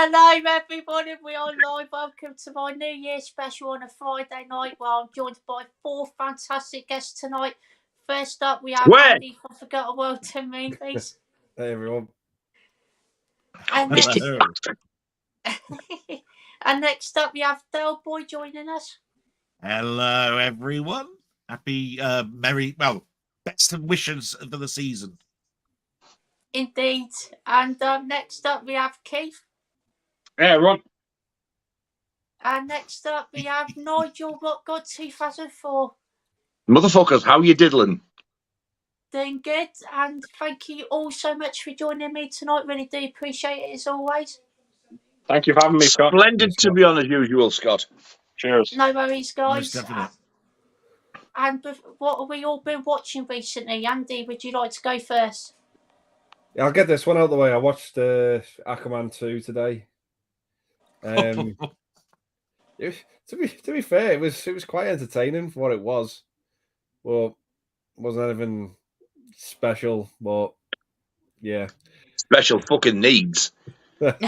Hello, everybody. We are live. Welcome to my New Year special on a Friday night. Well, I'm joined by 4 fantastic guests tonight. First up, we have Andy from Forgotten World 10 Movies. Hey, everyone. And next up, we have Delboy joining us. Hello, everyone. Happy, best of wishes for the season. Indeed. And next up, we have Keith. Hey, everyone. And next up, we have Nigel, Rockgod 2004. Motherfuckers, how you diddling? Doing good. And thank you all so much for joining me tonight. Really do appreciate it, as always. Thank you for having me, Scott. Splendid to be on as usual, Scott. Cheers. No worries, guys. Definitely. And what have we all been watching recently? Andy, would you like to go first? Yeah, I'll get this one out of the way. I watched Aquaman 2 today. To be fair, it was quite entertaining for what it was. Well, wasn't anything special, but yeah. Special fucking needs. Fucking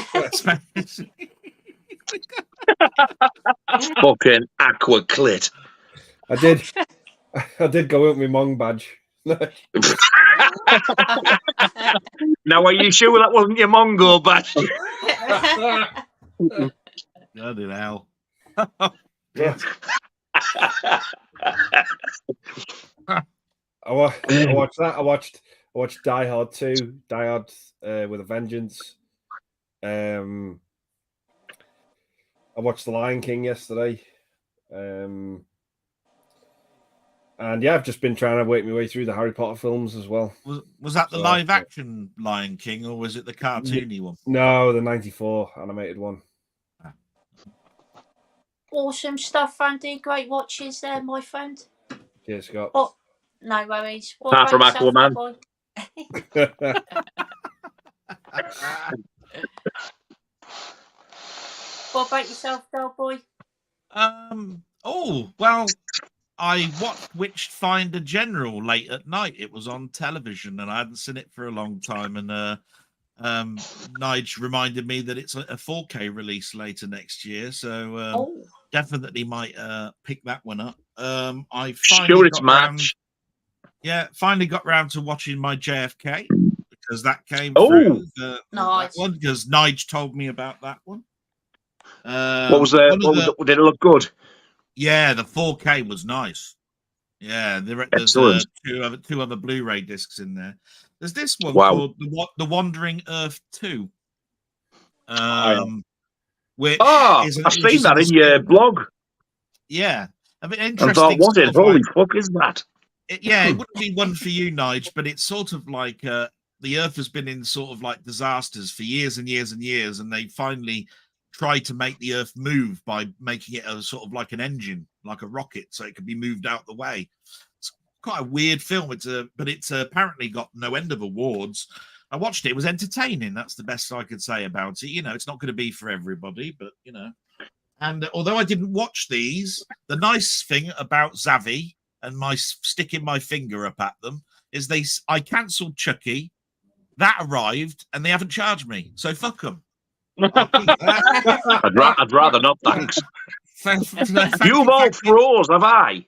aqua clit. I did go with my Mong badge. Now, are you sure that wasn't your Mongo badge? Bloody hell. Yeah. I watched that. I watched Die Hard 2, Die Hard with a Vengeance. I watched The Lion King yesterday. And yeah, I've just been trying to work my way through the Harry Potter films as well. Was that the live action Lion King, or was it the cartoony one? No, the 94 animated one. Awesome stuff, Andy. Great watches there, my friend. Cheers, Scott. Oh, no worries. Apart from Aquaman. What about yourself, Delboy? I watched Witchfinder General late at night. It was on television, and I hadn't seen it for a long time. And Nigel reminded me that it's a 4K release later next year, so definitely might pick that one up. I finally got round to watching my JFK because that came through. Nice. One because Nigel told me about that one. Did it look good? Yeah, the 4K was nice. Yeah, there's two other Blu-ray discs in there. There's this one called The Wandering Earth 2. Which I've seen that in your blog. Yeah. I mean, interesting. I thought, what it? Holy fuck is that? It wouldn't be one for you, Nigel, but it's sort of like the Earth has been in sort of like disasters for years and years and years, and they finally tried to make the Earth move by making it a sort of like an engine, like a rocket, so it could be moved out the way. It's quite a weird film. But it's apparently got no end of awards. I watched it. It was entertaining. That's the best I could say about it. You know, it's not going to be for everybody, but you know. And although I didn't watch these, the nice thing about Zavi and my sticking my finger up at them is I cancelled Chucky. That arrived, and they haven't charged me. So fuck them. I'd rather not, thanks. You've all froze, have I?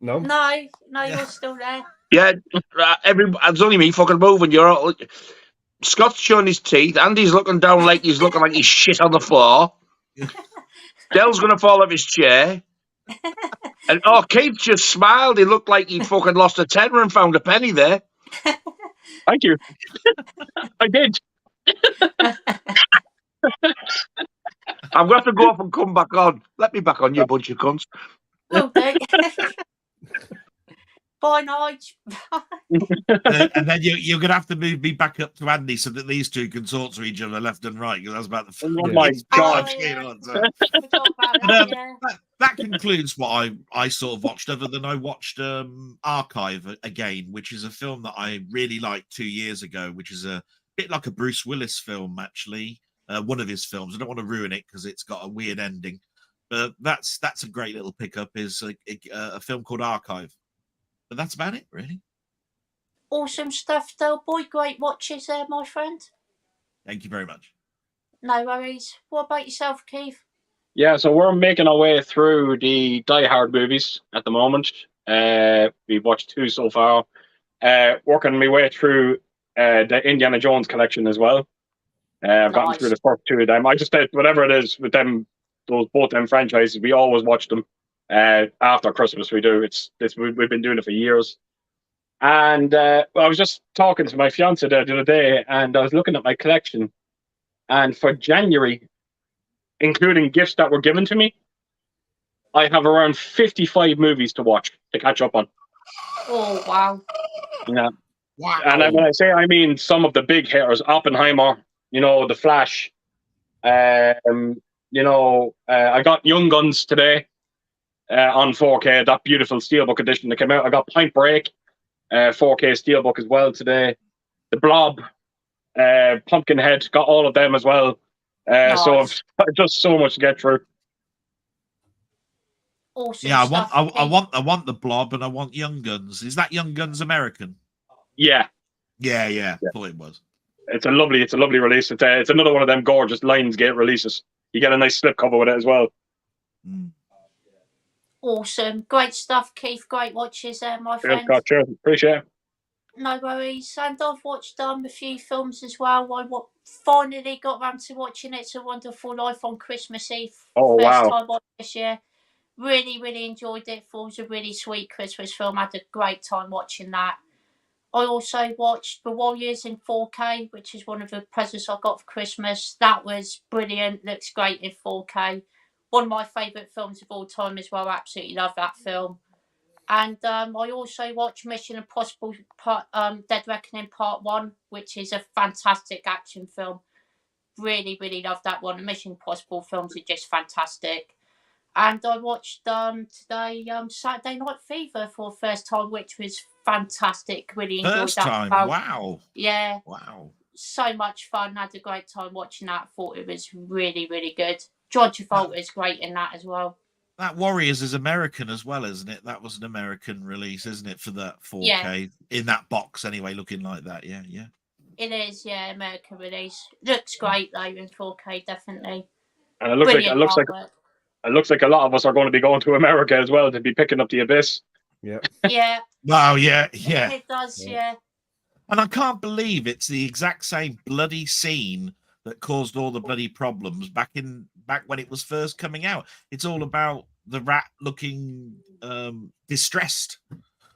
No, you're still there. Yeah, it's only me fucking moving. You're all... Scott's showing his teeth. Andy's looking down like he's looking like he's shit on the floor. Dell's going to fall off his chair. And Keith just smiled. He looked like he'd fucking lost a tenner and found a penny there. Thank you. I did. I'm going to have to go off and come back on. Let me back on, you bunch of cunts. Okay. Bye, Nigel. And then you're going to have to move me back up to Andy so that these two can talk to each other left and right, because that's about the... Oh, my God. That concludes what I sort of watched, other than I watched Archive again, which is a film that I really liked 2 years ago, which is a bit like a Bruce Willis film, actually. One of his films. I don't want to ruin it because it's got a weird ending. But that's a great little pickup, is a film called Archive. But that's about it, really. Awesome stuff, Delboy. Great watches there, my friend. Thank you very much. No worries. What about yourself, Keith? Yeah, so we're making our way through the Die Hard movies at the moment. We've watched 2 so far. Working my way through the Indiana Jones collection as well. I've gotten through the first 2 of them. I just said whatever it is with them, both them franchises, we always watch them after Christmas. We do. We've been doing it for years. And I was just talking to my fiance the other day, and I was looking at my collection. And for January, including gifts that were given to me, I have around 55 movies to watch to catch up on. Oh, wow. Yeah. Wow. And when I say, I mean some of the big hitters: Oppenheimer, The Flash. I got Young Guns today on 4K, that beautiful Steelbook edition that came out. I got Point Break, 4K Steelbook as well today. The Blob, Pumpkinhead, got all of them as well. So I've just so much to get through. Awesome. Yeah, stuff, I want the Blob, and I want Young Guns. Is that Young Guns American? Yeah. Yeah. Thought it was. It's a lovely release. It's another one of them gorgeous Lionsgate releases. You get a nice slipcover with it as well. Awesome. Great stuff, Keith. Great watches there, my friend. Cheers. Appreciate it. No worries. And I've watched a few films as well. I finally got around to watching It's a Wonderful Life on Christmas Eve. Oh, First wow. time on this year. Really, really enjoyed it. Thought it was a really sweet Christmas film. I had a great time watching that. I also watched The Warriors in 4K, which is one of the presents I got for Christmas. That was brilliant. Looks great in 4K. One of my favourite films of all time as well. Absolutely love that film. And I also watched Mission Impossible Dead Reckoning Part 1, which is a fantastic action film. Really, really love that one. The Mission Impossible films are just fantastic. And I watched today Saturday Night Fever for the first time, which was fantastic. Really enjoyed First that. time, wow. Yeah. Wow. So much fun. Had a great time watching that. Thought it was really, really good. John Travolta is great in that as well. That Warriors is American as well, isn't it? That was an American release, isn't it, for that 4K? Yeah. In that box anyway, looking like that. Yeah. It is, yeah, American release. Looks great though in 4K, definitely. And it looks like a lot of us are going to be going to America as well to be picking up The Abyss. Yeah. Yeah. Wow, yeah. It does, yeah. And I can't believe it's the exact same bloody scene that caused all the bloody problems back when it was first coming out. It's all about the rat looking distressed.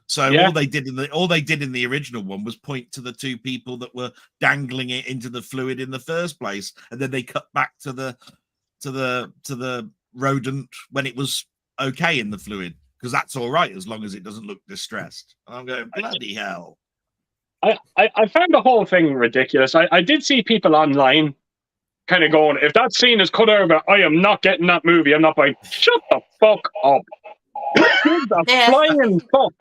So Yeah. all they did in the original one was point to the 2 people that were dangling it into the fluid in the first place, and then they cut back to the rodent when it was okay in the fluid, because that's all right as long as it doesn't look distressed. And I'm going, bloody hell. I found the whole thing ridiculous. I did see people online kind of going, if that scene is cut over, I am not getting that movie. I'm not buying. Shut the fuck up. Who gives a flying fuck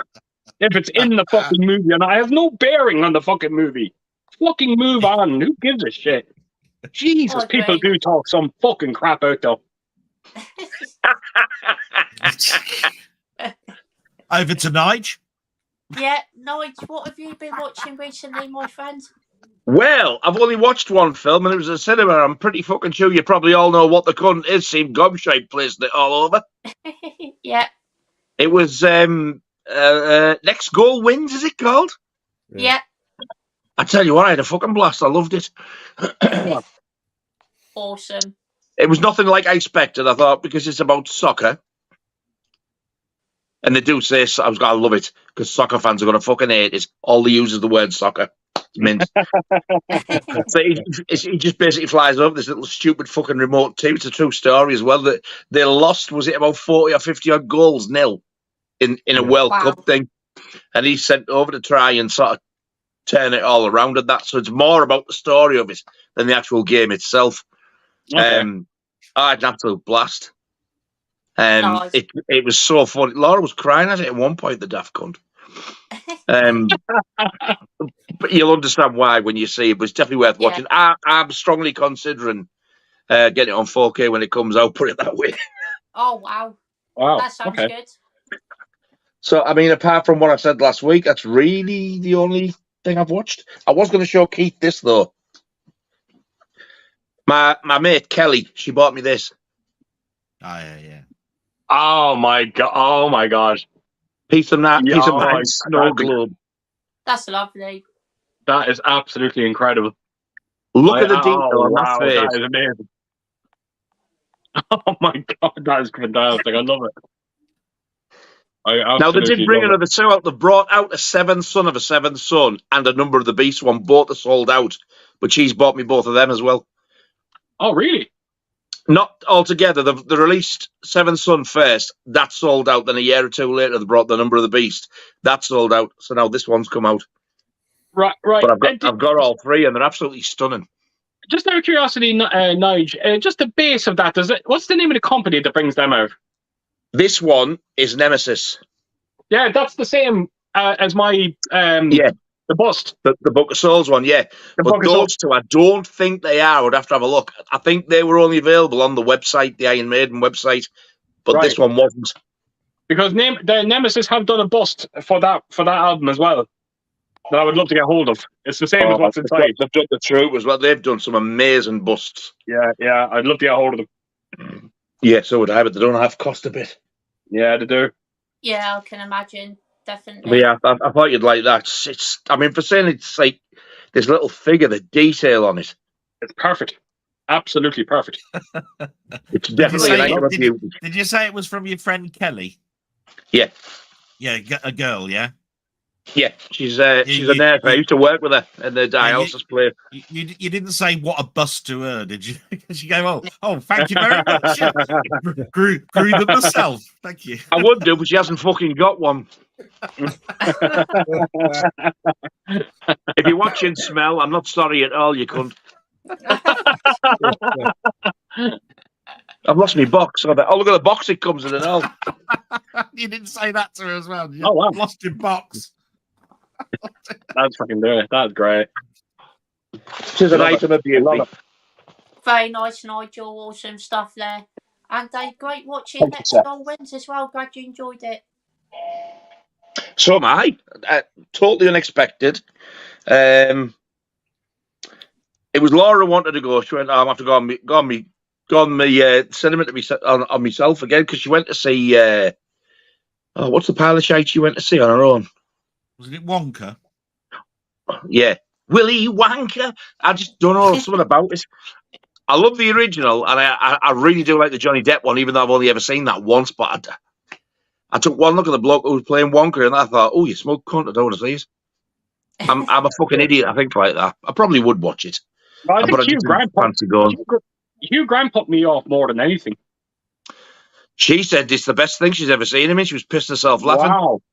if it's in the fucking movie? And I have no bearing on the fucking movie. Fucking move on. Who gives a shit? Jesus, people do talk some fucking crap out though. Over to Nige. Yeah, Nige, what have you been watching recently, my friend? Well, I've only watched one film, and it was a cinema. I'm pretty fucking sure you probably all know what the cunt is. Seen gobshite placing it all over. Yeah. It was Next Goal Wins, is it called? Yeah. I tell you what, I had a fucking blast. I loved it. Awesome. It was nothing like I expected, I thought, because it's about soccer. And they do say, I love it, because soccer fans are going to fucking hate it. All they use is the word soccer. It's mint. So he just basically flies over this little stupid fucking remote team. It's a true story as well. That they lost, was it about 40 or 50 odd goals nil in a World Cup thing. And he's sent over to try and sort of turn it all around and that. So it's more about the story of it than the actual game itself. Okay. I had an absolute blast. Nice. It was so funny. Laura was crying at it at one point, the daft cunt. But you'll understand why when you see it. But it's definitely worth watching. I'm strongly considering getting it on 4K when it comes out, put it that way. Oh, wow. Wow. That sounds good. So, I mean, apart from what I said last week, that's really the only thing I've watched. I was going to show Keith this, though. My mate Kelly, she bought me this. Oh yeah. Oh my god! Oh my god! Piece of Yeah, mind snow globe. That's lovely. That is absolutely incredible. Look at the detail oh on that wow, face. that is amazing. Oh my god, that is fantastic! I love it. I Now, they absolutely did bring love another two out. They've brought out a seventh son of a seventh son and a Number of the Beast one. Both are sold out, but she's bought me both of them as well. it. Oh really? Not altogether. They released Seventh Son first. That sold out. Then a year or two later, they brought the Number of the Beast. That sold out. So now this one's come out. Right. But I've got all three, and they're absolutely stunning. Just out of curiosity, Nigel, just the base of that. What's the name of the company that brings them out? This one is Nemesis. Yeah, that's the same as my the bust. The Book of Souls one, yeah. But those two, I don't think they are. I would have to have a look. I think they were only available on the website, the Iron Maiden website, but this one wasn't. Because the Nemesis have done a bust for that album as well that I would love to get hold of. It's the same as what's inside. They've done the Troop as well. They've done some amazing busts. Yeah, I'd love to get hold of them. Yeah, so would I, but they don't have cost a bit. Yeah, they do. Yeah, I can imagine. Definitely. But yeah, I thought you'd like that. I mean, for saying it's like this little figure, the detail on it. It's perfect. Absolutely perfect. It's definitely an item of beauty. Did you say it was from your friend Kelly? Yeah. Yeah, a girl, yeah? Yeah, she's a nurse. I used to work with her in the dialysis place. You didn't say what a bust to her, did you? She go, oh, thank you very much. Yeah. Grew them myself. Thank you. I would do, but she hasn't fucking got one. If you're watching Smell, I'm not sorry at all, you cunt. I've lost my box. Oh, look at the box it comes in and all. You didn't say that to her as well. Oh, wow. Lost your box. That's fucking good. That's great. She's an item of beauty. Very nice, Nigel. Awesome stuff there. And great watching Next Goal Wins as well. Glad you enjoyed it. So am I. Totally unexpected. It was Laura who wanted to go. She went, I have to go on me sentiment on myself again, because she went to see what's the pile of shite she went to see on her own? Was it Wonka? Yeah, Willy Wonka. I just don't know something about it. I love the original, and I really do like the Johnny Depp one, even though I've only ever seen that once. But I took one look at the bloke who was playing Wonka, and I thought, oh, you smoke cunt, I don't want to see it. I'm a fucking idiot. I think like that. I probably would watch it. Well, I think Hugh Grant put me off more than anything. She said it's the best thing she's ever seen him in. She was pissed herself laughing. Wow.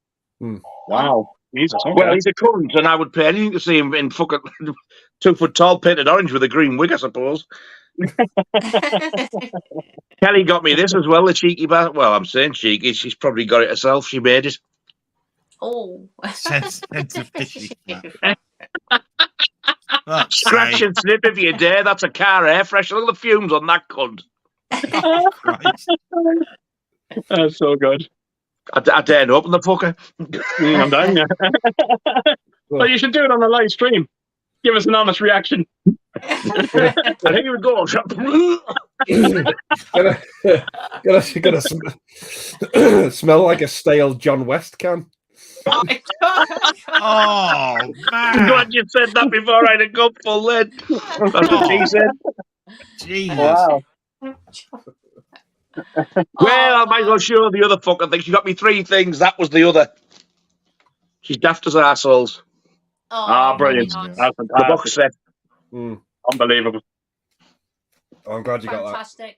Wow. Jesus, okay. Well, he's a cunt, and I would pay anything to see him in fucking 2 foot tall, painted orange with a green wig, I suppose. Kelly got me this as well, the cheeky bastard. Well, I'm saying cheeky. She's probably got it herself. She made it. Oh. Sensitive. Scratch and snip if you dare. That's a car air freshener. Look at the fumes on that cunt. That's so good. I daren't open the fucker. I'm done. Well, you should do it on a live stream. Give us an honest reaction. I think it would go. Gonna smell like a stale John West can. Oh, man. I'm glad you said that before I had gone full lead. That's what she said. Jesus. Wow. Well, I might as well show the other fucker thing. She got me 3 things. That was the other. She's daft as arseholes. Brilliant. Nice. That's The box fantastic. set. Unbelievable. Oh, I'm glad you got that. Fantastic.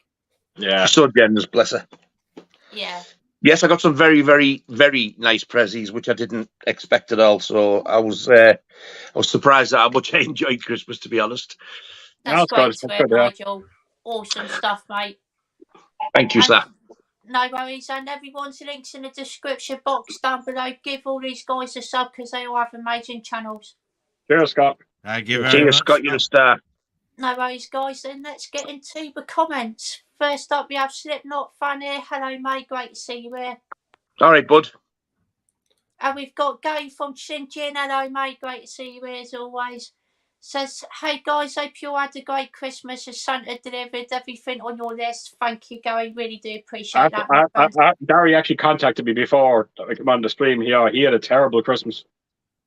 Yeah. She's so generous, bless her. Yeah. Yes, I got some very, very, very nice prezzies, which I didn't expect at all. So I was surprised at how much I enjoyed Christmas, to be honest. That's That's great good. to hear, Nigel. Awesome stuff, mate. Thank you, sir. No worries, and everyone's links in the description box down below. Give all these guys a sub because they all have amazing channels. Cheers, Scott. Thank you very Cheers, much. Scott, you're a star. No worries, guys. Then let's get into the comments. First up, we have Slipknot fan here. Hello, mate. Great to see you here. All right, bud. And we've got Gay from Shenzhen. Hello, mate. Great to see you here as always. Says, hey guys, hope you had a great Christmas as Santa delivered everything on your list. Thank you, Gary. Really do appreciate that, my friend. Gary actually contacted me before I came on the stream here. He had a terrible Christmas.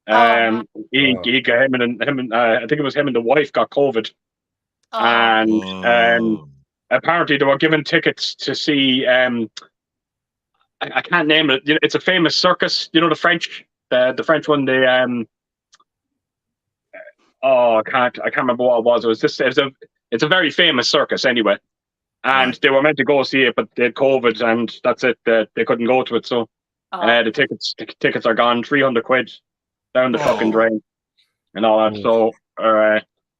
No. He got him and I think it was him and the wife got COVID, Oh. and apparently they were given tickets to see. I can't name it. It's a famous circus. You know, the French French one. I can't remember what it was. It's a very famous circus anyway, and they were meant to go see it, but they had COVID, and that's it. They couldn't go to it, so the tickets are gone. 300 quid down the fucking drain, and all that. So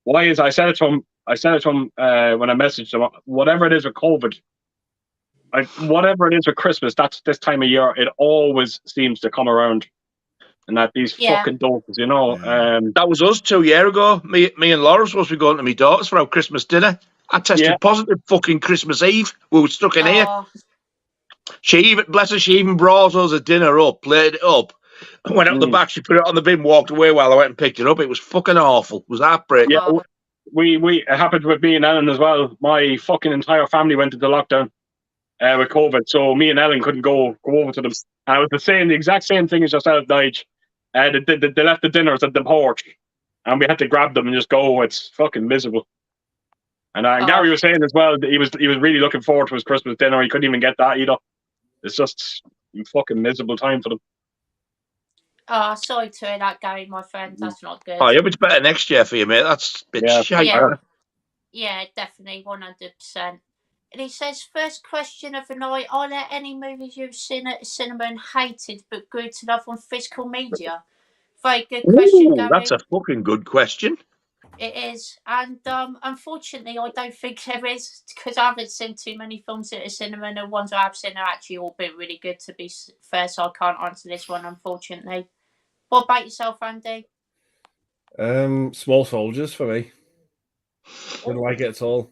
why is I said it to him when I messaged him. Whatever it is with COVID, whatever it is with Christmas, that's this time of year. It always seems to come around. And that these fucking dopers, you know. That was us 2 years ago. Me and Laura were supposed to be going to my daughter's for our Christmas dinner. I tested positive fucking Christmas Eve. We were stuck in here. Bless her, she even brought us a dinner up, played it up. I went out the back, she put it on the bin, walked away while I went and picked it up. It was fucking awful. It was heartbreaking. Yeah, it happened with me and Ellen as well. My fucking entire family went into lockdown with COVID, so me and Ellen couldn't go over to them. And it was the exact same thing as yourself, Nigel. They left the dinners at the porch, and we had to grab them and just go. It's fucking miserable. And Gary was saying as well that he was really looking forward to his Christmas dinner. He couldn't even get that either. It's just a fucking miserable time for them. Oh, sorry to hear that, Gary, my friend. That's not good. Oh, yeah, it's better next year for you, mate. That's a bit shite. Yeah, definitely, 100%. And he says, first question of the night, are there any movies you've seen at the cinema and hated but good to love on physical media? Very good question, Gary. That's a fucking good question. It is. And unfortunately, I don't think there is, because I haven't seen too many films at the cinema, and the ones I have seen are actually all been really good, to be fair, so I can't answer this one, unfortunately. What about yourself, Andy? Small Soldiers for me. Didn't like it at all.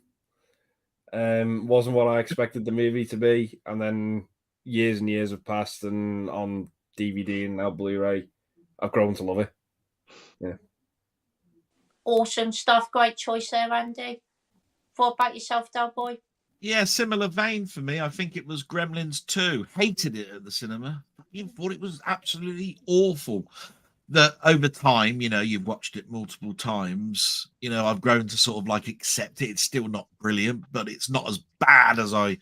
Wasn't what I expected the movie to be, and then years and years have passed, and on DVD and now Blu-ray, I've grown to love it. Yeah. Awesome stuff. Great choice there, Andy. What about yourself, Delboy? Yeah, similar vein for me. I think it was Gremlins 2. Hated it at the cinema. You thought it was absolutely awful. That over time, you've watched it multiple times. I've grown to sort of like accept it. It's still not brilliant, but it's not as bad as I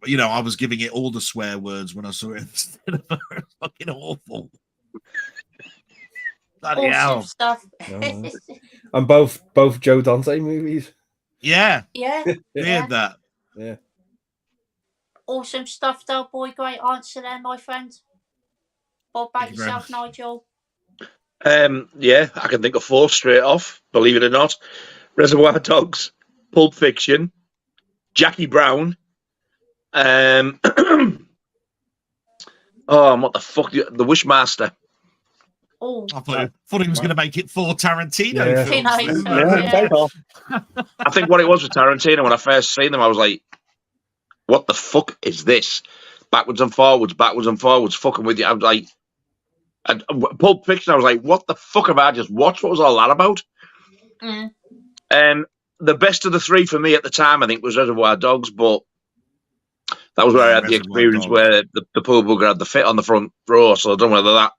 was giving it all the swear words when I saw it in the cinema. It's fucking awful. Bloody hell. Stuff. And both Joe Dante movies. Yeah. Yeah. Weird that. Yeah. Awesome stuff, Delboy. Great answer there, my friend. What about yourself, Nigel? Yeah, I can think of 4 straight off, believe it or not. Reservoir Dogs, Pulp Fiction, Jackie Brown, what the fuck? The Wishmaster. Oh, I thought he was going to make it 4 Tarantino films. I think what it was with Tarantino, when I first seen them, I was like, what the fuck is this? Backwards and forwards, fucking with you. I was like, Pulp Fiction, I was like, what the fuck have I just watched? What was all that about? The best of the 3 for me at the time, I think, was Reservoir Dogs, but that was where I had the experience where the pool bugger had the fit on the front row, so I don't know whether that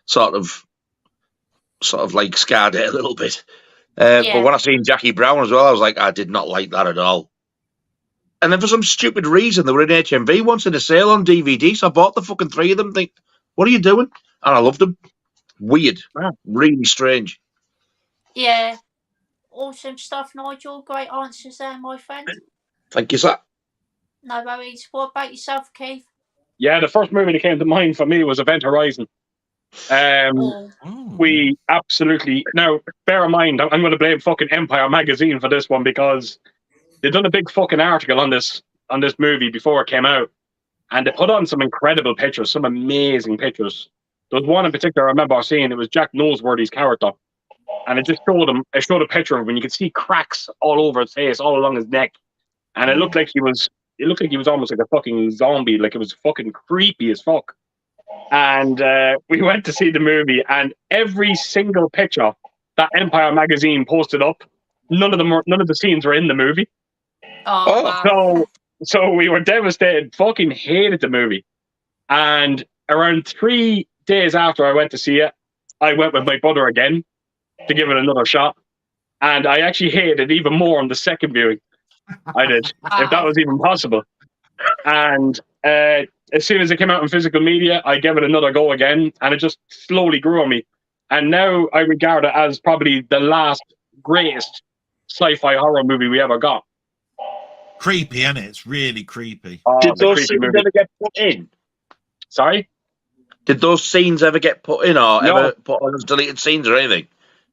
sort of like scarred it a little bit. But when I seen Jackie Brown as well, I was like, I did not like that at all. And then for some stupid reason, they were in HMV once in a sale on DVD, so I bought the fucking 3 of them. Think, what are you doing? And I loved them. Weird. Really strange. Yeah. Awesome stuff, Nigel. Great answers there, my friend. Thank you, sir. No worries. What about yourself, Keith? Yeah, the first movie that came to mind for me was Event Horizon. We absolutely... Now, bear in mind, I'm going to blame fucking Empire Magazine for this one, because they've done a big fucking article on this movie before it came out. And they put on some incredible pictures, some amazing pictures. There was one in particular I remember seeing. It was Jack Noseworthy's character, and it just showed a picture of him, and you could see cracks all over his face, all along his neck, and it looked like he was almost like a fucking zombie. Like, it was fucking creepy as fuck. And we went to see the movie, and every single picture that Empire magazine posted up. None of the scenes were in the movie. Oh, wow. So we were devastated. Fucking hated the movie. And around 3 days after I went to see it, I went with my brother again to give it another shot. And I actually hated it even more on the second viewing. I did, if that was even possible. And as soon as it came out in physical media, I gave it another go again, and it just slowly grew on me. And now I regard it as probably the last greatest sci-fi horror movie we ever got. Creepy, isn't it? It's really creepy. Oh, Did it's a those creepy scenes movie. ever get put in? Sorry? Did those scenes ever get put in, or No. ever put on as deleted scenes or anything?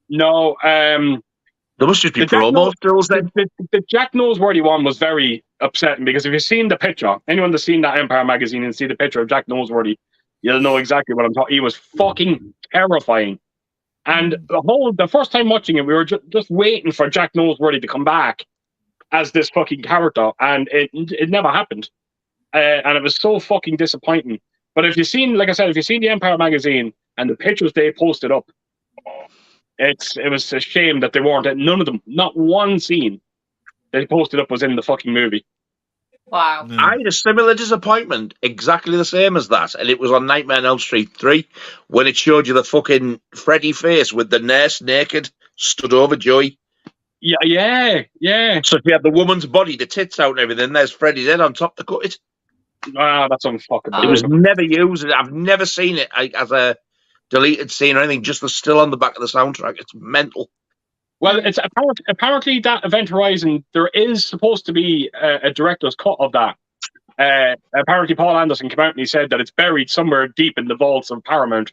No. There must just be The Jack promo stills then. The Jack Noseworthy one was very upsetting because if you've seen the picture, anyone that's seen that Empire magazine and see the picture of Jack Noseworthy, you'll know exactly what I'm talking. He was fucking terrifying. And the first time watching it, we were just waiting for Jack Noseworthy to come back as this fucking character, and it never happened. And it was so fucking disappointing. But if you've seen, like I said, if you've seen the Empire magazine and the pictures they posted up, it was a shame that they weren't. None of them, not one scene they posted up was in the fucking movie. Wow. I had a similar disappointment, exactly the same as that, and it was on Nightmare on Elm Street 3 when it showed you the fucking Freddy face with the nurse naked stood over Joey. Yeah. So if you had the woman's body, the tits out and everything, there's Freddy's head on top to cut it. Ah, that's unfucking. It was never used. I've never seen it as a deleted scene or anything, just the still on the back of the soundtrack. It's mental. Well, it's apparently that Event Horizon, there is supposed to be a director's cut of that. Apparently Paul Anderson came out and he said that it's buried somewhere deep in the vaults of Paramount.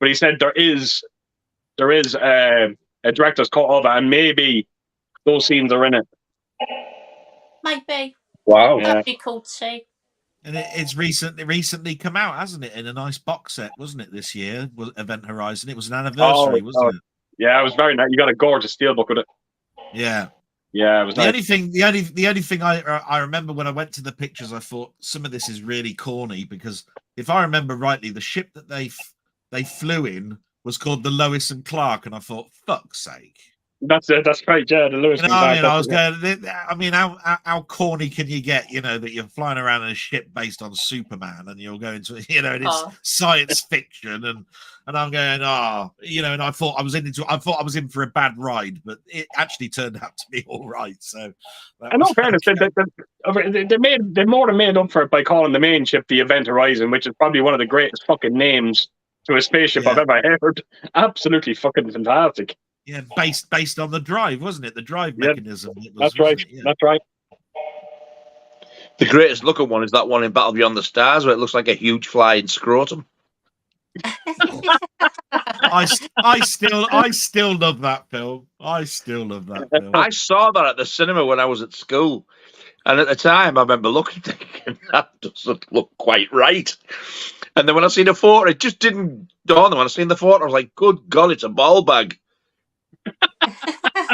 But he said there is a director's cut of it, and maybe those scenes are in it. Maybe. Wow. Yeah. That'd be cool to see. And it's recently come out, hasn't it? In a nice box set, wasn't it? This year, Event Horizon. It was an anniversary, wasn't it? Yeah, it was very nice. You got a gorgeous steelbook with it. Yeah. Yeah, it was The nice. only thing I remember when I went to the pictures, I thought some of this is really corny because if I remember rightly, the ship that they flew in was called the Lois and Clark, and I thought, fuck's sake. That's it. That's right. Yeah, the Lewis. You know, I was going. I mean, how corny can you get? You know that you're flying around in a ship based on Superman, and you're going to, you know, and it's science fiction, and I'm going, and I thought I was in for a bad ride, but it actually turned out to be all right. So, in all fairness, they more than made up for it by calling the main ship the Event Horizon, which is probably one of the greatest fucking names to a spaceship I've ever heard. Absolutely fucking fantastic. Yeah, based on the drive, wasn't it? The drive mechanism. That's right. Yeah. That's right. The greatest looking one is that one in Battle Beyond the Stars where it looks like a huge flying scrotum. I still love that film. I saw that at the cinema when I was at school. And at the time, I remember looking, thinking, that doesn't look quite right. And then when I seen the photo, it just didn't dawn on me. When I seen the photo, I was like, good God, it's a ball bag.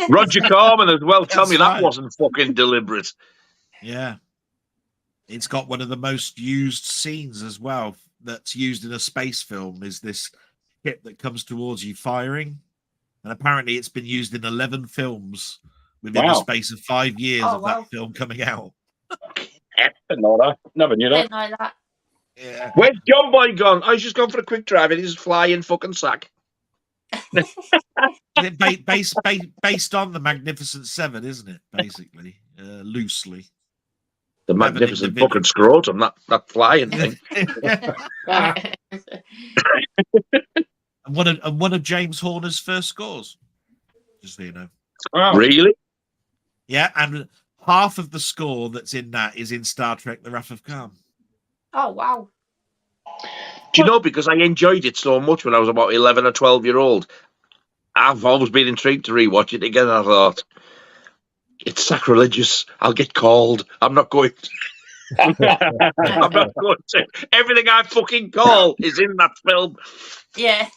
Roger Corman as well. Tell me that wasn't fucking deliberate. Yeah. It's got one of the most used scenes as well that's used in a space film is this ship that comes towards you firing. And apparently it's been used in 11 films within the space of 5 years of that film coming out. Didn't know that. Never knew that. Didn't know that. Yeah. Where's John Boy gone? I was just going for a quick drive in his flying fucking sack. Based on the Magnificent Seven, isn't it? Basically, loosely. The magnificent fucking scrotum, that flying thing. and one of James Horner's first scores. Just so you know. Wow. Really? Yeah, and half of the score that's in that is in Star Trek: The Wrath of Khan. Oh wow. Do you know, because I enjoyed it so much when I was about 11 or 12-year-old, I've always been intrigued to rewatch it again. I thought, it's sacrilegious. I'll get called. I'm not going to. I'm not going to. Everything I fucking call is in that film. Yeah.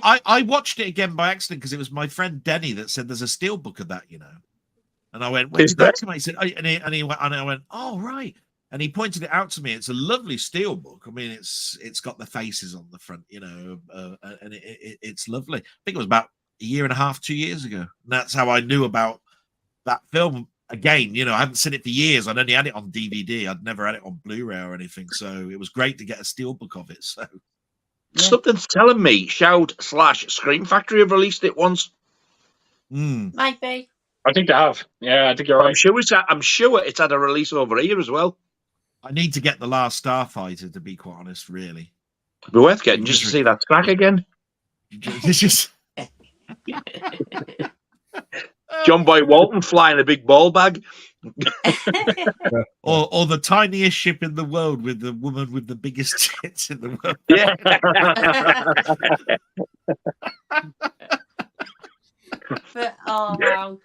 I watched it again by accident because it was my friend Denny that said there's a steelbook of that, you know. And I went, when's that come out? He said, and I went, oh, right. And he pointed it out to me. It's a lovely steelbook. I mean, it's got the faces on the front, you know, and it's lovely. I think it was about a year and a half, 2 years ago. And that's how I knew about that film. Again, I hadn't seen it for years. I'd only had it on DVD. I'd never had it on Blu-ray or anything. So it was great to get a steelbook of it. So Something's telling me Shout/Scream Factory have released it once. Maybe. I think they have. Yeah, I think you're right. I'm sure it's had a release over here as well. I need to get The Last Starfighter, to be quite honest, really. It'd be worth getting just to see that track again. It's just John Boy Walton flying a big ball bag. or the tiniest ship in the world with the woman with the biggest tits in the world. Yeah. But, oh, wow.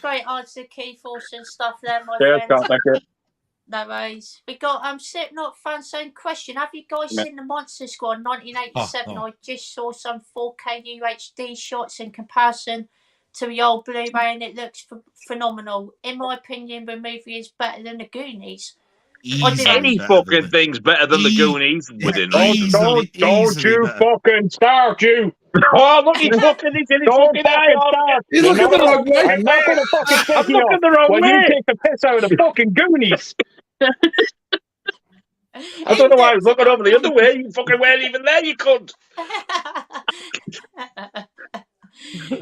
Great answer, Keith. Awesome stuff there, my Yeah, friend. thank you. No worries. We got Slipknot fan saying, question, have you guys seen the Monster Squad 1987? I just saw some 4K UHD shots in comparison to the old Blu-ray and it looks phenomenal. In my opinion, the movie is better than the Goonies. Any fucking thing's better than the Goonies within reason. Don't you fucking start, you! Oh, look, he's fucking in his fucking eye. He's looking the wrong way. I'm not going to fucking pick I'm you looking up the wrong when way. you take the piss out of the fucking Goonies. I don't know why I was looking over the other way. You fucking weren't even there, you cunt.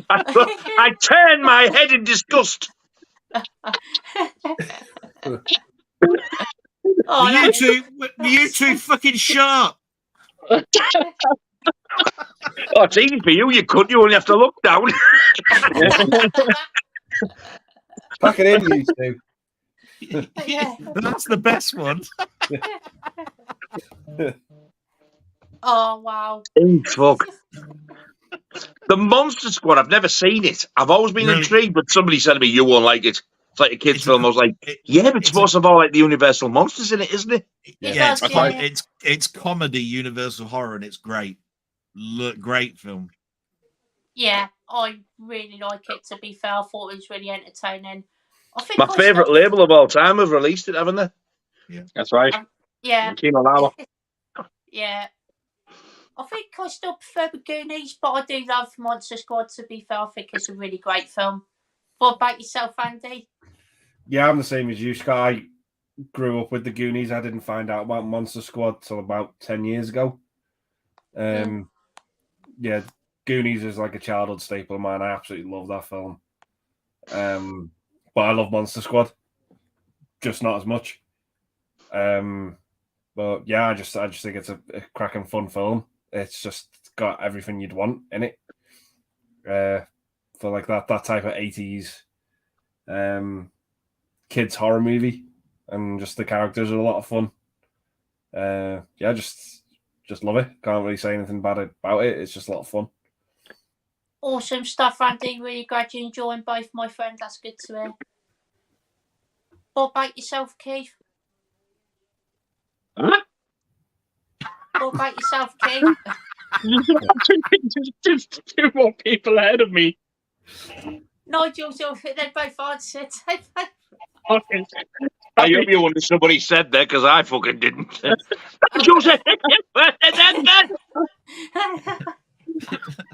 I turned my head in disgust. Oh, you two fucking sharp. Oh, it's easy for you. You cunt. You only have to look down. Pack it in, you two. Yeah. That's the best one. Oh, wow. Oh, fuck. The Monster Squad, I've never seen it. I've always been intrigued, but somebody said to me, you won't like it. It's like a kid's film. I was like, yeah, but it's supposed to have all like the Universal monsters in it, isn't it? Yeah, It does, it's comedy, Universal horror, and it's great. Great film. Yeah, I really like it, to be fair. I thought it was really entertaining. I think My favourite label of all time have released it, haven't they? Yeah, that's right. Yeah. Kino Lava. Yeah. I think I still prefer the Goonies, but I do love Monster Squad, to be fair. I think it's a really great film. What about yourself, Andy? Yeah, I'm the same as you, Scott. I grew up with the Goonies. I didn't find out about Monster Squad till about 10 years ago. Yeah, Goonies is like a childhood staple of mine. I absolutely love that film. But I love Monster Squad, just not as much. But yeah, I just think it's a cracking fun film. It's just got everything you'd want in it. For like that type of 80s kids horror movie, and just the characters are a lot of fun. Yeah, just love it. Can't really say anything bad about it. It's just a lot of fun. Awesome stuff, Andy. Really glad you're enjoying both, my friend. That's good to hear. What about yourself, Keith? Huh? What about yourself, Keith? Just two more people ahead of me. Nigel's they both answered. I hope you understood what he said there, because I fucking didn't. You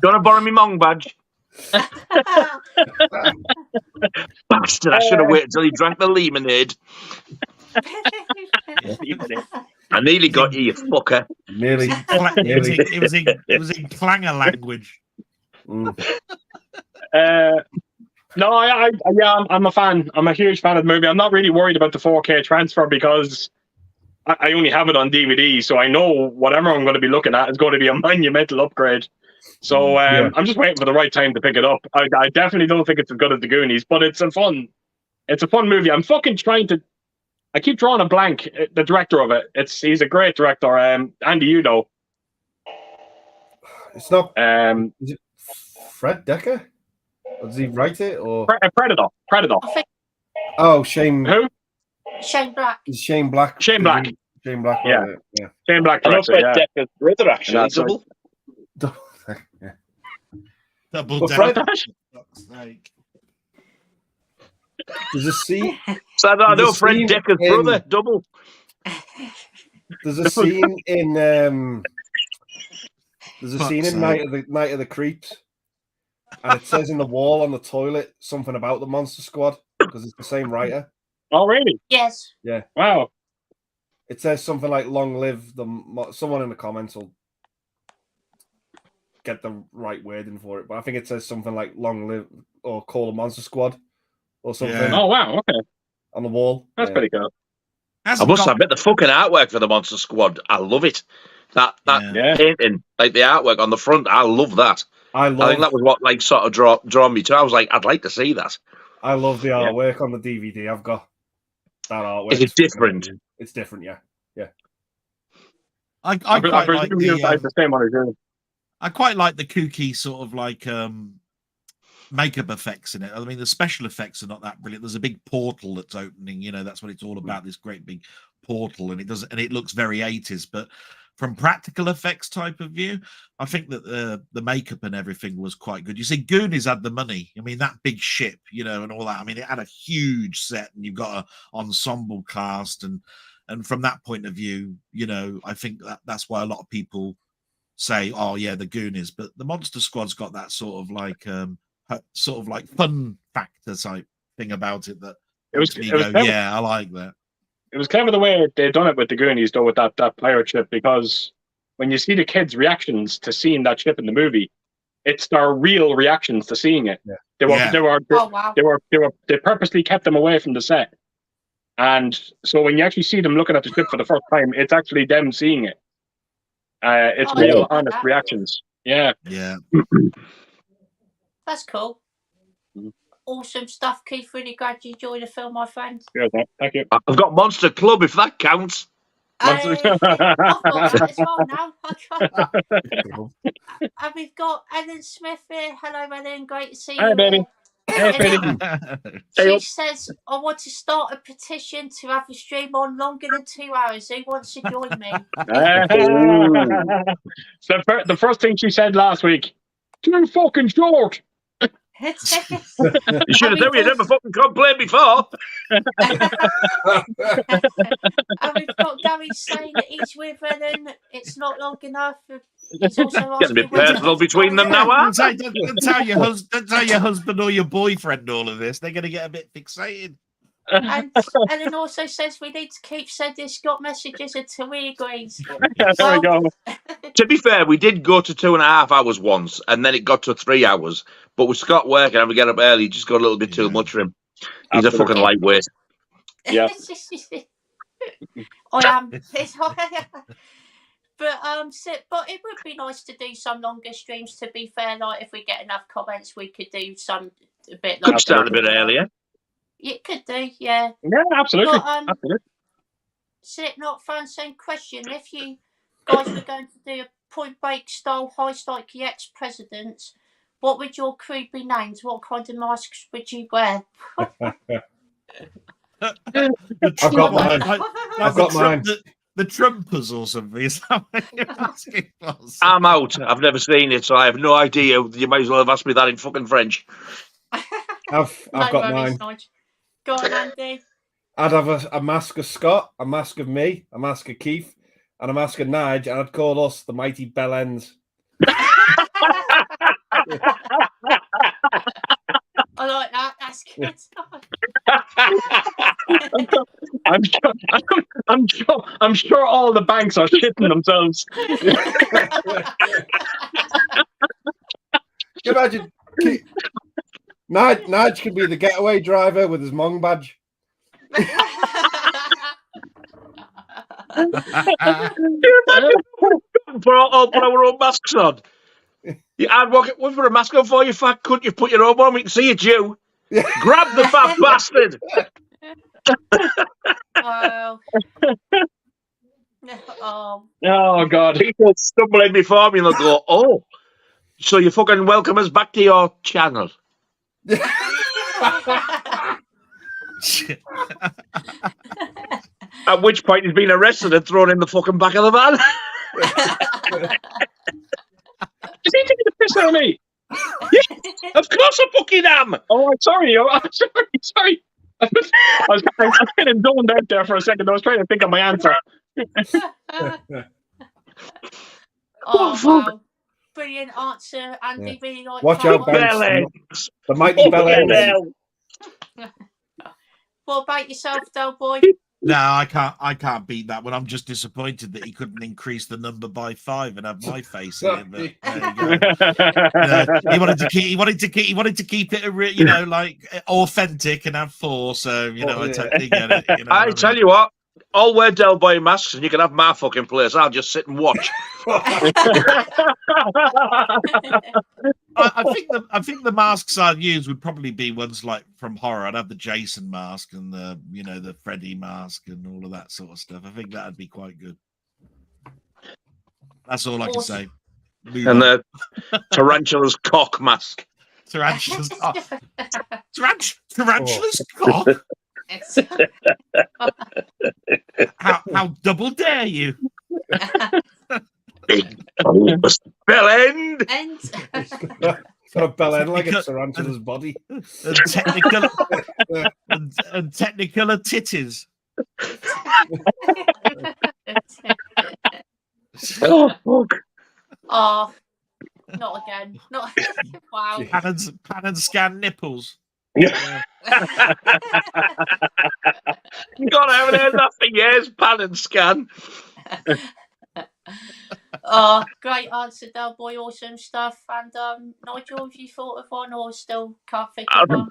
want to borrow me Mong badge? Bastard, I should have waited until he drank the lemonade. I nearly got you, you fucker. Nearly. It was in clanger language. No, I'm a fan. I'm a huge fan of the movie. I'm not really worried about the 4K transfer because I only have it on DVD, so I know whatever I'm going to be looking at is going to be a monumental upgrade. So I'm just waiting for the right time to pick it up. I definitely don't think it's as good as the Goonies, but it's a fun movie. I'm fucking trying to. I keep drawing a blank. The director of it. He's a great director. Andy, you know. It's not. Is it Fred Decker? Or does he write it or Predator? Oh, Shane. Who? Shane Black. Is Shane Black? Shane Black. Shane Black. Yeah. Yeah. Shane Black. I know Director, Fred Decker's brother, actually. That's Double. Yeah. Double But down. Fred- There's a scene. So I know There's a Fred scene Decker's in- brother, Double. There's a scene in Night of the Creeps And it says in the wall on the toilet something about the Monster Squad because it's the same writer. Oh, really? Yes. Yeah. Wow. It says something like "Long live the." Someone in the comments will get the right wording for it, but I think it says something like "Long live" or "Call the Monster Squad" or something Yeah. Oh, wow. Okay. on the wall. That's pretty cool. I Hasn't must got- admit, the fucking artwork for the Monster Squad, I love it. That Yeah. painting, like the artwork on the front, I love that. I think that was what like sort of drawn me to. I was like, I'd like to see that. I love the artwork on the DVD. I've got that artwork. Is it different? It's different, yeah. I quite like the same one as you. I quite like the kooky sort of like makeup effects in it. I mean, the special effects are not that brilliant. There's a big portal that's opening. You know, that's what it's all about. This great big portal, and it looks very 80s. But from practical effects type of view, I think that the makeup and everything was quite good. You see, Goonies had the money. I mean, that big ship, you know, and all that. I mean, it had a huge set, and you've got a ensemble cast, and from that point of view, you know, I think that's why a lot of people say, "Oh, yeah, the Goonies," but the Monster Squad's got that sort of like fun factor type thing about it that yeah, I like that. It was clever the way they done it with the Goonies, though, with that pirate ship, because when you see the kids' reactions to seeing that ship in the movie, it's their real reactions to seeing it. Yeah. They purposely kept them away from the set, and so when you actually see them looking at the ship for the first time, it's actually them seeing it. It's real, honest reactions. Yeah. That's cool. Awesome stuff, Keith. Really glad you enjoyed the film, my friend. Yeah, thank you. I've got Monster Club, if that counts. I've got that as well now. And we've got Ellen Smith here. Hello, Ellen. Great to see you. Hi, baby. Hey, She says, I want to start a petition to have a stream on longer than 2 hours. Who wants to join me? So the first thing she said last week, too fucking short. You should have told me you never fucking complained before. And we've got Gary saying that he's with Ellen. It's not long enough. He's also Getting a bit personal between them now, huh? Don't tell your husband or your boyfriend all of this. They're going to get a bit fixated. And Ellen also says we need to keep sending Scott messages until we agree. There we go. To be fair, we did go to 2.5 hours once, and then it got to 3 hours. But with Scott working and we get up early, it just got a little bit too much for him. He's a fucking lightweight. Yeah. I am. But it would be nice to do some longer streams. To be fair, like if we get enough comments, we could do some a bit. Could start a bit earlier. It could do, yeah. Yeah, absolutely. But, absolutely. Slipknot fan, same question. If you guys were going to do a Point Break style high-stake ex-presidents, what would your crew be named? What kind of masks would you wear? I've got mine. I've got mine. The Trumpers or something. Is that what you're asking for? I'm out. I've never seen it, so I have no idea. You might as well have asked me that in fucking French. I've got mine. Nice. Go on, Andy. I'd have a mask of Scott, a mask of me, a mask of Keith, and a mask of Nigel, and I'd call us the Mighty Bellends. I like that. That's good. I'm sure all the banks are shitting themselves. Imagine Nigel could be the getaway driver with his Mong badge. Put our own masks on. I'd walk it with a mask on for you, fat cunt. You put your own on, we can see it's you. Grab the fat bastard. Oh God. People stumbling before me and they'll go, oh, so you fucking welcome us back to your channel. At which point he's been arrested and thrown in the fucking back of the van. Is he taking the piss out of me? Yeah, of course I fucking am. Oh, I'm sorry. Sorry. I was kind of zoned out there for a second. I was trying to think of my answer. Wow. brilliant answer, Andy. Really like Watch that out, one. Banks. Bellends. The mighty bell Fucking ends. hell. What about yourself, Delboy? No, I can't beat that one. I'm just disappointed that he couldn't increase the number by 5 and have my face here. But there you go. He wanted to keep it, like authentic and have 4. So I totally get it. I tell you what, I'll wear Delboy masks and you can have my fucking place. I'll just sit and watch. I think the masks I'd use would probably be ones like from horror. I'd have the Jason mask and the Freddy mask and all of that sort of stuff. I think that'd be quite good. That's all I can say. And the Tarantula's cock mask. Tarantula's cock. Tarantula's cock. How double dare you? Bell end. It's got a bell end like a tarantula's body. And technicolor titties. Oh, fuck. Oh, not again. Not wow. Pan and scan nipples. God, I haven't heard that for years. Pan and scan. Oh, great answer, Delboy. Awesome stuff. And Nigel, have you thought of one or still can't think of one?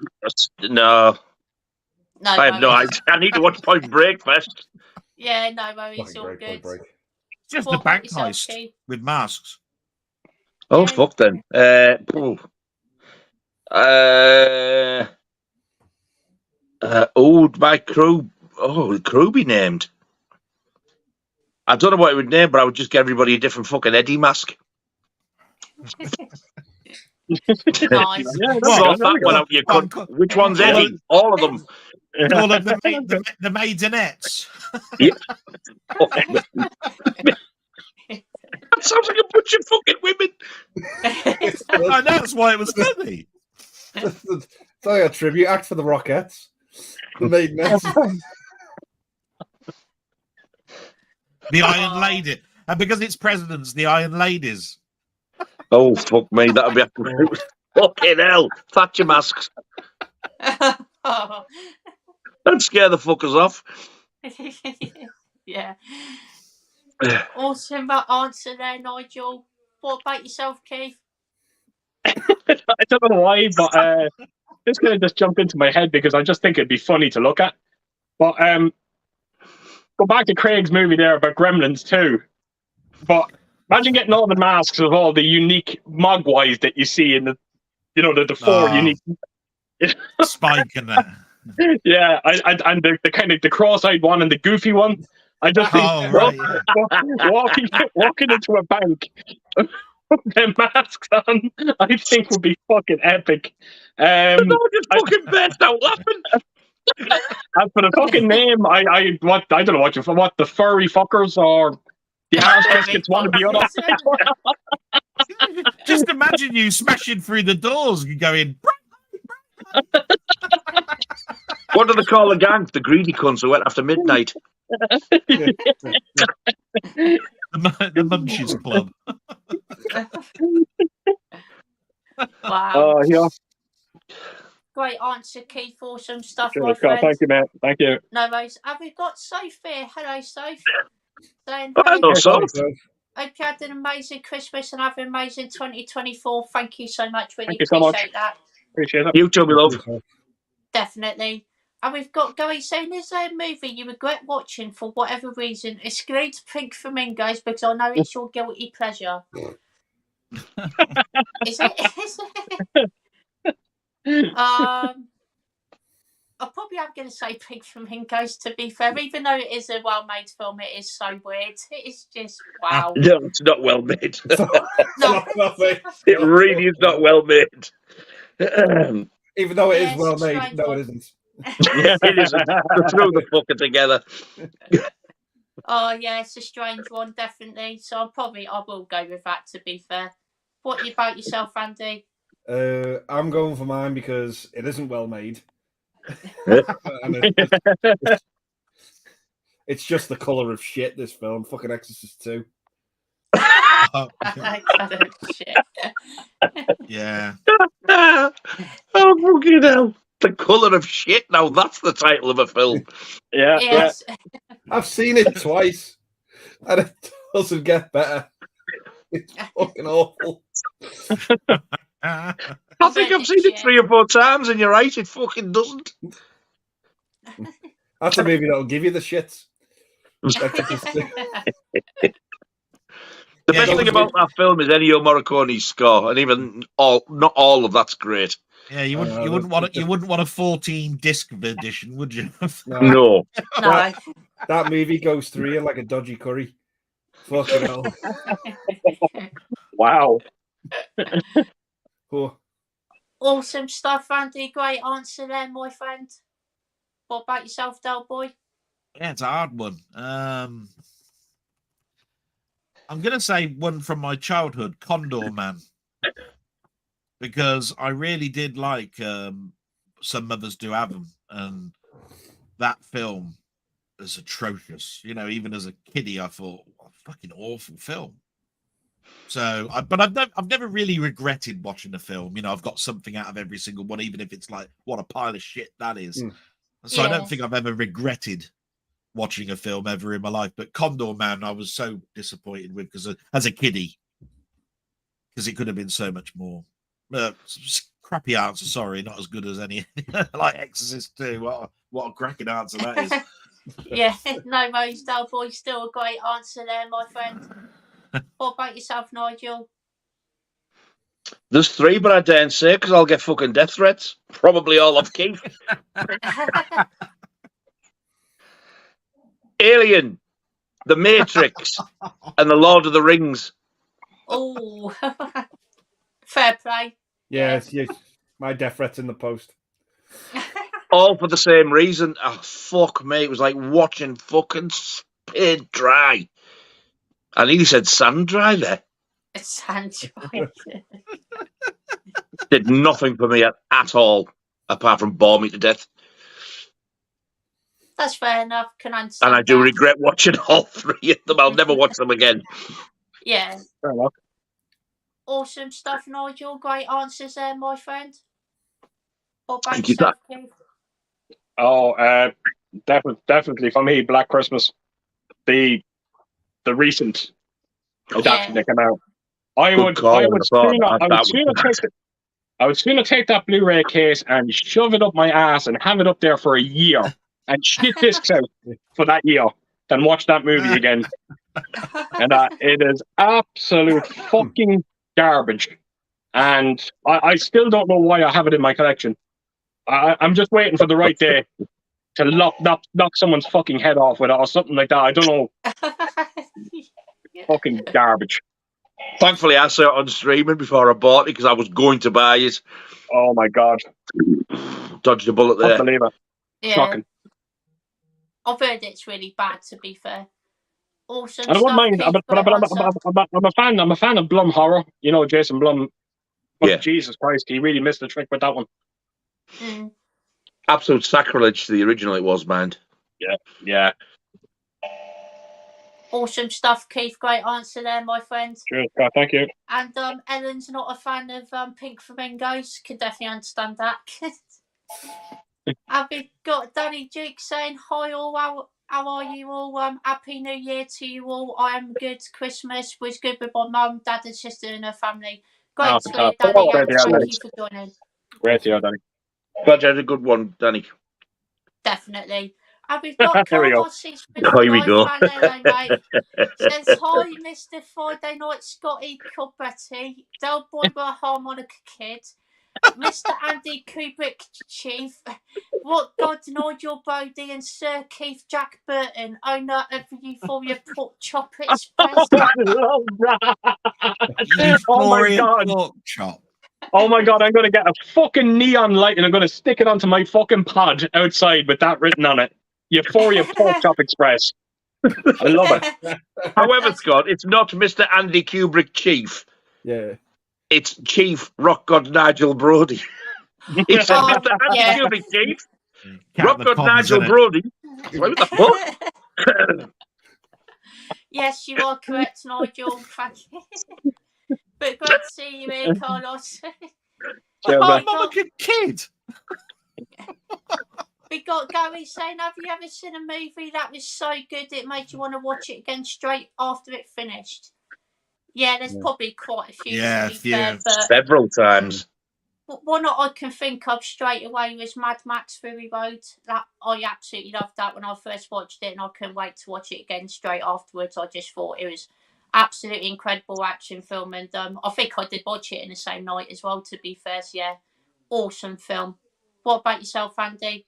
No, No, I have no worries. idea. I need to watch Point Break first. Yeah, no worries. Fucking All great, good. break. Just What a bank about yourself, heist Keith? with masks. Oh, Yeah. fuck then. My crew. Oh, the crew be named. I don't know what it would name, but I would just get everybody a different fucking Eddie mask. Nice. Sort that one out, you cunt. Which one's Eddie? All of them. Call them the maidenettes. That sounds like a bunch of fucking women. I know, that's why it was funny. It's like a tribute act for the Rockettes. The Maidenettes. The Iron Lady. And because it's presidents, the Iron Ladies. Oh, fuck me. That'll be fucking hell. Thatcher masks. Oh. That'd scare the fuckers off. Yeah. Awesome answer there, Nigel. What about yourself, Keith? I don't know why, but this kind of just jumped into my head because I just think it'd be funny to look at. But go back to Craig's movie there about Gremlins too. But imagine getting all the masks of all the unique mogwais that you see in the 4 unique. Spike and that. Yeah, and the kind of the cross-eyed one and the goofy one. I just think walking into a bank with their masks on, I think would be fucking epic. No, just fucking burst out laughing. As for the fucking name, I don't know what the furry fuckers or the arse biscuits, one or the other. Just imagine you smashing through the doors and going. What do they call the gang? The greedy cunts who went after midnight. The Munchies Club. Wow. Oh, yeah. Great answer, Keith. Awesome stuff, Sure, my friend. thank you, man. Thank you. No worries. And we've got Soph here. Hello, Soph. Saying, Hello, Soph. hope you had an amazing Christmas and have an amazing 2024. Thank you so much. Really Thank you so much. appreciate that. Appreciate it. You too, my love. Definitely. And we've got Gary saying, is there a movie you regret watching for whatever reason? Exclude Pink Flamingos because I know it's your guilty pleasure. Is it? I probably am going to say Pink Flamingos, to be fair, even though it is a well-made film, it is so weird. It is just, wow. No, it's not well made. No. It really is not well made. Even though it Yeah, is well it's a made, strange no, one. it isn't. It isn't. They threw the fucker together. Oh, yeah, it's a strange one, definitely. So I will go with that, to be fair. What about yourself, Andy? I'm going for mine because it isn't well made. And it's just the colour of shit, this film. Fucking Exorcist 2. Kind of shit. Yeah. Oh, fucking hell. The Colour of Shit. Now that's the title of a film. Yeah, Yes. I've seen it twice, and it doesn't get better. It's fucking awful. I think I've seen it 3 or 4 times, and you're right, it fucking doesn't. That's a movie that'll give you the shits. The Yeah, best you thing wouldn't- about that film is Ennio Morricone's score, and even not all of that's great. Yeah, you wouldn't want a 14 disc edition, would you? No. No. That movie goes through you like a dodgy curry. Fucking hell. wow. Oh. Awesome stuff, Andy. Great answer there, my friend. What about yourself, Delboy? Yeah, it's a hard one. I'm going to say one from my childhood, Condor Man, because I really did like Some Mothers Do Have Them, and that film is atrocious. You know, even as a kiddie, I thought, what a fucking awful film. So, but I've never really regretted watching a film. You know, I've got something out of every single one, even if it's like, what a pile of shit that is. So I don't think I've ever regretted watching a film ever in my life. But Condor Man, I was so disappointed with because as a kiddie, because it could have been so much more. Crappy answer, sorry, not as good as any like Exorcist 2. What a cracking answer that is. Yeah, no worries, Delboy. Still a great answer there, my friend. What about yourself, Nigel? There's 3, but I daren't say because I'll get fucking death threats. Probably all off Keith. Alien, The Matrix, and The Lord of the Rings. Oh, fair play. Yes, my death threat's in the post. All for the same reason. Oh, fuck me. It was like watching fucking paint dry. I nearly said sand dry there. Sand dry. Did nothing for me at all, apart from bore me to death. That's fair enough. Can understand. And I do that. regret watching all 3 of them. I'll never watch them again. Yeah. Fair enough. Awesome stuff, Nigel. Great answers there, my friend. What about Thank you, yourself, Keith? Oh, definitely for me, Black Christmas, the recent adaptation that came out. I would sooner take that Blu-ray case and shove it up my ass and have it up there for a year and shit discs out for that year than watch that movie again. And it is absolute fucking garbage. And I still don't know why I have it in my collection. I'm just waiting for the right day to knock someone's fucking head off with it or something like that. I don't know. Fucking garbage. Thankfully, I saw it on streaming before I bought it because I was going to buy it. Oh my god. Dodged a bullet there. Can't believe it. Yeah. Shocking. I've heard it's really bad, to be fair. Awesome I don't stuff, mind, Keith. but I'm a fan of Blum horror. You know, Jason Blum. But Yeah. Jesus Christ, he really missed the trick with that one. Mm. Absolute sacrilege to the original it was, man. Yeah. Awesome stuff, Keith. Great answer there, my friend. Cheers, God, thank you. And Ellen's not a fan of Pink Flamingos. Can definitely understand that. Have we got Danny Duke saying hi all? How are you all? Happy New Year to you all. I am good. Christmas was good with my mum, dad, and sister and her family. Great to hear, fantastic. Danny. Great And to hear, thank Danny. you for joining. Great to hear, Danny. Glad you had a good one, Danny. Definitely. And we've got Here we go. Carlos. Here we go. Says hi, Mr. Friday Night Scotty Cupbetti, Delboy by Harmonica Kid, Mr. Andy Kubrick Chief, What God Nigel Brody, and Sir Keith Jack Burton, owner of Euphoria Pork Chop Express. I love that. Oh my Euphoria god. pork chop. Oh my god, I'm going to get a fucking neon light and I'm going to stick it onto my fucking pod outside with that written on it. Euphoria Pork Chop Express. I love it. However, Scott, it's not Mr. Andy Kubrick Chief. Yeah. It's Chief Rockgod Nigel Brody. It's Oh, Mr. Andy yeah. Kubrick Chief. Count the Rockgod commas Nigel in it. Brody. What the fuck? Yes, you are correct, Nigel. Thank you. But great to see you here, Carlos. Cheers, Oh, man. I'm a good kid. We got Gary saying, have you ever seen a movie that was so good it made you want to watch it again straight after it finished? Yeah, there's probably quite a few Yeah, to be fair, but Several times. one that I can think of straight away was Mad Max Fury Road. That I absolutely loved that when I first watched it, and I couldn't wait to watch it again straight afterwards. I just thought it was absolutely incredible action film, and I think I did watch it in the same night as well. To be fair, so yeah, awesome film. What about yourself, Andy?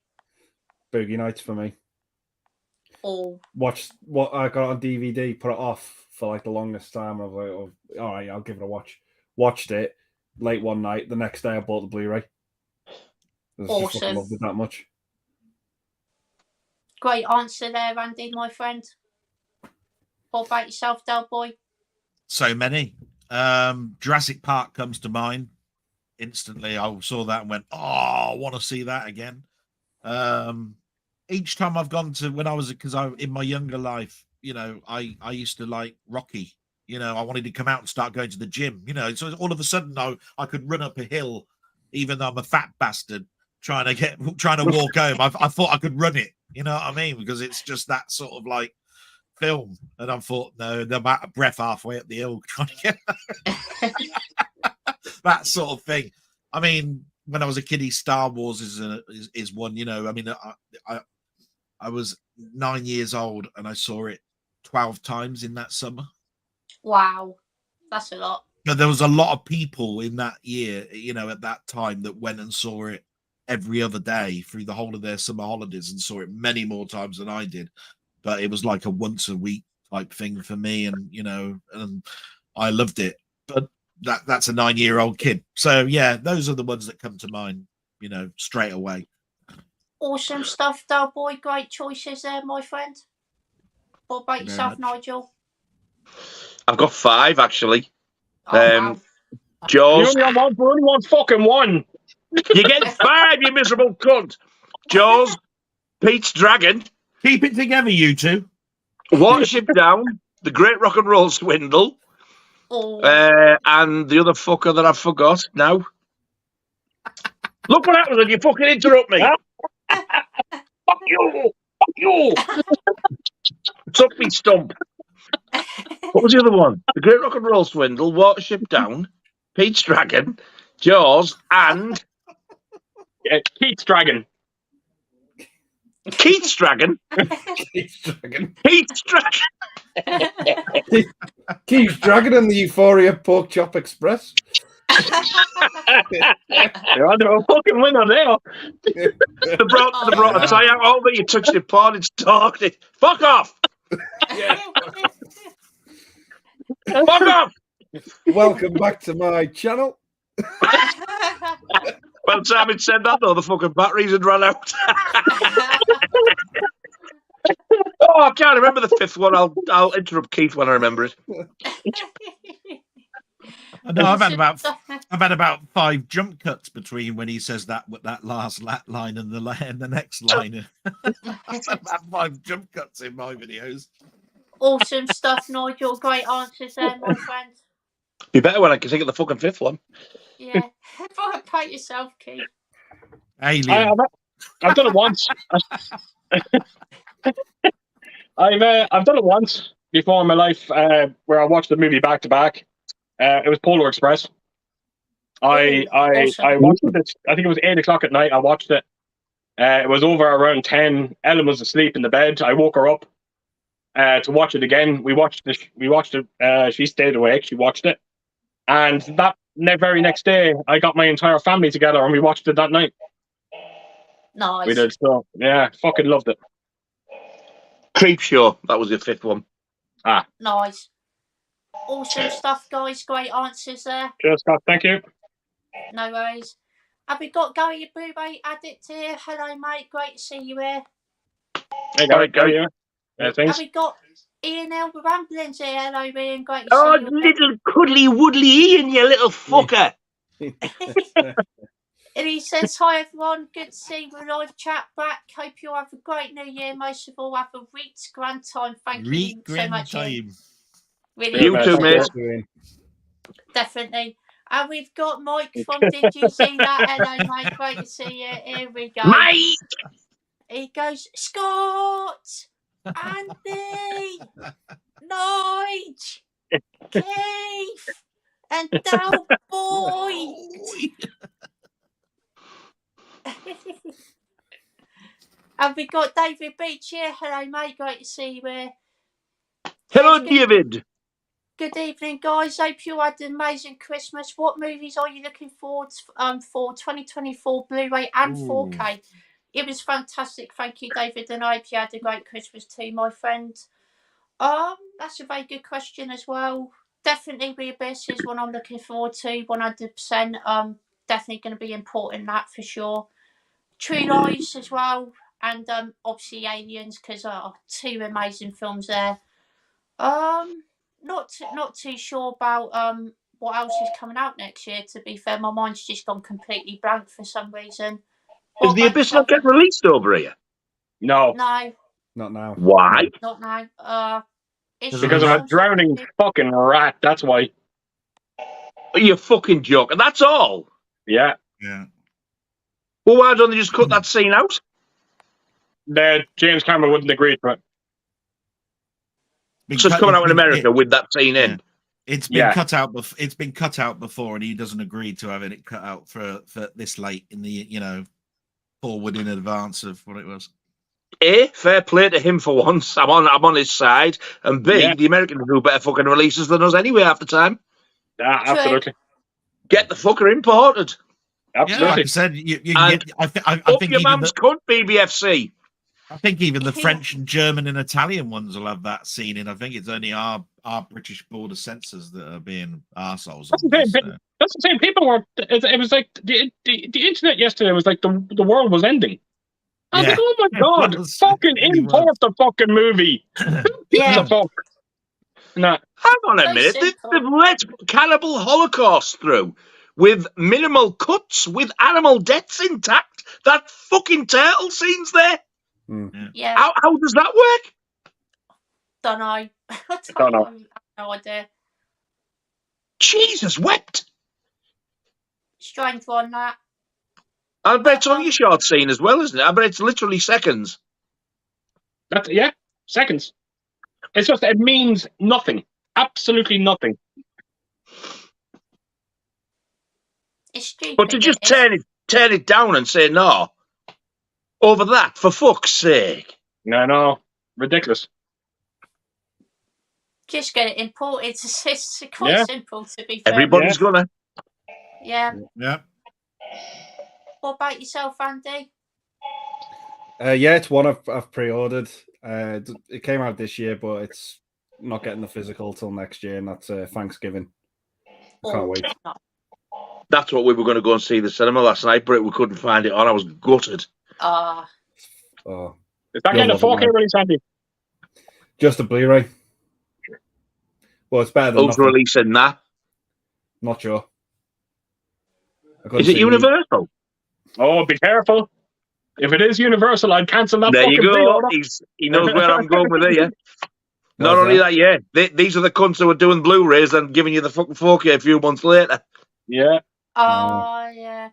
Boogie Nights for me. Oh, Watched what I got on DVD, put it off for like the longest time. I was like, oh, all right, I'll give it a watch. Watched it late one night. The next day, I bought the Blu-ray. I just Awesome. fucking loved it that much. great answer there, Andy, my friend. What about yourself, Delboy? So many. Jurassic Park comes to mind instantly. I saw that and went, oh, I want to see that again. Each time I've gone to, when I was, because I in my younger life, you know, I used to like Rocky. You know, I wanted to come out and start going to the gym. You know, so all of a sudden I could run up a hill, even though I'm a fat bastard trying to walk home. I thought I could run it. You know what I mean? Because it's just that sort of like film. And I thought, no, I'm out of breath halfway up the hill trying to get that sort of thing. I mean, when I was a kiddie, Star Wars is one. You know, I mean, I was 9 years old and I saw it 12 times in that summer. Wow, that's a lot. But there was a lot of people in that year, you know, at that time that went and saw it every other day through the whole of their summer holidays and saw it many more times than I did. But it was like a once a week type thing for me, and you know, and I loved it. But that's a 9-year-old kid. So yeah, those are the ones that come to mind, you know, straight away. Awesome stuff, Delboy. Great choices there, my friend. What about yourself, Nigel? I've got 5 actually. Oh, wow. You Jaws. only want fucking one. You're getting 5, you miserable cunt. Jaws, Pete's Dragon, Keep it together, you two. Watership Down, The Great Rock and Roll Swindle, Oh. and the other fucker that I forgot now. Look what happens when you fucking interrupt me. Fuck you! Fuck you! Suck me stump. What was the other one? The Great Rock and Roll Swindle, Watership Down, Pete's Dragon, Jaws, and Keith's Dragon. Keith's Dragon. Keith's Dragon. Keith's Dragon. Keith's Dragon and the Euphoria Pork Chop Express. You're under a fucking winner there. They brought a tie-out over, you touched it, porn, it's talked it. Fuck off! Fuck off! Welcome back to my channel. By the time it said that, though, the fucking batteries had run out. Oh, I can't remember the 5th one. I'll interrupt Keith when I remember it. No, I've had about 5 jump cuts between when he says that last line and the next line. I've had about 5 jump cuts in my videos. Awesome stuff, Nigel. Great answers there, my friend. Be better when I can think of the fucking 5th one. Yeah. What about yourself, Keith? Alien. I've done it once. I've done it once before in my life where I watched the movie back to back. It was Polar Express. I watched it. I think it was 8 o'clock at night. I watched it. It was over around 10. Ellen was asleep in the bed. I woke her up to watch it again. We watched it. She stayed awake. She watched it, and that very next day, I got my entire family together and we watched it that night. Nice. We did. So yeah, fucking loved it. Creepshow. That was the 5th one. Nice. Awesome stuff, guys. Great answers there. Cheers, Scott. Thank you. No worries. Have we got Gary, your Blu-ray addict here? Hello, mate. Great to see you here. Hey, go here. Have Thanks. we got Ian L. Ramblings here? Hello, Ian. Great to Oh, see you. little cuddly woodly Ian, you little fucker. And he says, "Hi everyone, good to see you live chat back. Hope you have a great new year. Most of all, have a reach grand time. Thank you so much, Ian. Really You too, mate. Definitely." And we've got Mike from Did You See That? Hello, mate. Great to see you. Here we go. Mate! He goes, "Scott, Andy, Nige, Keith, and delboy." And we got David Beach here. Hello, mate. Great to see you here. Hello, David. Good evening, guys. Hope you had an amazing Christmas. What movies are you looking forward for 2024 Blu-ray and 4K? It was fantastic. Thank you, David. And I hope you had a great Christmas too, my friend. That's a very good question as well. Definitely The Abyss is one I'm looking forward to 100%. Definitely going to be important, that for sure. True Lies as well. And obviously Aliens, because two amazing films there. Not too sure about what else is coming out next year, to be fair. My mind's just gone completely blank for some reason. Is The Abyss not getting released over here? No. No. Not now. Why? Not now. Because of a drowning fucking rat, that's why. Are you fucking joking? That's all? Yeah. Yeah. Well, why don't they just cut that scene out? James Cameron wouldn't agree to it. So it's coming out in America with that scene in. It's been cut out. It's been cut out before, and he doesn't agree to having it cut out for this late in the forward in advance of what it was. A, fair play to him for once. I'm on his side, and B, the Americans do better fucking releases than us anyway half the time. Yeah, absolutely. Get the fucker imported. Absolutely. Yeah, like I said, you can get. I think your mum's cunt, BBFC. I think even the French and German and Italian ones will have that scene in. I think it's only our British border censors that are being arseholes. That's the same. People were. It was like the internet yesterday was like the world was ending. I was like, oh my god, fucking import the fucking movie. Yeah. Nah. Hang on a minute. They've let Cannibal Holocaust through with minimal cuts, with animal deaths intact. That fucking turtle scene's there. Yeah. How does that work? Don't know. Don't know. I have no idea. Jesus wept. Strange one, that. I bet it's only a short scene as well, isn't it? I bet it's literally seconds. Seconds. It's just, it means nothing. Absolutely nothing. It's stupid. But to just turn it down and say no over that, for fuck's sake. No. Ridiculous. Just get it imported. It's quite simple, to be fair. Everybody's gonna. Yeah. Yeah. What about yourself, Andy? It's one I've pre-ordered. It came out this year, but it's not getting the physical till next year, and that's Thanksgiving. I can't wait. That's what we were going to go and see the cinema last night, but we couldn't find it on. I was gutted. Oh. Is that getting a 4K release, Andy? Just a Blu-ray. Well, it's better than nothing. Releasing that? Not sure. Is it Universal? Oh, be careful. If it is Universal, I'd cancel that. There you go. He knows where I'm going with it, yeah. Not only that, these are the cunts who are doing Blu-rays and giving you the fucking 4K a few months later. Yeah. Oh, yeah.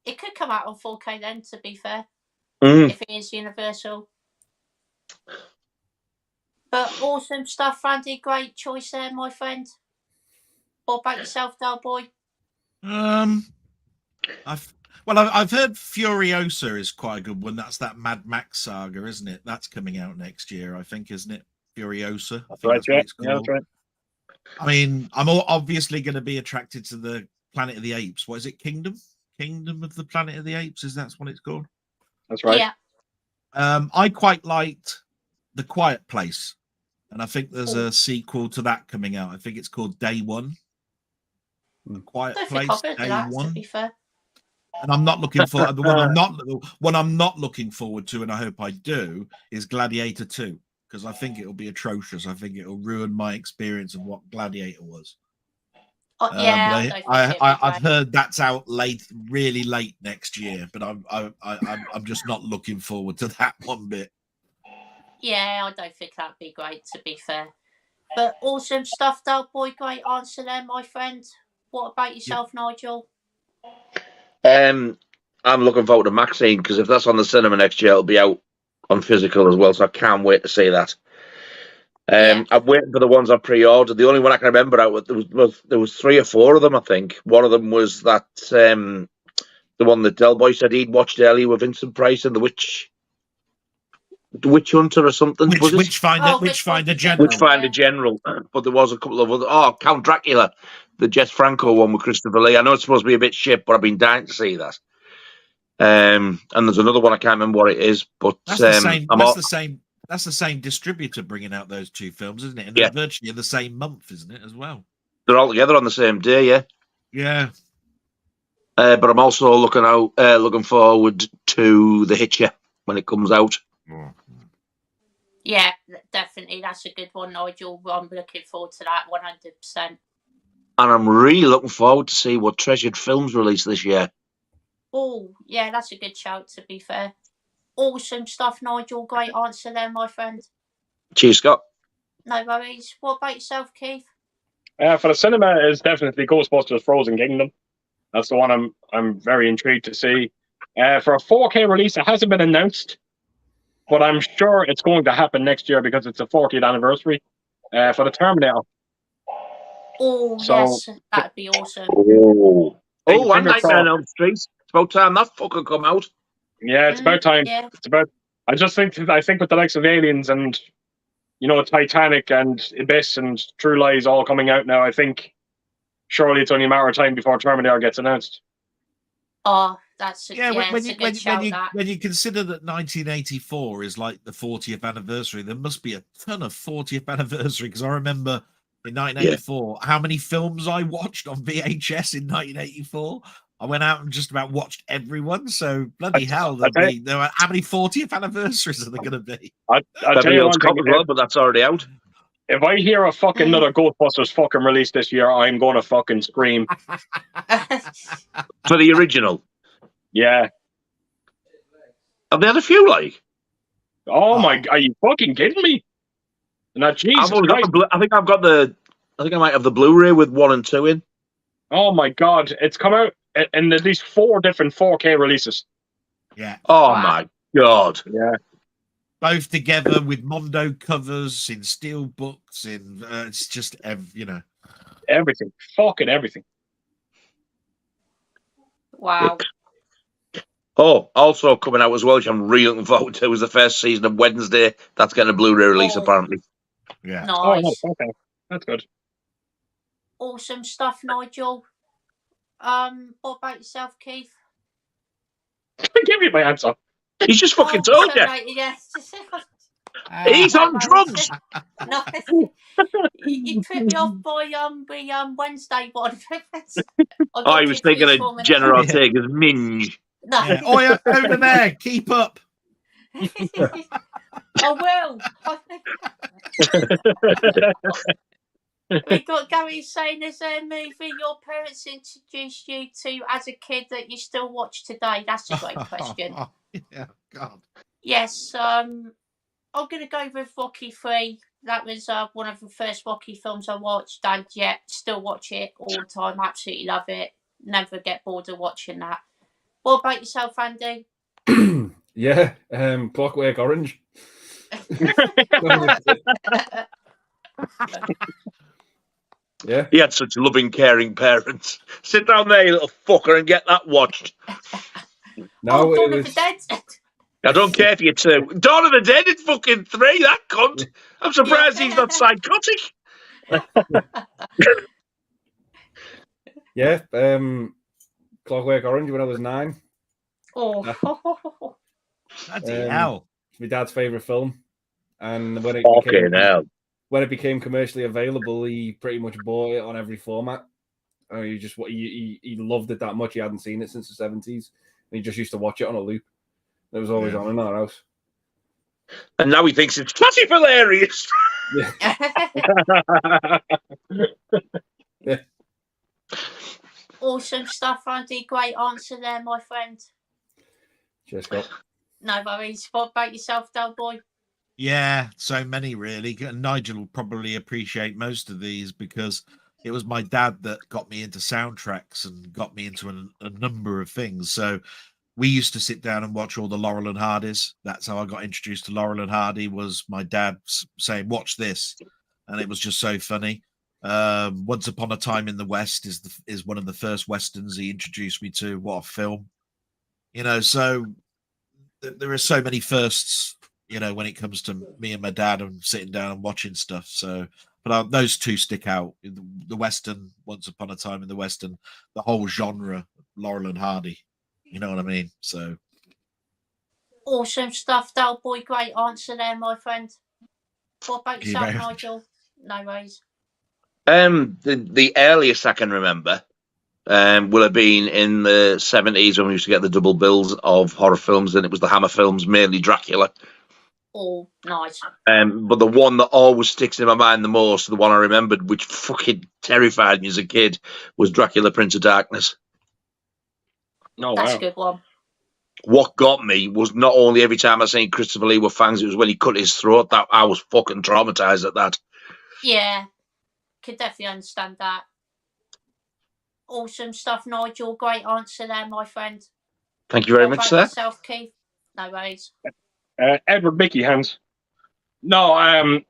It could come out on 4K then, to be fair. If it is Universal. But awesome stuff, Andy. Great choice there, my friend. What about yourself, Delboy? I've heard Furiosa is quite a good one. That's that Mad Max saga, isn't it? That's coming out next year, I think, isn't it? Furiosa. I think that's what it's called. Yeah, that's right. I mean, I'm obviously going to be attracted to the Planet of the Apes. What is it? Kingdom of the Planet of the Apes? Is that what it's called? That's right. Yeah. I quite liked The Quiet Place, and I think there's a sequel to that coming out. I think it's called Day One. The Quiet Place, Day One. To be fair. And I'm not looking for the one I'm not looking forward to, and I hope I do, is Gladiator 2, because I think it'll be atrocious. I think it'll ruin my experience of what Gladiator was. Yeah, I don't think it'd be I've great. heard that's out late, really late next year, but I'm just not looking forward to that one bit. Yeah, I don't think that'd be great, to be fair. But awesome stuff, delboy. Great answer there, my friend. What about yourself, Nigel? I'm looking forward to Maxine because if that's on the cinema next year, it'll be out on physical as well. So I can't wait to see that. Yeah. I'm waiting for the ones I pre-ordered. The only one I can remember out there was 3 or 4 of them. I think one of them was that the one that delboy said he'd watched earlier with Vincent Price and the Witch Hunter or something. Witchfinder General. Witchfinder General. But there was a couple of other. Oh, Count Dracula, the Jess Franco one with Christopher Lee. I know it's supposed to be a bit shit, but I've been dying to see that. And there's another one I can't remember what it is, but That's the same distributor bringing out those 2 films, isn't it? And they're virtually in the same month, isn't it, as well? They're all together on the same day, yeah. Yeah. But I'm also looking forward to The Hitcher when it comes out. Yeah, definitely. That's a good one, Nigel. I'm looking forward to that 100%. And I'm really looking forward to see what Treasured Films release this year. Oh, yeah, that's a good shout, to be fair. Awesome stuff, Nigel. Great answer there, my friend. Cheers, Scott. No worries. What about yourself, Keith? For the cinema, is definitely Ghostbusters Frozen Kingdom. That's the one I'm very intrigued to see. For a 4K release, it hasn't been announced, but I'm sure it's going to happen next year because it's a 40th anniversary for the Terminator. Oh, so, yes, that'd be awesome. And Nightmare on Elm Street. It's about time that fucking come out. Yeah, it's about time. Yeah. I think with the likes of Aliens and Titanic and Abyss and True Lies all coming out now, I think surely it's only a matter of time before Terminator gets announced. Oh, that's a good shout. When you consider that 1984 is like the 40th anniversary, there must be a ton of 40th anniversary, because I remember in 1984 how many films I watched on VHS in 1984. I went out and just about watched everyone. So bloody hell, how many 40th anniversaries are there going to be? I'll tell you one thing, but that's already out. If I hear a fucking another Ghostbusters fucking release this year, I'm going to fucking scream. For the original? Yeah. Have they had a few, like? Oh my, are you fucking kidding me? Now, Jesus Christ. I think I might have the Blu-ray with 1 and 2 in. Oh my God. It's come out in at least 4 different 4K releases. Yeah. Oh my God. Yeah. Both together with Mondo covers in steel books, it's just everything, fucking everything. Wow. Oh, also coming out as well, which I'm really looking forward to, is the first season of Wednesday. That's getting a Blu-ray release apparently. Yeah. Nice. Oh, okay, that's good. Awesome stuff, Nigel. What about yourself, Keith? Give me my answer. He's just fucking told you. Yes. He's on drugs. No, you put me off by the Wednesday one. I was thinking of General Ortega's Minge. No. Yeah. Oh yeah, over there. Keep up. I will. We got Gary saying there's a movie your parents introduced you to as a kid that you still watch today. That's a great question. Yeah, God. Yes, I'm going to go with Rocky 3. That was one of the first Rocky films I watched, and still watch it all the time. Absolutely love it. Never get bored of watching that. What about yourself, Andy? Yeah, Clockwork Orange. Yeah. He had such loving, caring parents. Sit down there, you little fucker, and get that watched. No, Dawn of the Dead. I don't care for you two. Dawn of the Dead, it's fucking 3, that cunt. I'm surprised he's not psychotic. Yeah, Clockwork Orange when I was 9. Oh. Bloody hell. It's my dad's favourite film. And when it became commercially available, he pretty much bought it on every format. He loved it that much. He hadn't seen it since the 70s. And he just used to watch it on a loop. It was always on in our house. And now he thinks it's bloody hilarious. Yeah. Awesome stuff, Andy. Great answer there, my friend. Cheers, Scott. No worries. What about yourself, Delboy? Yeah, so many really. And Nigel will probably appreciate most of these because it was my dad that got me into soundtracks and got me into a number of things. So we used to sit down and watch all the Laurel and Hardys. That's how I got introduced to Laurel and Hardy, was my dad saying, watch this. And it was just so funny. Once Upon a Time in the West is one of the first Westerns he introduced me to. What a film. You know, so there are so many firsts, you know, when it comes to me and my dad and sitting down and watching stuff. So, but those two stick out. The Western, Once Upon a Time in the Western, the whole genre, Laurel and Hardy. You know what I mean? So awesome stuff, Delboy. Great answer there, my friend. What about yourself, very much. Nigel? No worries. The earliest I can remember will have been in the 70s when we used to get the double bills of horror films, and it was the Hammer films, mainly Dracula. Oh, nice. But the one that always sticks in my mind the most, the one I remembered, which fucking terrified me as a kid, was Dracula, Prince of Darkness. No, That's wow. a good one. What got me was not only every time I seen Christopher Lee with fangs, it was when he cut his throat. That I was fucking traumatized at that. Yeah, could definitely understand that. Awesome stuff, Nigel. Great answer there, my friend. Thank you very What much, about sir. yourself, Keith? No worries. Edward Mickey hands. No, no,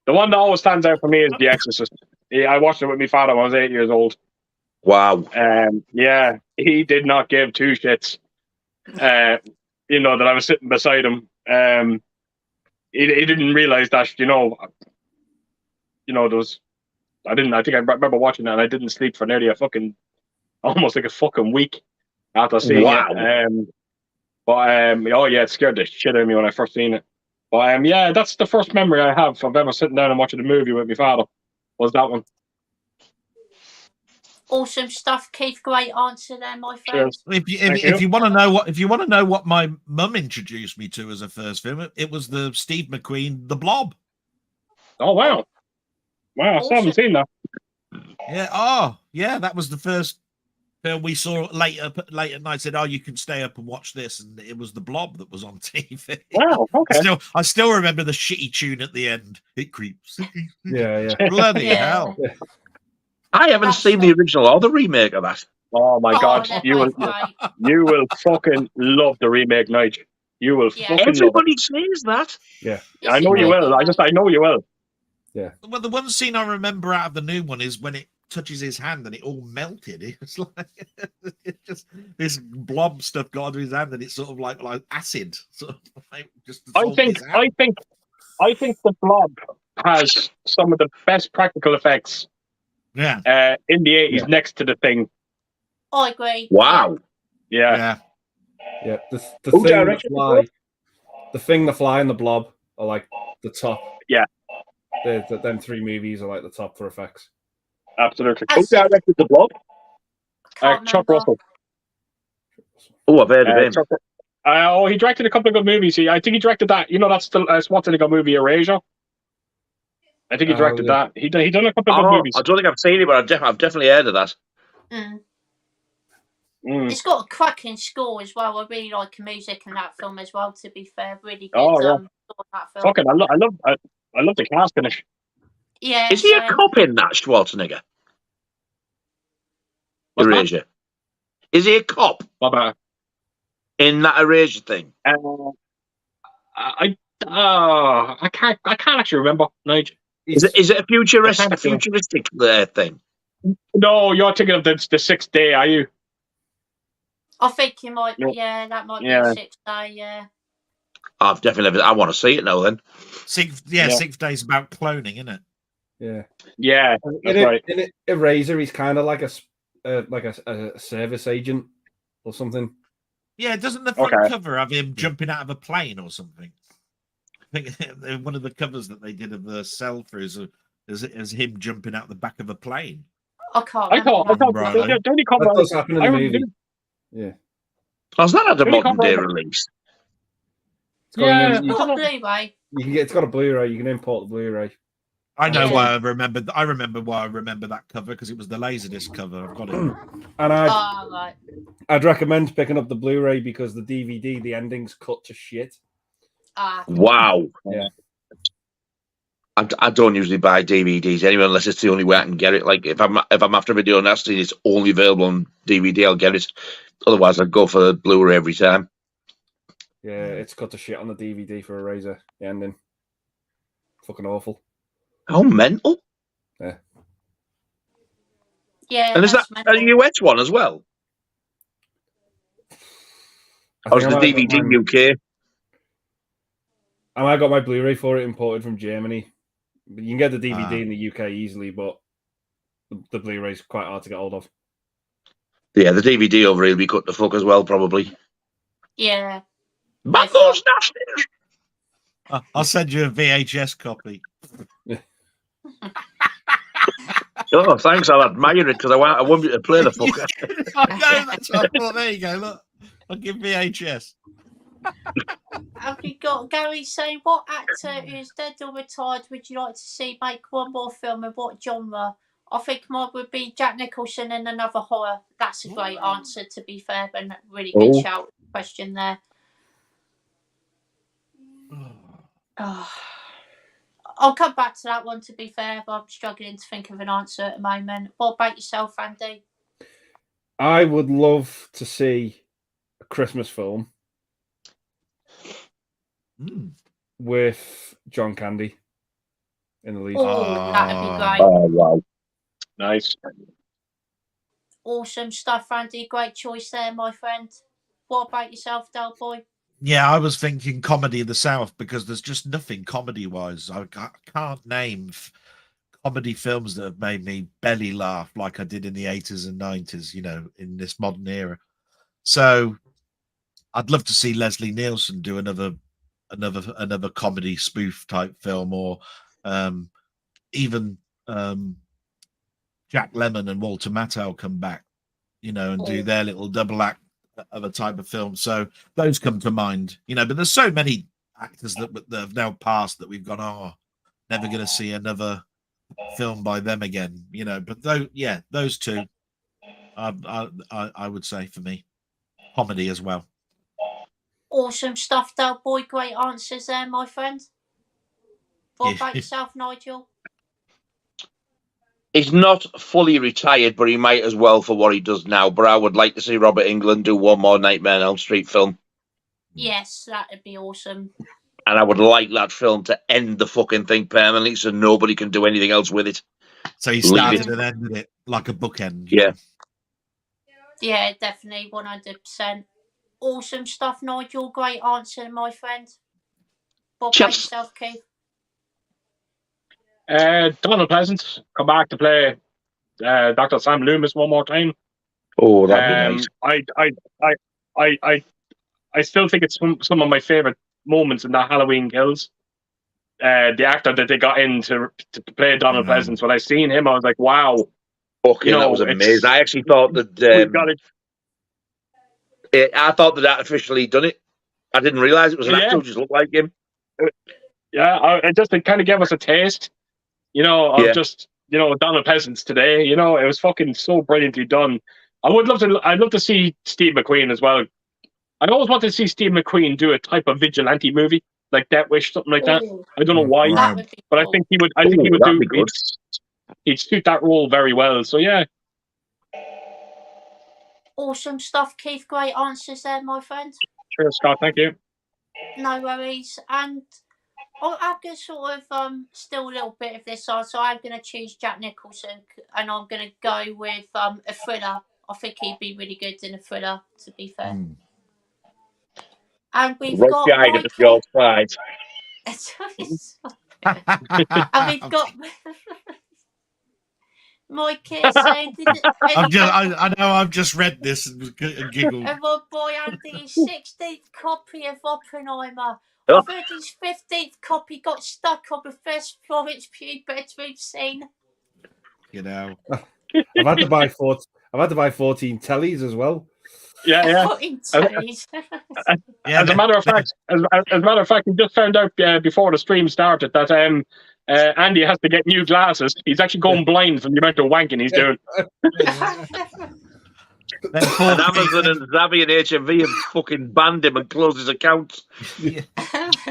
the one that always stands out for me is The Exorcist. I watched it with my father when I was 8 years old. Wow. Yeah, he did not give two shits. You know, that I was sitting beside him. He didn't realize that, there was. I think I remember watching that, and I didn't sleep for nearly almost like a fucking week after seeing it. Oh yeah, it scared the shit out of me when I first seen it. But yeah, that's the first memory I have of ever sitting down and watching a movie with my father. Was that one? Awesome stuff, Keith. Great answer there, my friend. Cheers. If you want to know what my mum introduced me to as a first film, it was the Steve McQueen The Blob. Oh wow. Wow, I still haven't seen that. Yeah. Oh, yeah. That was the first film we saw late at night. Said, "Oh, you can stay up and watch this," and it was The Blob that was on TV. Wow. Okay. I still remember the shitty tune at the end. It creeps. Yeah. Bloody Yeah. hell! I haven't seen the original or the remake of that. Oh my God, they're you will both great. you will fucking love the remake, Nigel. You will Yeah. fucking love Everybody says that. it. It's I know a you great will. one, I know you will. Well, the one scene I remember out of the new one is when it touches his hand and it all melted. It's like it just this blob stuff got onto his hand and it's sort of like acid. Sort of like just I think the Blob has some of the best practical effects. Yeah. In the 80s, next to the Thing. I agree. Wow. Yeah. Yeah. The Who thing, the directed fly, the thing, the fly, and the blob are like the top. Yeah. Them three movies are like the top for effects. Absolutely. Who directed The Blob? Can't Chuck remember. Russell. Oh, I've heard of him. He directed a couple of good movies. I think he directed that. That's the Schwarzenegger movie Erasure. I think he directed that. He done a couple of good movies. I don't think I've seen it, but I've definitely heard of that. It's got a cracking score as well. I really like the music in that film as well. To be fair, really good. Oh, yeah. Score in that film. Fucking, I love the cast finish. Yeah. Is he a cop in that, Schwarzenegger? What's that? Erasure. Is he a cop in that Erasure thing? I can't actually remember, Nigel. Is it a futuristic thing? No, you're thinking of the Sixth Day, are you? I think you might. No. Yeah, that might be a 6th day. Yeah. I've definitely. I want to see it now. Then. Sixth Day's about cloning, isn't it? Yeah. Yeah, that's right. In Eraser, he's kind of like a service agent or something. Yeah, doesn't the front cover have him jumping out of a plane or something? I think one of the covers that they did of the Cell is him jumping out the back of a plane. I can't. I thought the only cover That does happen in the movie. Yeah. Has that had a Really modern day release? It's going in, It's got a Blu-ray. you can get. It's got a Blu-ray. You can import the Blu-ray. I know Yeah. why I remember. I remember why I remember that cover because it was the Laserdisc cover. I've got it. And Right. I'd recommend picking up the Blu-ray because the DVD, the ending's cut to shit. Wow. Yeah. I don't usually buy DVDs anyway unless it's the only way I can get it. Like if I'm after Video Nasty and it's only available on DVD, I'll get it. Otherwise, I'd go for the Blu-ray every time. Yeah, it's cut to shit on the DVD for a razor. The ending, fucking awful. How mental! Yeah. Yeah. And is that that's a mental. US one as well? I Or is think the I might have DVD got UK? I got my Blu-ray for it imported from Germany. You can get the DVD in the UK easily, but the Blu-ray's quite hard to get hold of. Yeah, the DVD over here will be cut to fuck as well, probably. Yeah. But those nasties! I'll send you a VHS copy. Oh, thanks. I'll admire it because I want you to play the fucker. I know, that's what I thought. There you go. Look, I'll give VHS. Have you got Gary saying what actor who's dead or retired would you like to see make one more film and what genre? I think mine would be Jack Nicholson in another horror. That's a great answer, to be fair, and really good shout question there. I'll come back to that one, to be fair, but I'm struggling to think of an answer at the moment. What about yourself, Andy? I would love to see a Christmas film with John Candy in the lead. Oh, that'd be great. Oh, wow. Nice. Awesome stuff, Andy. Great choice there, my friend. What about yourself, Delboy? Yeah, I was thinking comedy of the South because there's just nothing comedy-wise. I can't name comedy films that have made me belly laugh like I did in the 80s and 90s, you know, in this modern era. So I'd love to see Leslie Nielsen do another comedy spoof type film, or even Jack Lemmon and Walter Matthau come back, you know, and do their little double act of a type of film. So those come to mind, you know, but there's so many actors that have now passed that we've gone, never going to see another film by them again, you know. But those two, I would say for me, comedy as well. Awesome stuff, Delboy. Great answers there, my friend. What about yourself, Nigel? He's not fully retired, but he might as well for what he does now. But I would like to see Robert Englund do one more Nightmare on Elm Street film. Yes, that'd be awesome. And I would like that film to end the fucking thing permanently so nobody can do anything else with it. So he started and ended it like a bookend. Yeah. Yeah, definitely, 100%. Awesome stuff, Nigel. Great answer, my friend. What about yourself, Keith? Donald Pleasant, come back to play Dr. Sam Loomis one more time. Oh, that'd be nice. I still think it's some of my favorite moments in that Halloween Kills. The actor that they got in to play Donald Pleasant, when I seen him, I was like, wow. Okay, that was amazing. I actually thought that I thought that artificially done it. I didn't realize it was an actor who just looked like him. Yeah, it kind of gave us a taste, you know, of just, you know, Donald Pleasance today. You know, it was fucking so brilliantly done. I'd love to see Steve McQueen as well. I always wanted to see Steve McQueen do a type of vigilante movie, like Death Wish, something like that. I don't know why, but I think he would. I think he would do. He'd suit that role very well. So yeah. Awesome stuff, Keith. Great answers there, my friend. Sure, Scott. Thank you. No worries. And I'm going to sort of steal a little bit of this on. So I'm going to choose Jack Nicholson, and I'm going to go with a thriller. I think he'd be really good in a thriller, to be fair. And we've got and we've got Mike here saying, I know I've just read this and giggled. And my boy Andy's 16th copy of Oppenheimer. I've heard his 15th copy got stuck on the first Florence Pugh bedroom scene. You know, I've had to buy 14 tellies as well. Yeah. Fucking teeth. Yeah, As a matter of fact, we just found out before the stream started that Andy has to get new glasses. He's actually going blind from the amount of wanking he's doing. Them And 4K, Amazon and Zavi and HMV have fucking banned him and closed his accounts. them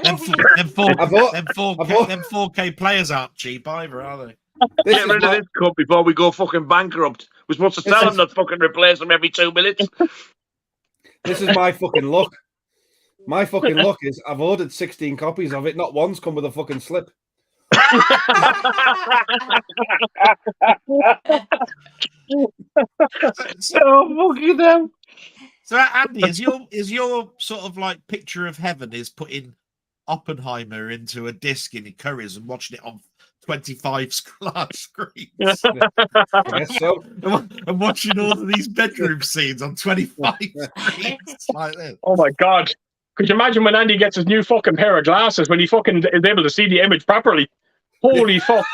I bought- 4K players aren't cheap either, are they? This Get is rid of my- this cunt before we go fucking bankrupt. We're supposed to tell them not fucking replace them every 2 minutes. This is my fucking luck. My fucking luck is I've ordered 16 copies of it. Not one's come with a fucking slip. Oh, fucking hell. So Andy, is your sort of like picture of heaven is putting Oppenheimer into a disc in your curries and watching it on 25 large screens I guess so. and watching all of these bedroom scenes on 25 screens like this. Oh my god! Could you imagine when Andy gets his new fucking pair of glasses when he fucking is able to see the image properly? Holy fuck!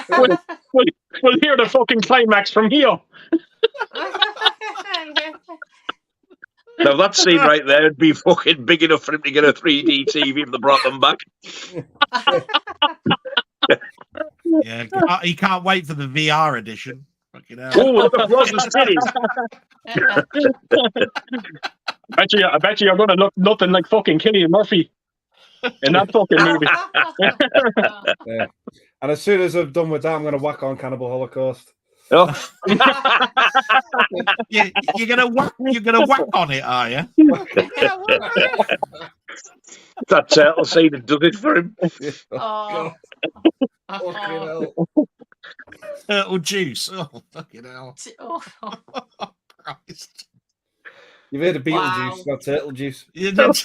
We'll hear the fucking climax from here. Now that scene right there would be fucking big enough for him to get a 3D TV if they brought them back. Yeah, he can't wait for the VR edition. Fucking hell. Oh, the frozen cities. I bet you you're gonna look nothing like fucking Cillian Murphy in that fucking movie. Yeah. And as soon as I've done with that, I'm going to whack on Cannibal Holocaust. Oh. You're gonna whack on it, are you? That turtle scene that does it for him. Oh. Fucking hell. Turtle juice. Oh, fucking hell. Oh. Christ. You've heard of Wow. Beetlejuice, not turtle juice. You did.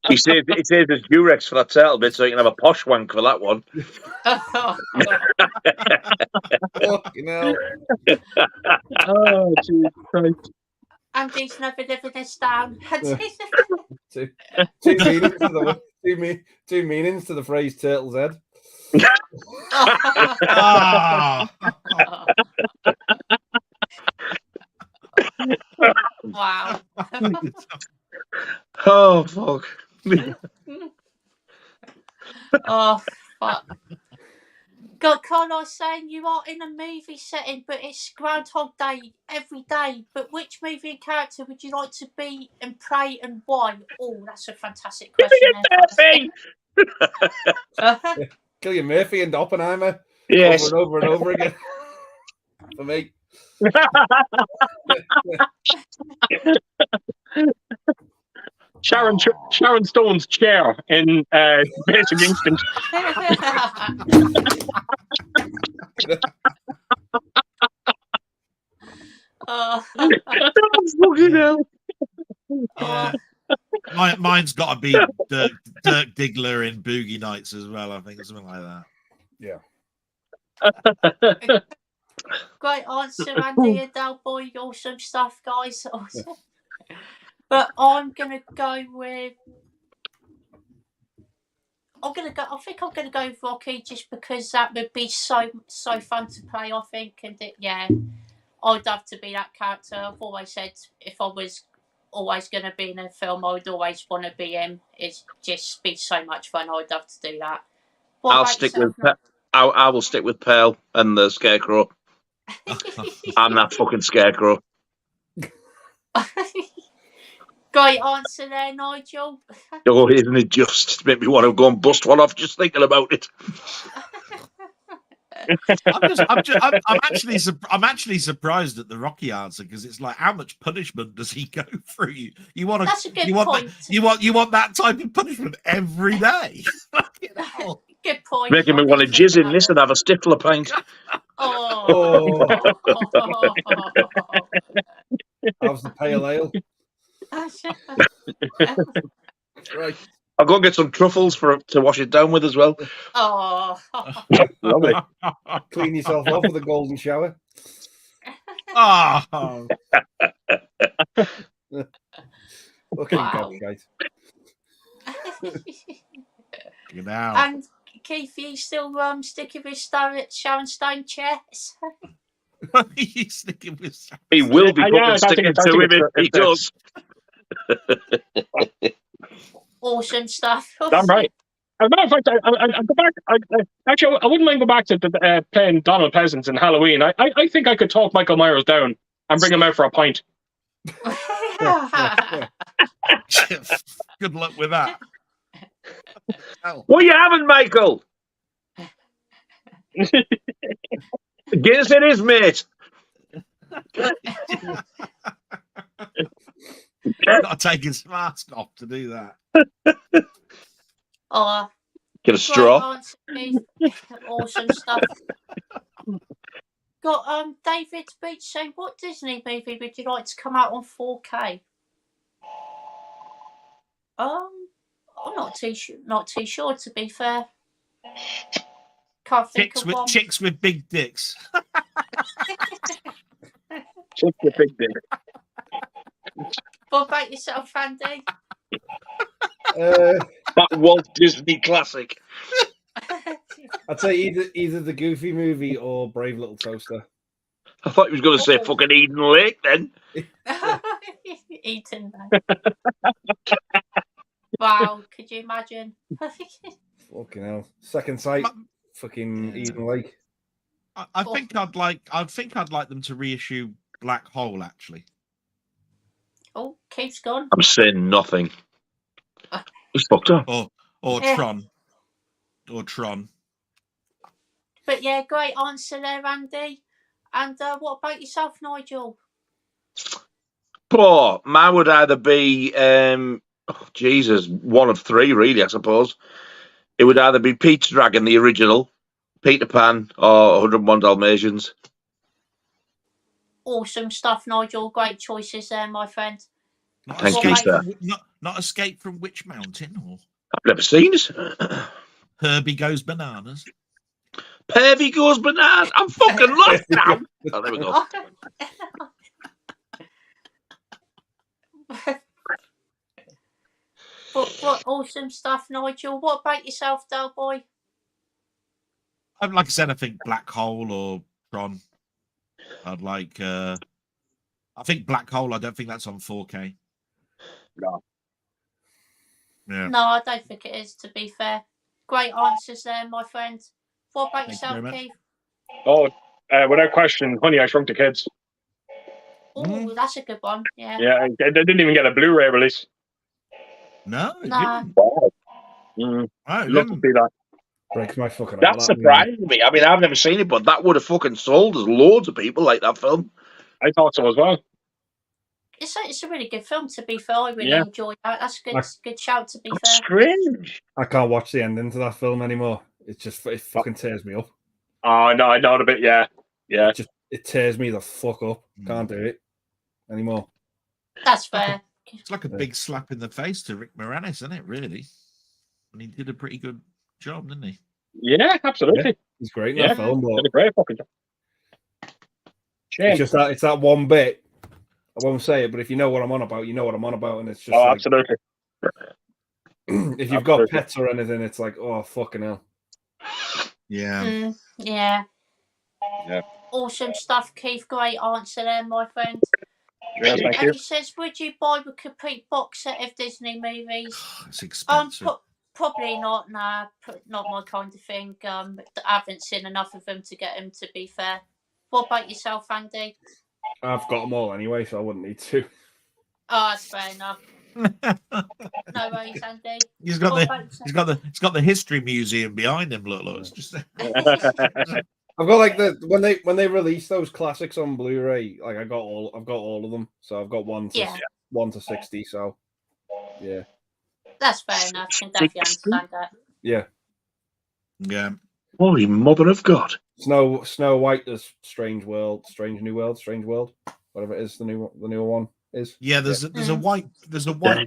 He says there's Durex for that turtle bit, so you can have a posh wank for that one. Fucking hell. Oh, Jesus Christ. Andy's never living this down. Two meanings to the two meanings to the phrase turtle's head. Ah. Wow. Oh, fuck. Oh, fuck. God, can't I say you are in a movie setting, but it's Groundhog Day every day. But which movie and character would you like to be and play and why? Oh, that's a fantastic question. Cillian Murphy and Oppenheimer. Yes. Over and over again. For me. Sharon Stone's chair in Basic Instinct. Oh. Fucking hell. Yeah. Mine's got to be Dirk Diggler in Boogie Nights as well. I think something like that. Yeah. Great answer, Andy and delboy. Awesome stuff, guys. Awesome. But I'm gonna go with. I think I'm gonna go with Rocky just because that would be so fun to play. I think, and I'd love to be that character. I've always said if I was always gonna be in a film, I would always want to be him. It's just be so much fun. I'd love to do that. I will stick with Pearl and the Scarecrow. I'm that fucking Scarecrow. Great answer there, Nigel. Oh, isn't it just make me want to go and bust one off just thinking about it? I'm actually surprised at the Rocky answer because it's like, how much punishment does he go through? You want That's a good you want point. you want that type of punishment every day. Good point. Making me want to jizz in this and have a stifler pint. Oh. How's the pale ale? Right. I'll go and get some truffles to wash it down with as well. Oh. Lovely. Clean yourself off with a golden shower. Oh. Fucking Wow. gobshite. You know. And Keith, you still sticking with Sharon Stone chairs? He's sticking with Sam. He will be Yeah, fucking I sticking think to him it's- if he does. Awesome stuff. I'm right. As a matter of fact, I go back. Actually, I wouldn't mind go back to playing Donald Pleasance in Halloween. I think I could talk Michael Myers down and bring him out for a pint. Good luck with that. Oh. What are you having, Michael? Guinness it is, mate. Got to take his mask off to do that. Oh, Get a great straw. answer, Keith. Awesome stuff. Got David Beach saying, what Disney movie would you like to come out on 4K? I'm not too sure, to be fair. Can't think of one. Chicks with big dicks. Check the big dick. What about yourself, Andy? That Walt Disney classic. I'd say either the Goofy movie or Brave Little Toaster. I thought he was going to say fucking Eden Lake then. Eaten. Wow, could you imagine? Fucking hell. Second Sight, fucking Eden Lake. I think I'd like them to reissue Black Hole, actually. Oh, Keith's gone. I'm saying nothing. He's fucked up. Or Yeah. Tron. Or Tron. But yeah, great answer there, Andy. And what about yourself, Nigel? Poor man would either be Jesus, one of three, really, I suppose. It would either be Pete's Dragon, the original, Peter Pan, or 101 Dalmatians. Awesome stuff, Nigel. Great choices there, my friend. Thank you, sir. Not Escape from Witch Mountain or I've never seen it. Herbie Goes Bananas. Pervy Goes Bananas. I'm fucking lost now. Oh, there we go. What awesome stuff, Nigel. What about yourself, Delboy? Like I said, I think Black Hole or Tron. I'd like. I think Black Hole. I don't think that's on 4K. No. Yeah. No, I don't think it is, to be fair. Great answers there, my friend. What about Thank you yourself, very much. Keith? Oh, without question, Honey, I Shrunk the Kids. Oh, that's a good one. Yeah. Yeah, they didn't even get a Blu-ray release. No, it Nah. didn't. Wow. Oh, it Love to didn't. see that. Breaks my fucking heart. That that surprised me. I mean, I've never seen it, but that would have fucking sold. There's loads of people like that film. I thought so as well. It's a really good film, to be fair. I really Yeah. enjoyed that. That's a Like- good shout, to be That's fair. strange. I can't watch the ending to that film anymore. It fucking tears me up. Oh, no, I know it a bit, yeah. Yeah. It tears me the fuck up. Can't do it anymore. That's fair. It's like a big slap in the face to Rick Moranis, isn't it? Really, and he did a pretty good job, didn't he? Yeah, absolutely. He's great in Yeah. that film, Did but a great fucking job. Shame. it's just that it's that one bit. I won't say it, but if you know what I'm on about, you know what I'm on about, and it's just Oh, like, absolutely. if you've got Absolutely. pets or anything, it's like, oh fucking hell. Yeah. Yeah. Yeah. Awesome stuff, Keith. Great answer there, my friend. Yes, thank And you. he says, would you buy a complete box set of Disney movies? It's expensive. Probably not. Nah, not my kind of thing. I haven't seen enough of them to get them, to be fair. What about yourself, Andy? I've got them all anyway, so I wouldn't need to. Oh, that's fair enough. No worries, Andy. He's got What the about yourself? he's got the history museum behind him. Look, it's just I've got like when they release those classics on Blu-ray, like I've got all of them. So I've got one to 60. So yeah, That's fair enough. Can definitely understand that. yeah. yeah. Holy mother of God. Snow White, there's Strange World, whatever it is. The newer one is. Yeah, there's a white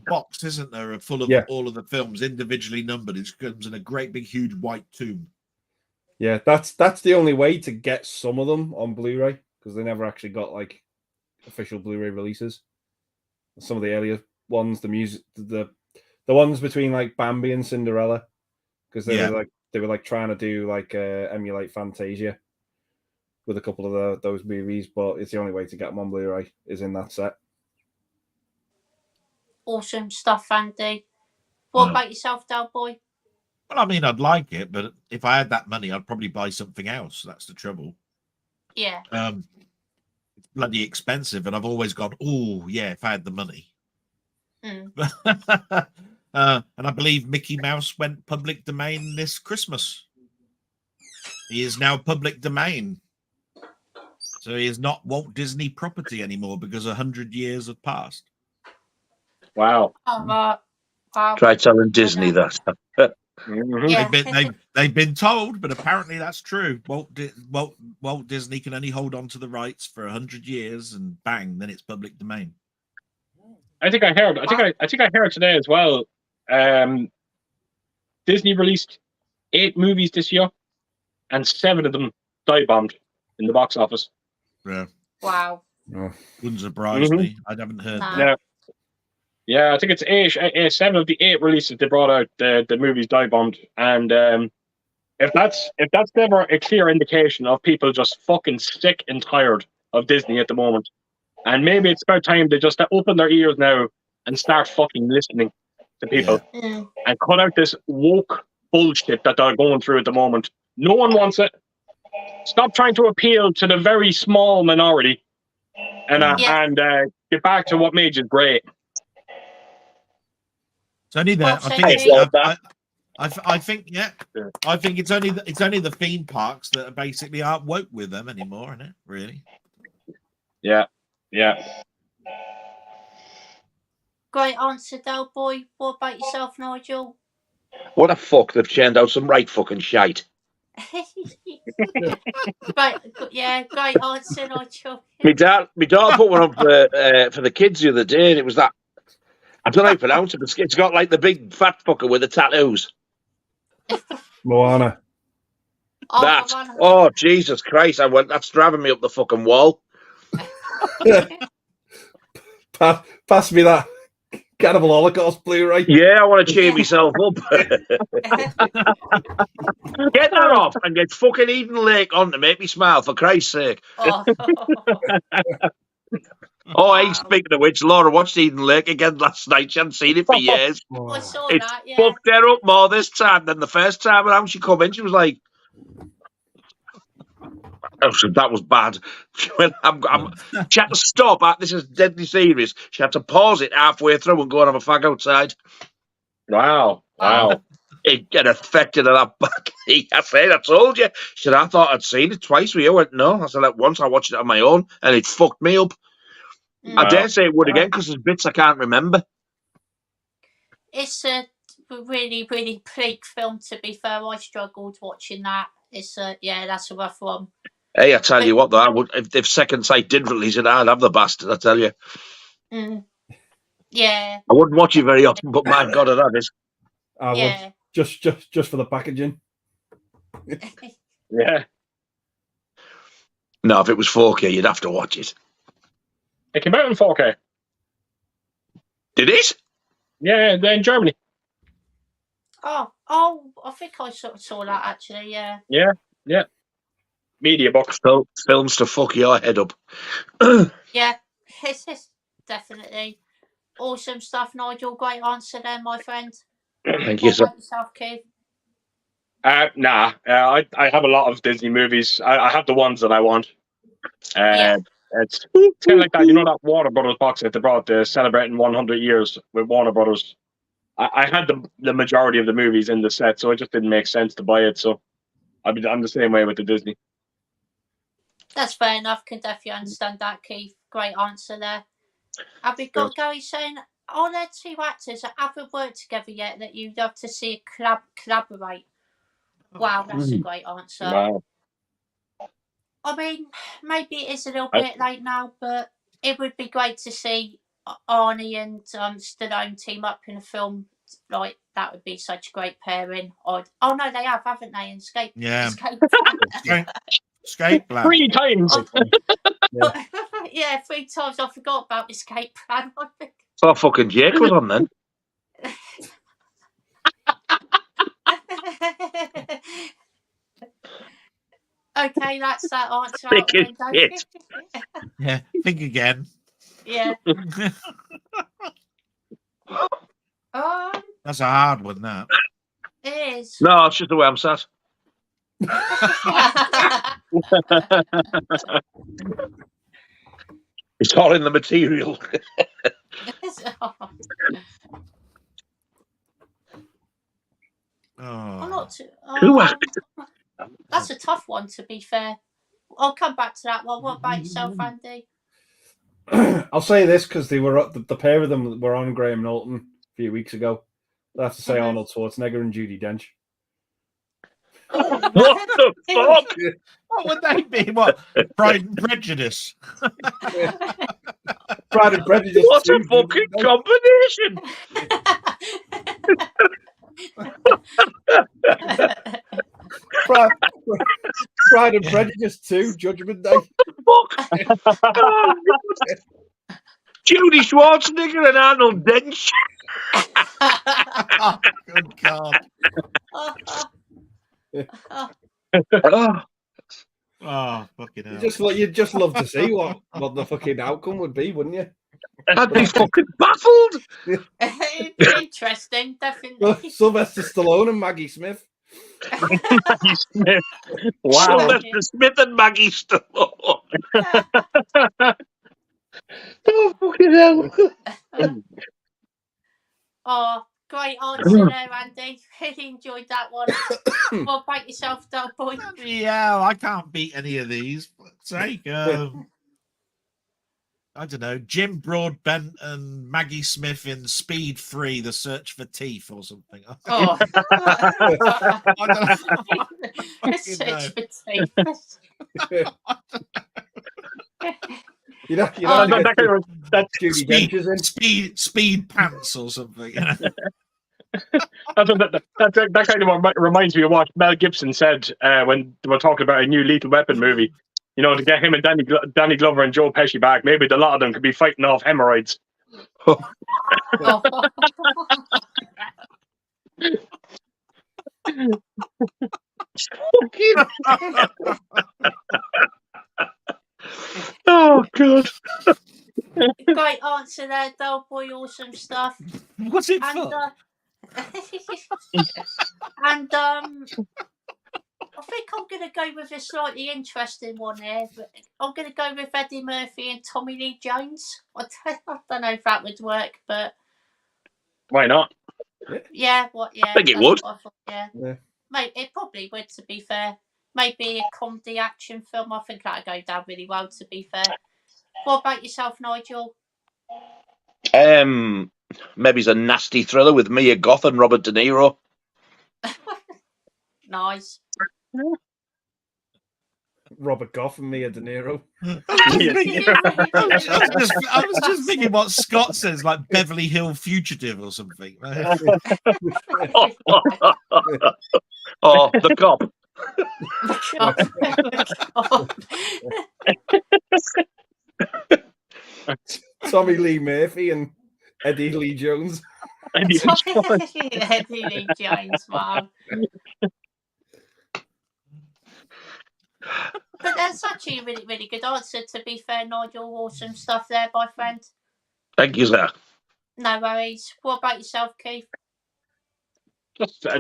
box, isn't there, full of all of the films individually numbered. It comes in a great big huge white tomb. Yeah, that's the only way to get some of them on Blu-ray, because they never actually got like official Blu-ray releases. Some of the earlier ones, the ones between like Bambi and Cinderella, because they were trying to do like emulate Fantasia. with a couple of those movies, but it's the only way to get them on Blu-ray is in that set. Awesome stuff, Andy. What about yourself, Delboy? Well, I mean, I'd like it, but if I had that money, I'd probably buy something else. That's the trouble. Yeah. It's bloody expensive, and I've always gone, oh, yeah, if I had the money. Mm. And I believe Mickey Mouse went public domain this Christmas. He is now public domain. So he is not Walt Disney property anymore because 100 years have passed. Wow. Oh, right. Wow. Try telling Disney that. Mhm. Yeah. They've been told, but apparently that's true. Walt Disney can only hold on to the rights for 100 years, and bang, then it's public domain. I think I heard. I think I heard today as well. Disney released 8 movies this year, and 7 of them dive bombed in the box office. Yeah, Wow. wouldn't surprise Mhm. me. I haven't heard Nah. that. Yeah, I think it's 7 of the 8 releases they brought out. The movies dive bombed, and if that's never a clear indication of people just fucking sick and tired of Disney at the moment, and maybe it's about time they just open their ears now and start fucking listening to people Mm. and cut out this woke bullshit that they're going through at the moment. No one wants it. Stop trying to appeal to the very small minority, and get back to what made you great. It's only the. Well, I so think. do you. I think. Yeah. I think it's only the theme parks that basically aren't woke with them anymore, isn't it? Really. Yeah. Great answer, Delboy. What about yourself, Nigel? What the fuck? They've churned out some right fucking shite. Great answer, Nigel. My daughter put one on for the kids the other day, and it was that. I don't know how to pronounce it, but it's got like the big fat fucker with the tattoos. Moana. That. Oh, Jesus Christ. That's driving me up the fucking wall. Pass me that Cannibal Holocaust Blu-ray. Yeah, I want to cheer myself up. Get that off and get fucking Eden Lake on to make me smile, for Christ's sake. Oh, hey, speaking of which, Laura watched Eden Lake again last night. She hadn't seen it for years. I saw It's that, yeah. fucked her up more this time than the first time around she come in. She was like, that was bad. She went, she had to stop. This is deadly serious. She had to pause it halfway through and go and have a fag outside. Wow. It get affected her that badly. I said, I told you. She said, I thought I'd seen it twice with you. I went, no. I said, like, once I watched it on my own and it fucked me up. I dare say it would again because there's bits I can't remember. It's a really, really bleak film, to be fair. I struggled watching that. It's that's a rough one. Hey, I tell you what, though, if Second Sight did release it, I'd have the bastard, I tell you. Yeah. I wouldn't watch it very often, but my God, that is. I would. Just for the packaging. Yeah. No, if it was 4K, you'd have to watch it. It came out in 4K. Did it? Yeah, in Germany. Oh, I think I saw that actually, yeah. Yeah. Media box. Films to fuck your head up. Yeah, it's definitely awesome stuff, Nigel. Great answer there, my friend. Thank you, sir. What about yourself, Keith? Nah. I have a lot of Disney movies. I have the ones that I want. It's kind of like that, that Warner Brothers box that they brought, celebrating 100 years with Warner Brothers. I had the majority of the movies in the set, so it just didn't make sense to buy it. So I'm the same way with the Disney. That's fair enough. Can definitely understand that, Keith. Great answer there. Have we got Gary saying, are there 2 actors that haven't worked together yet that you'd love to see collaborate? Wow, that's a great answer. Wow. I mean, maybe it is a little bit late now, but it would be great to see Arnie and Stallone team up in a film. Like, that would be such a great pairing. Oh no, they haven't they? Escape. Yeah. Escape Plan. 3 times. Yeah, 3 times. I forgot about Escape Plan. Oh, fucking Jake was on then. Okay, that's that answer Thick out the as window. shit. Yeah, think again. Yeah. That's a hard one, that. It is. No, it's just the way I'm sat. It's all in the material. I'm Oh. not too, Who acted? that's a tough one, to be fair. I'll come back to that one. What about yourself, Andy? I'll say this because they were the pair of them were on Graham Norton a few weeks ago. I have to say Arnold Schwarzenegger and Judi Dench. What the fuck? What would they be? What? Pride and Prejudice? Pride and Prejudice. What a fucking combination! Pride and Prejudice 2, Judgment Day. Fuck! Oh, Judy Schwarzenegger and Arnold Dench. Oh, good God. Oh, fucking hell. You'd just love to see what the fucking outcome would be, wouldn't you? I'd be fucking baffled. It'd be interesting, definitely. Sylvester Stallone and Maggie Smith. Maggie Smith. Wow. Sylvester Smith and Maggie Stallone. Oh, fucking hell. Oh, great answer there, Andy. Really enjoyed that one. What about yourself, Delboy? Yeah, I can't beat any of these. For fuck's sake. I don't know, Jim Broadbent and Maggie Smith in Speed 3, The Search for Teeth or something. Oh. I don't know. Search for teeth. That's Judi Dench is in. Speed Pants or something. that kind of reminds me of what Mel Gibson said when they were talking about a new Lethal Weapon movie. You know, to get him and Danny Glover and Joe Pesci back, maybe a lot of them could be fighting off hemorrhoids. Oh, God. Great answer there, Delboy. Awesome stuff. What's it And, for? and I think I'm going to go with a slightly interesting one here. But I'm going to go with Eddie Murphy and Tommy Lee Jones. I don't know if that would work, but Why not? yeah, I think it would. What I thought, yeah. Mate, it probably would, to be fair. Maybe a comedy action film. I think that'd go down really well, to be fair. What about yourself, Nigel? Maybe it's a nasty thriller with Mia Goth and Robert De Niro. Nice. Robert Goff and Mia De Niro. I was just thinking what Scott says, like Beverly Hill Fugitive or something. Oh, the cop. Tommy Lee Murphy and Eddie Lee Jones. Eddie Lee Jones, man. But that's actually a really, really good answer, to be fair, Nigel. Awesome stuff there, my friend. Thank you, sir. No worries. What about yourself, Keith?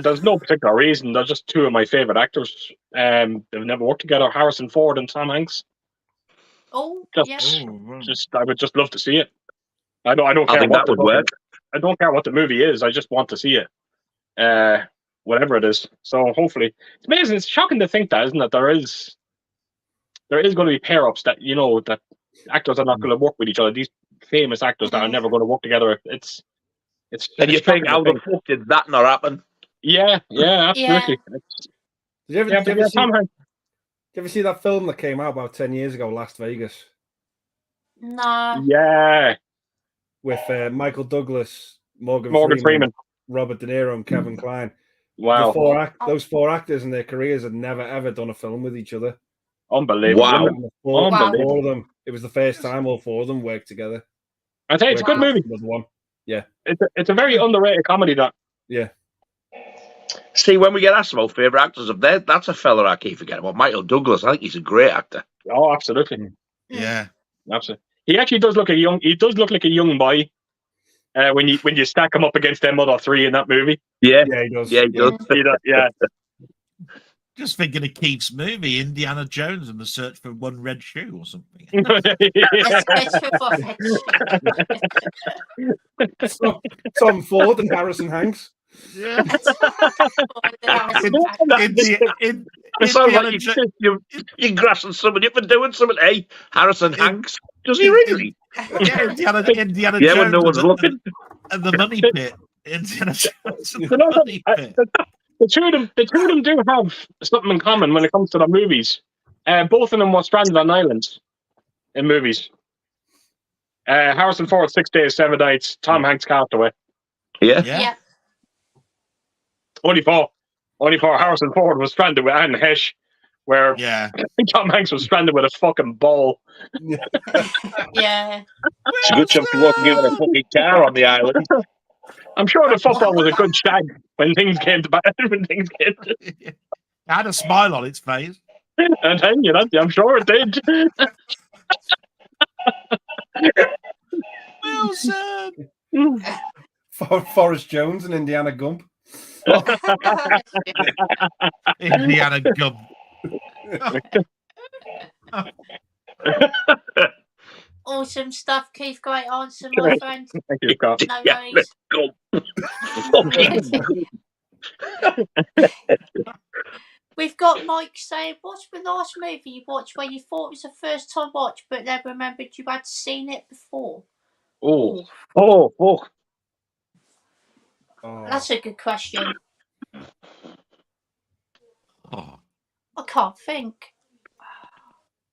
There's no particular reason. They're just two of my favourite actors. They've never worked together. Harrison Ford and Tom Hanks. Oh, yeah. I would just love to see it. I don't care. I think that would work. I don't care what the movie is. I just want to see it. Whatever it is. So hopefully, it's amazing. It's shocking to think that, isn't it? There is going to be pair ups that that actors are not going to work with each other. These famous actors that are never going to work together. It's. And you think, how the fuck did that not happen? Yeah, absolutely. Did you ever see that film that came out about 10 years ago, Las Vegas? No. Yeah. With Michael Douglas, Morgan Freeman, Robert De Niro, and Kevin Kline. Wow. Those four actors in their careers had never, ever done a film with each other. Unbelievable. Wow. Four of them. It was the first time all four of them worked together. I tell you, it's a good movie. One. Yeah. It's a very underrated comedy, that. Yeah. See, when we get asked about favourite actors of that, that's a fella I keep forgetting about. Michael Douglas. I think he's a great actor. Oh, absolutely. Yeah. Absolutely. He actually does look He does look like a young boy when you stack him up against them other three in that movie. Yeah, Yeah, he does. yeah, he does. Yeah. Just thinking of Keith's movie, Indiana Jones and the Search for One Red Shoe or something. Tom Ford and Harrison Hanks. Yeah. It sounds like you're grassing somebody up and doing something. Hey, Harrison Hanks. Does he really? Yeah, Indiana Yeah, Jones when no one's looking. and the Money Pit. Indiana Jones and the Money Pit. The two of them do have something in common when it comes to their movies. Both of them were stranded on islands in movies. Harrison Ford, 6 Days, 7 Nights. Tom Hanks, Castaway. Yeah. Only for Harrison Ford was stranded with Anne Hesh, where Tom Hanks was stranded with a fucking ball. Yeah. It's a good job he wasn't given a fucking car on the island. I'm sure the football was a good shag when things came to It had a smile on its face. And then, I'm sure it did. Wilson. Forrest Jones and Indiana Gump. Indiana Gump. Awesome stuff, Keith. Great answer, my friend. Thank you, Scott. No worries. We've got Mike saying, what's the last movie you watched where you thought it was a first time watch, but then remembered you had seen it before? Oh, fuck. That's a good question. Oh. I can't think.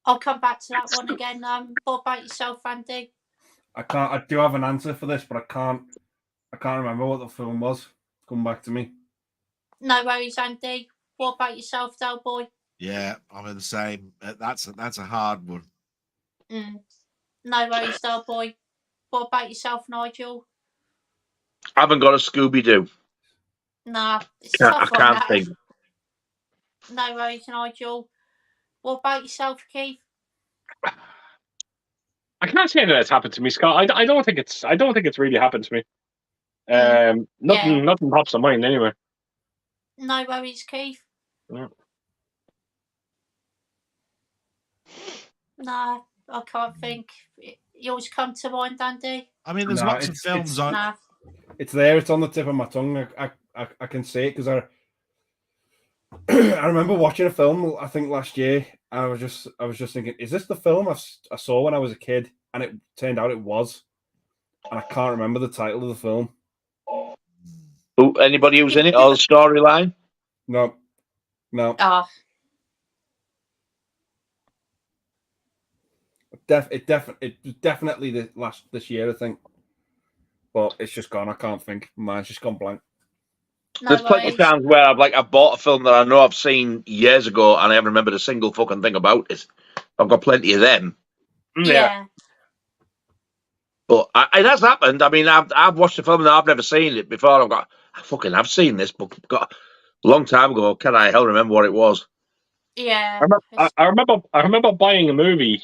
I'll come back to that one again. What about yourself, Andy? I do have an answer for this, but I can't remember what the film was. Come back to me. No worries, Andy. What about yourself, delboy? Yeah, I'm in the same. That's a hard one. No worries, delboy. What about yourself, Nigel? I haven't got a Scooby-Doo. Nah, it's I tough on can't that. think. No worries, Nigel. What about yourself, Keith? I can't say that it's happened to me, Scott. I don't think it's really happened to me. Nothing pops to mind anyway. No worries, Keith. Yeah. Nah, I can't think. Yours come to mind, Andy? I mean, there's lots of films on. Nah. It's there. It's on the tip of my tongue. I can say it because I remember watching a film I think last year, and I was just thinking, is this the film I saw when I was a kid? And it turned out it was, and I can't remember the title of the film. Anybody who's in it or the storyline? No. It was definitely this year, I think, but it's just gone. I can't think. Mine's just gone blank. There's plenty of times where I've bought a film that I know I've seen years ago and I haven't remembered a single fucking thing about it. I've got plenty of them. Yeah. But it has happened. I mean, I've watched a film and I've never seen it before. I've seen this, but got a long time ago. Can I hell remember what it was? Yeah. I remember buying a movie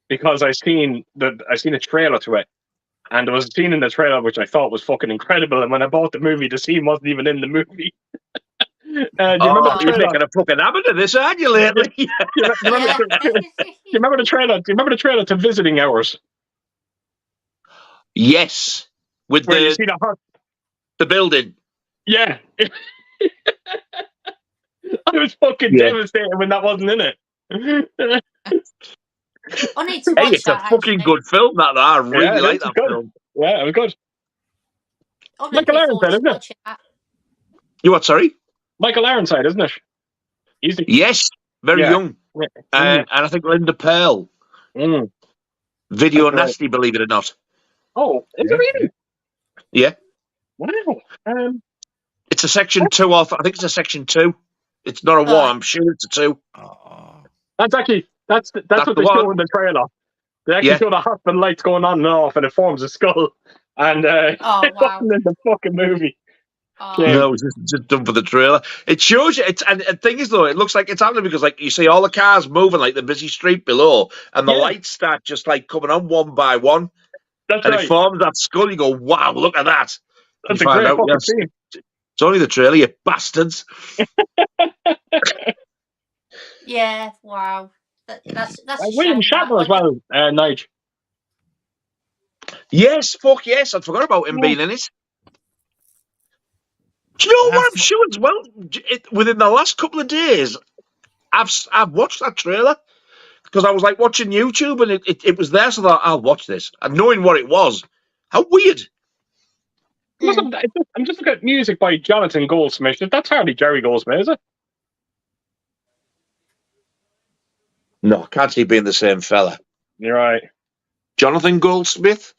because I seen a trailer to it, and there was a scene in the trailer which I thought was fucking incredible. And when I bought the movie, the scene wasn't even in the movie. Do you remember the trailer? You're making a fucking habit of this, aren't you, lately? Do you remember the trailer? Do you remember the trailer to Visiting Hours? Yes, with where you see the building. Yeah. I was fucking devastated when that wasn't in it. I need to watch it's a fucking good film. I really like that film. Yeah, it was good. I'm Michael Ironside, isn't it? You what? Sorry, Michael Ironside, isn't it? Yes, very young, and I think Linda Pearl. Video That's nasty, believe it or not. Oh, is it really? Yeah. Wow. It's a section 2 off. I think it's a section 2. It's not a 1. I'm sure it's a 2. That's what they show in the trailer. They actually show the hospital lights going on and off, and it forms a skull. And it wasn't in the fucking movie. No, it's just done for the trailer. It shows you. And the thing is, though, it looks like it's happening because, like, you see all the cars moving, like the busy street below, and the lights start just like coming on one by one. That's and right. it forms that skull. You go, wow, look at that. That's you a find great out, fucking yes, scene. it's only the trailer, you bastards. Yeah, wow. That's a William shame. Shatner as well, Nigel. Yes, fuck yes. I forgot about him being in it. Do you know what I'm sure as well? Within the last couple of days, I've watched that trailer because I was like watching YouTube and it was there, so I thought I'll watch this. And knowing what it was, how weird. I'm just looking at music by Jonathan Goldsmith. That's hardly Jerry Goldsmith, is it? No, can't see being the same fella. You're right. Jonathan Goldsmith?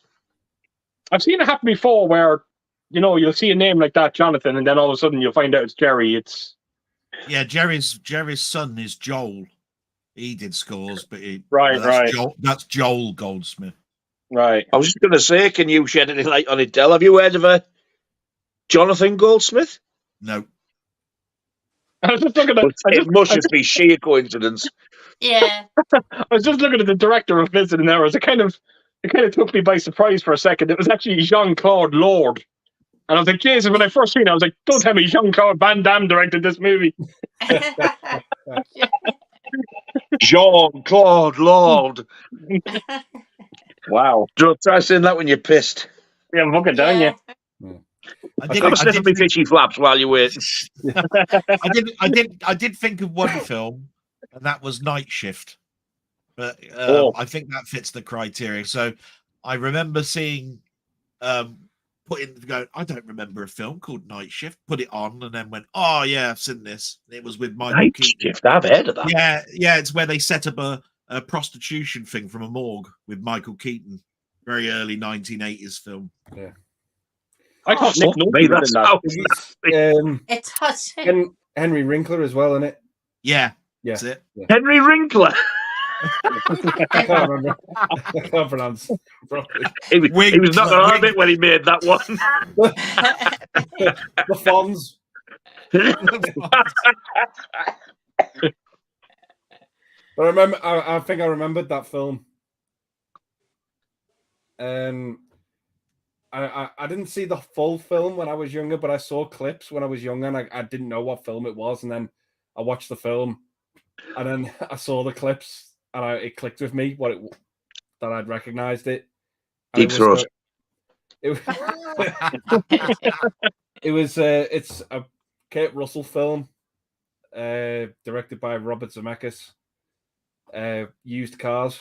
I've seen it happen before where, you'll see a name like that, Jonathan, and then all of a sudden you'll find out it's Jerry. Yeah, Jerry's son is Joel. He did scores, but right. That's Joel Goldsmith. Right. I was just going to say, can you shed any light on it, Del? Have you heard of a Jonathan Goldsmith? No. I was just looking at it must just be sheer coincidence. Yeah. I was just looking at the director of Visiting Hours. It kind of took me by surprise for a second. It was actually Jean-Claude Lord. And I was like, Jesus, when I first seen it, I was like, don't tell me Jean-Claude Van Damme directed this movie. Jean-Claude Lord. Wow. Try saying that when you're pissed. Yeah, I'm fucking down, yeah. I did my fishy flaps while you wait. I did think of one film, and that was Night Shift. But I think that fits the criteria. So I remember seeing going, I don't remember a film called Night Shift. Put it on and then went, oh yeah, I've seen this. It was with Michael Night Keaton. Shift, I've heard of that. Yeah, it's where they set up a prostitution thing from a morgue with Michael Keaton. Very early 1980s film. Yeah. I can't Nick Nolte was in that. It does. Henry Winkler as well, isn't it? Yeah. That's it. Yeah. Henry Winkler. I can't remember. I can't pronounce properly. He was not going to have it when he made that one. The Fonz. But I remember. I think I remembered that film. I didn't see the full film when I was younger, but I saw clips when I was younger, and I didn't know what film it was. And then I watched the film, and then I saw the clips, and it clicked with me that I'd recognized it. Deep Throat. It's a Kurt Russell film, directed by Robert Zemeckis. Used Cars.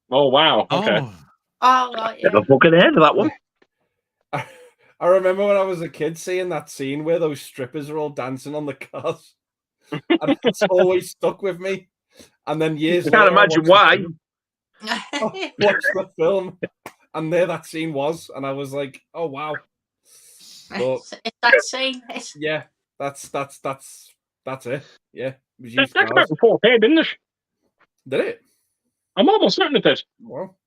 Oh wow! Okay. Oh right. Yeah. Never fucking heard of that one. I remember when I was a kid seeing that scene where those strippers are all dancing on the cars, and it's always stuck with me. And then years later, Can't imagine why. I watched the film, and there that scene was, and I was like, "Oh wow!" But, it's that scene. Yeah, that's it. Yeah, it was That came out in 4K, didn't it? Did it? I'm almost certain it did. Well,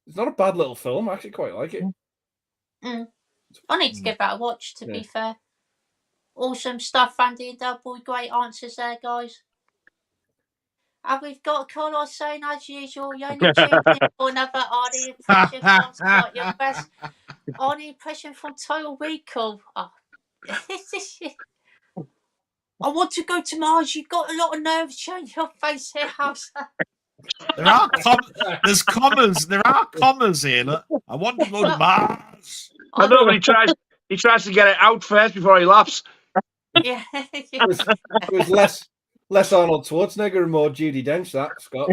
it's not a bad little film. I actually quite like it. I need to give that a watch, to be fair. Awesome stuff, Andy and Delboy. Great answers there, guys. And we've got a caller saying, as usual, you only tuned in for another Arnie impression from Scott, your best Arnie impression from Total Recall. Oh. I want to go to Mars. You've got a lot of nerves showing your face here, House. There's commas. There are commas here. Look. I want to go to Mars. I know, but he tries to get it out first before he laughs. Yeah. It was less Arnold Schwarzenegger and more Judi Dench, that, Scott.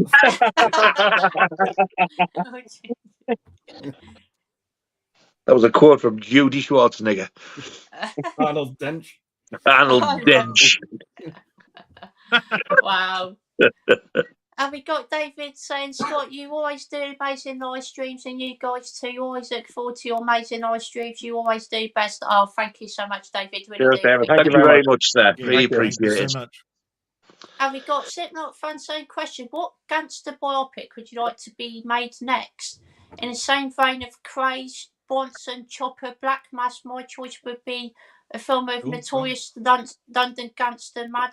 That was a quote from Judy Schwarzenegger. Arnold Dench. Arnold Dench. Wow. And we got David saying, Scott, you always do amazing live streams, and you guys too. You always look forward to your amazing live streams. You always do best. Oh, thank you so much, David. Really David. Thank you very much, sir. Really appreciate it. So much. And we got Slipknot fan saying, question, what gangster biopic would you like to be made next? In the same vein of Craze, Bronson, Chopper, Black Mass, my choice would be a film with Cool, notorious London gangster Mad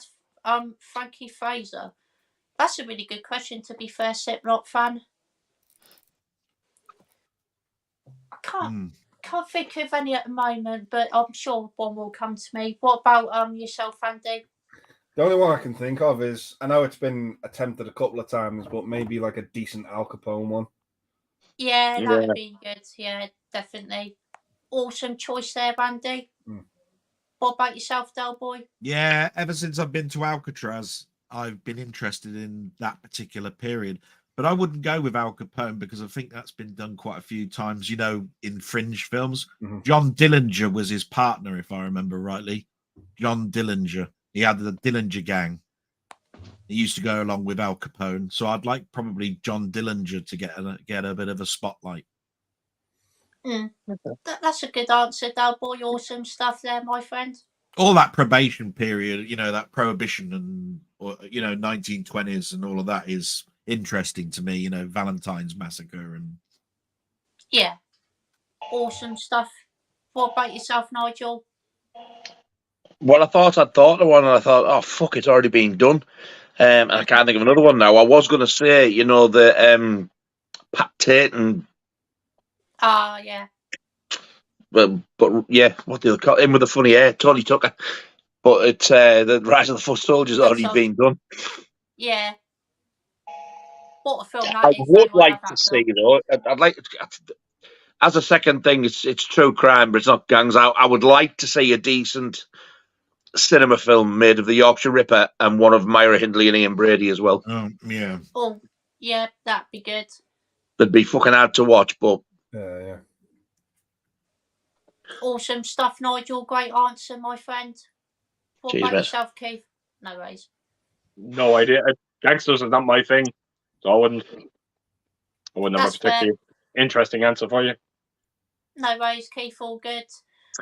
Frankie Fraser? That's a really good question, to be fair, Slipknot fan. I can't think of any at the moment, but I'm sure one will come to me. What about yourself, Andy? The only one I can think of is, I know it's been attempted a couple of times, but maybe like a decent Al Capone one. Yeah, that would be good. Yeah, definitely. Awesome choice there, Andy. What about yourself, Delboy? Yeah, ever since I've been to Alcatraz, I've been interested in that particular period. But I wouldn't go with Al Capone because I think that's been done quite a few times, in fringe films. John Dillinger was his partner, if I remember rightly. John Dillinger. He had the Dillinger gang. He used to go along with Al Capone. So I'd like probably John Dillinger to get a bit of a spotlight. That's a good answer, Delboy. Awesome stuff there, my friend. All that probation period, that prohibition and 1920s and all of that is interesting to me. Valentine's Massacre and awesome stuff. What about yourself, Nigel? Well, I thought I'd thought of one, and I thought, oh fuck, it's already been done, and I can't think of another one now. I was going to say, the Pat Tate and yeah. but yeah, what do they call him with the funny hair? Tony Tucker. But it's the Rise of the Foot Soldiers already been done. Yeah. What a film that I is. would like to see, I'd like as a second thing. It's true crime, but it's not gangs. I would like to see a decent cinema film made of the Yorkshire Ripper and one of Myra Hindley and Ian Brady as well. Yeah. Oh, yeah, that'd be good. That'd be fucking hard to watch, but yeah. Awesome stuff, Nigel. Great answer, my friend. What Cheers, about mate. yourself, Keith? No worries. No idea. Gangsters is not my thing, so I wouldn't have a That's fair. particularly interesting answer for you. No worries, Keith. All good.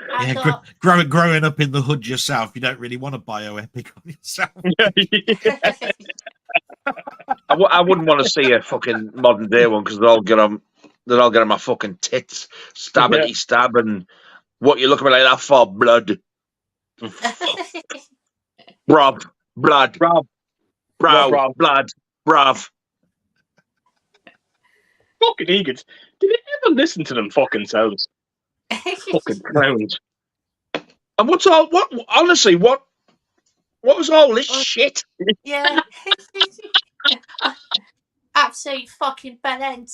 Yeah, And, growing up in the hood yourself, you don't really want a bioepic on yourself. I wouldn't want to see a fucking modern day one because they'll all get on my fucking tits, stabbity stab, and what you look at me like that for? Blood, Rob, blood, Rob, brow, Rob. blood, brav. Fucking Egans. Did you ever listen to them fucking selves? Fucking clowns. And what was all this shit? Yeah. Absolute fucking bellend.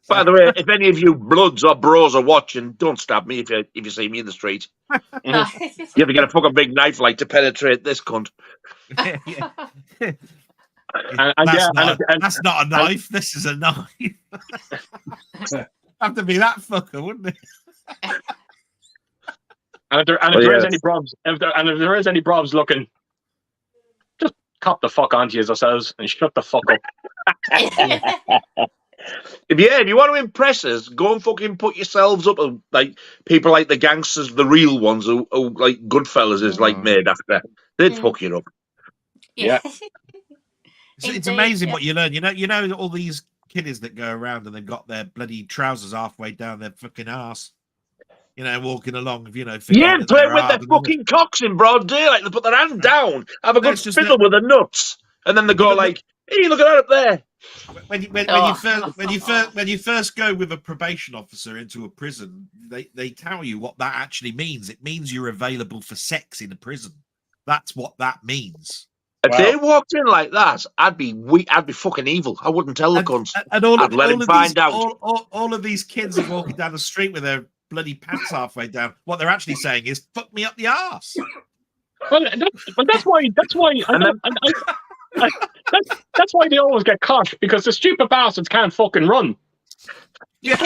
By the way, if any of you bloods or bros are watching, don't stab me if you see me in the street. You have to get a fucking big knife like to penetrate this cunt. That's not a knife. This is a knife. Have to be that fucker, wouldn't it? If there is any probs looking, just cop the fuck onto yourselves and shut the fuck up. If you want to impress us, go and fucking put yourselves up like people like the gangsters, the real ones who like Goodfellas is like made after. They'd fuck you up. Yeah. It's amazing what you learn. You know all these kiddies that go around and they've got their bloody trousers halfway down their fucking arse. Walking along, playing with their fucking cocks in broad daylight. They put their hand down, have a good fiddle with the nuts, and then they go like, "Hey, look at that up there." When you first go with a probation officer into a prison, they tell you what that actually means. It means you're available for sex in a prison. That's what that means. If they walked in like that, I'd be fucking evil. I wouldn't tell the cunts. I'd let him find out. All of these kids are walking down the street with their bloody pants halfway down. What they're actually saying is, "Fuck me up the arse." Well, that's why they always get caught, because the stupid bastards can't fucking run. Yeah.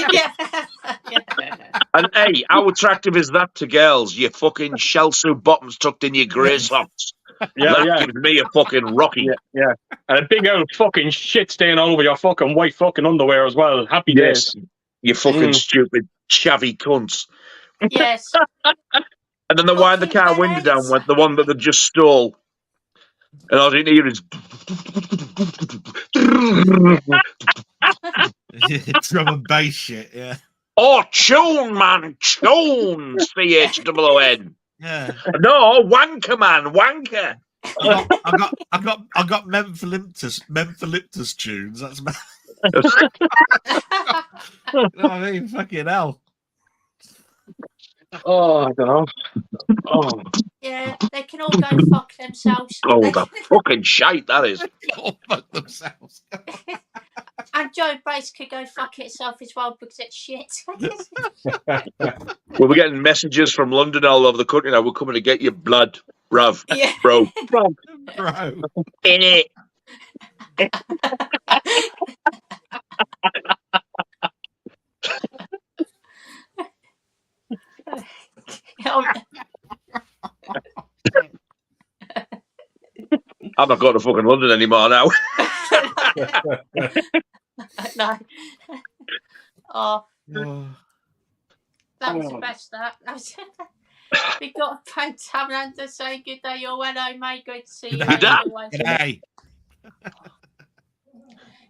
And hey, how attractive is that to girls? You fucking shell suit bottoms tucked in your grey socks. That gives me a fucking rocky. Yeah. And a big old fucking shit stain all over your fucking white fucking underwear as well. Happy days. You fucking stupid chavvy cunts. Yes. And then they wind the car window down with the one that they just stole. And all you hear is Drum and bass shit, yeah. Oh, tune, man. Tune. CHOON. Yeah. No, wanker, man. Wanker. I got Memphiliptus tunes. That's you know what I mean? Fucking hell. Oh, I don't know. Oh, Yeah, they can all go fuck themselves. Oh, the fucking shite that is. All fuck themselves. And Joe Brace could go fuck itself as well because it's shit. We're getting messages from London all over the country now. We're coming to get your blood, bruv. Yeah. Bro. Bro. In it. I'm not going to fucking London anymore now. No. Oh, that was the best. That was. We got a Parental under saying good day. You're hello, mate. Good to see you. G'day.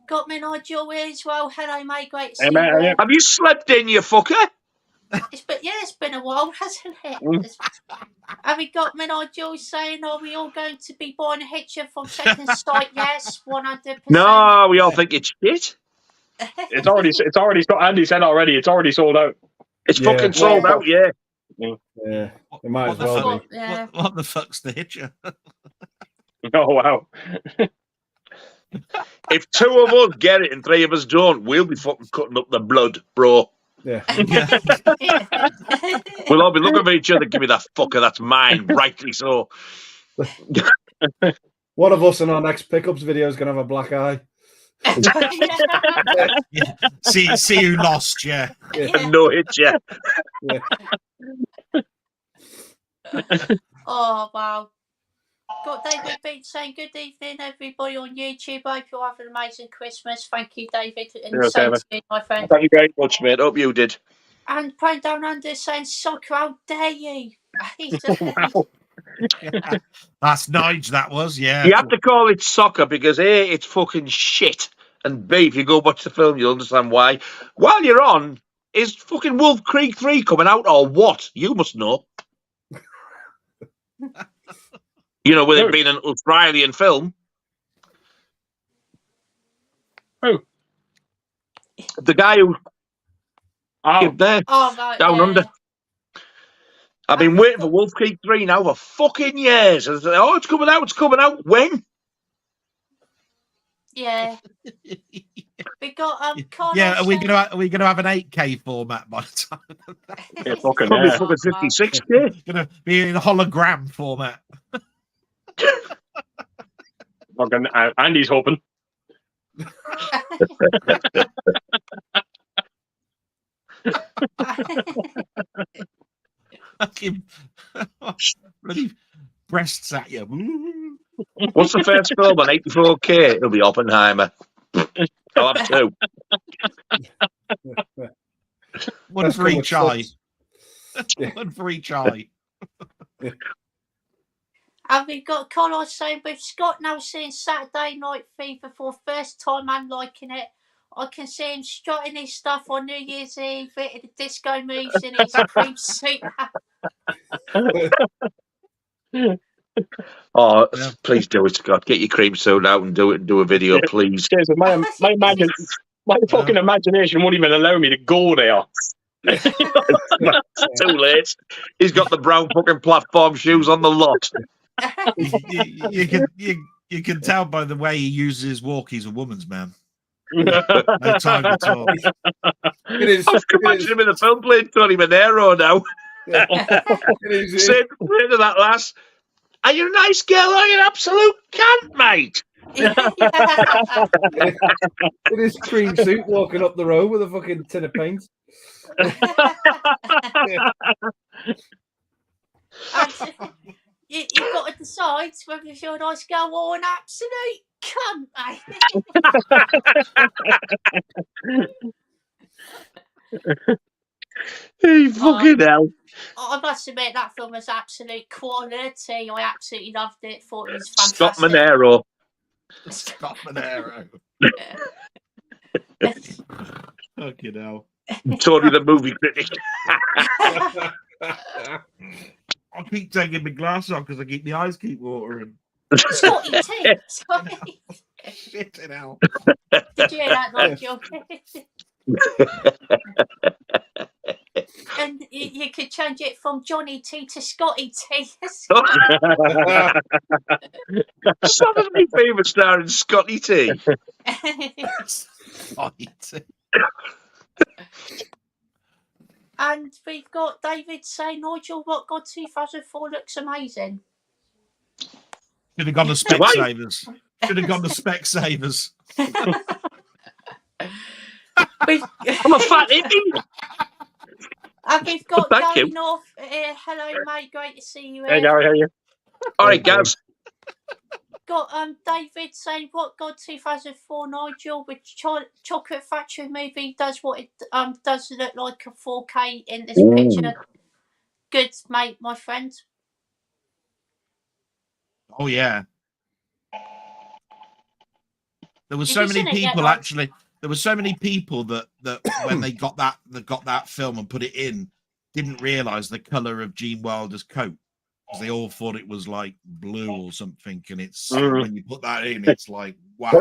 Got me Nigel here as well. Hello, mate. Great to Hey, see mate, you. Have you slept in, you fucker? It's been a while, hasn't it? Have we got me Nigel saying, are we all going to be buying a hitcher from Second Sight? Yes, 100%. No, we all think it's shit. it's already. Andy said already. It's already sold out. It's Yeah. fucking sold out, yeah. Yeah, it might as What the well fuck? be. Yeah. What the fuck's the hitcher? Oh wow. If 2 of us get it and 3 of us don't, we'll be fucking cutting up the blood, bro. Yeah. Yeah. We'll all be looking at each other. Give me that fucker. That's mine. Rightly so. One of us in our next pickups video is gonna have a black eye. Yeah. See who lost, yeah. No hit, yeah. Oh, wow. Got David Beach saying, good evening, everybody on YouTube. Hope you have an amazing Christmas. Thank you, David. And Cheers, same David. to you, my friend. Thank you very much, mate. Hope you did. And Prone Down Under saying, soccer, how dare you? He's just, Wow. Yeah. That's Nige, that was, yeah. You have to call it soccer because A, it's fucking shit. And B, if you go watch the film, you'll understand why. While you're on, is fucking Wolf Creek 3 coming out or what? You must know. You know, with it being an Australian film. Who? The guy who Oh, there, oh, right, down yeah. under. I've been waiting for Wolf Creek 3 now for fucking years. And I said, oh, it's coming out. When? Yeah. We got Carlos Yeah, are we saying- gonna have an 8K format by the time? yeah, fucking Probably yeah. fucking 56K. Gonna be in a hologram format. Fucking Andy's hoping. Fucking bloody breasts at you. What's the first film on 84K? It'll be Oppenheimer. I'll have 2. One That's for each cool. eye. One for each eye. And we've got Carlos saying, with Scott now seeing Saturday Night Fever for first time and liking it, I can see him strutting his stuff on New Year's Eve, hitting the disco moves in his cream suit. Oh, Yeah. please do it, Scott. Get your cream soda out and do it and do a video, please. Jason, my fucking imagination won't even allow me to go there. It's too late. He's got the brown fucking platform shoes on the lot. You can tell by the way he uses his walk, he's a woman's man. No time at all. It is. I was imagining him in the film playing Tony Monero now. It is. Saying to that lass, are you a nice girl or are you an absolute cunt, mate? It is cream suit walking up the road with a fucking tin of paint. And you've got to decide whether you're a nice girl or an absolute cunt, mate. Hey, fucking hell. I must admit, that film was absolute quality. I absolutely loved it. Thought it was fantastic. Scott Monero. Scott Monero. Fucking hell. Tony the movie critic. I keep taking my glass off because I keep my eyes keep watering. Scotty T. Sorry. Shit in hell. Did you hear that, Nigel? And you could change it from Johnny T to Scotty T. Some of my favourite star in Scotty T. And we've got David saying, Nigel, Rockgod 2004 looks amazing. Should have gone to Specsavers. Should have gone to Specsavers. I'm a fat hippie. And we've got Thank Gary you. North. Hello, mate. Great to see you. Hey, Gary, how are you? All right, guys. Got David saying, Rockgod 2004 Nigel with Chocolate Factory movie does what it does look like a 4K in this picture. Good, mate, my friend. Oh yeah. There were Have so you many seen it yet, people Nigel? actually. There were so many people that when they got that film and put it in, didn't realise the colour of Gene Wilder's coat. Because they all thought it was like blue or something, and it's when you put that in, it's like wow.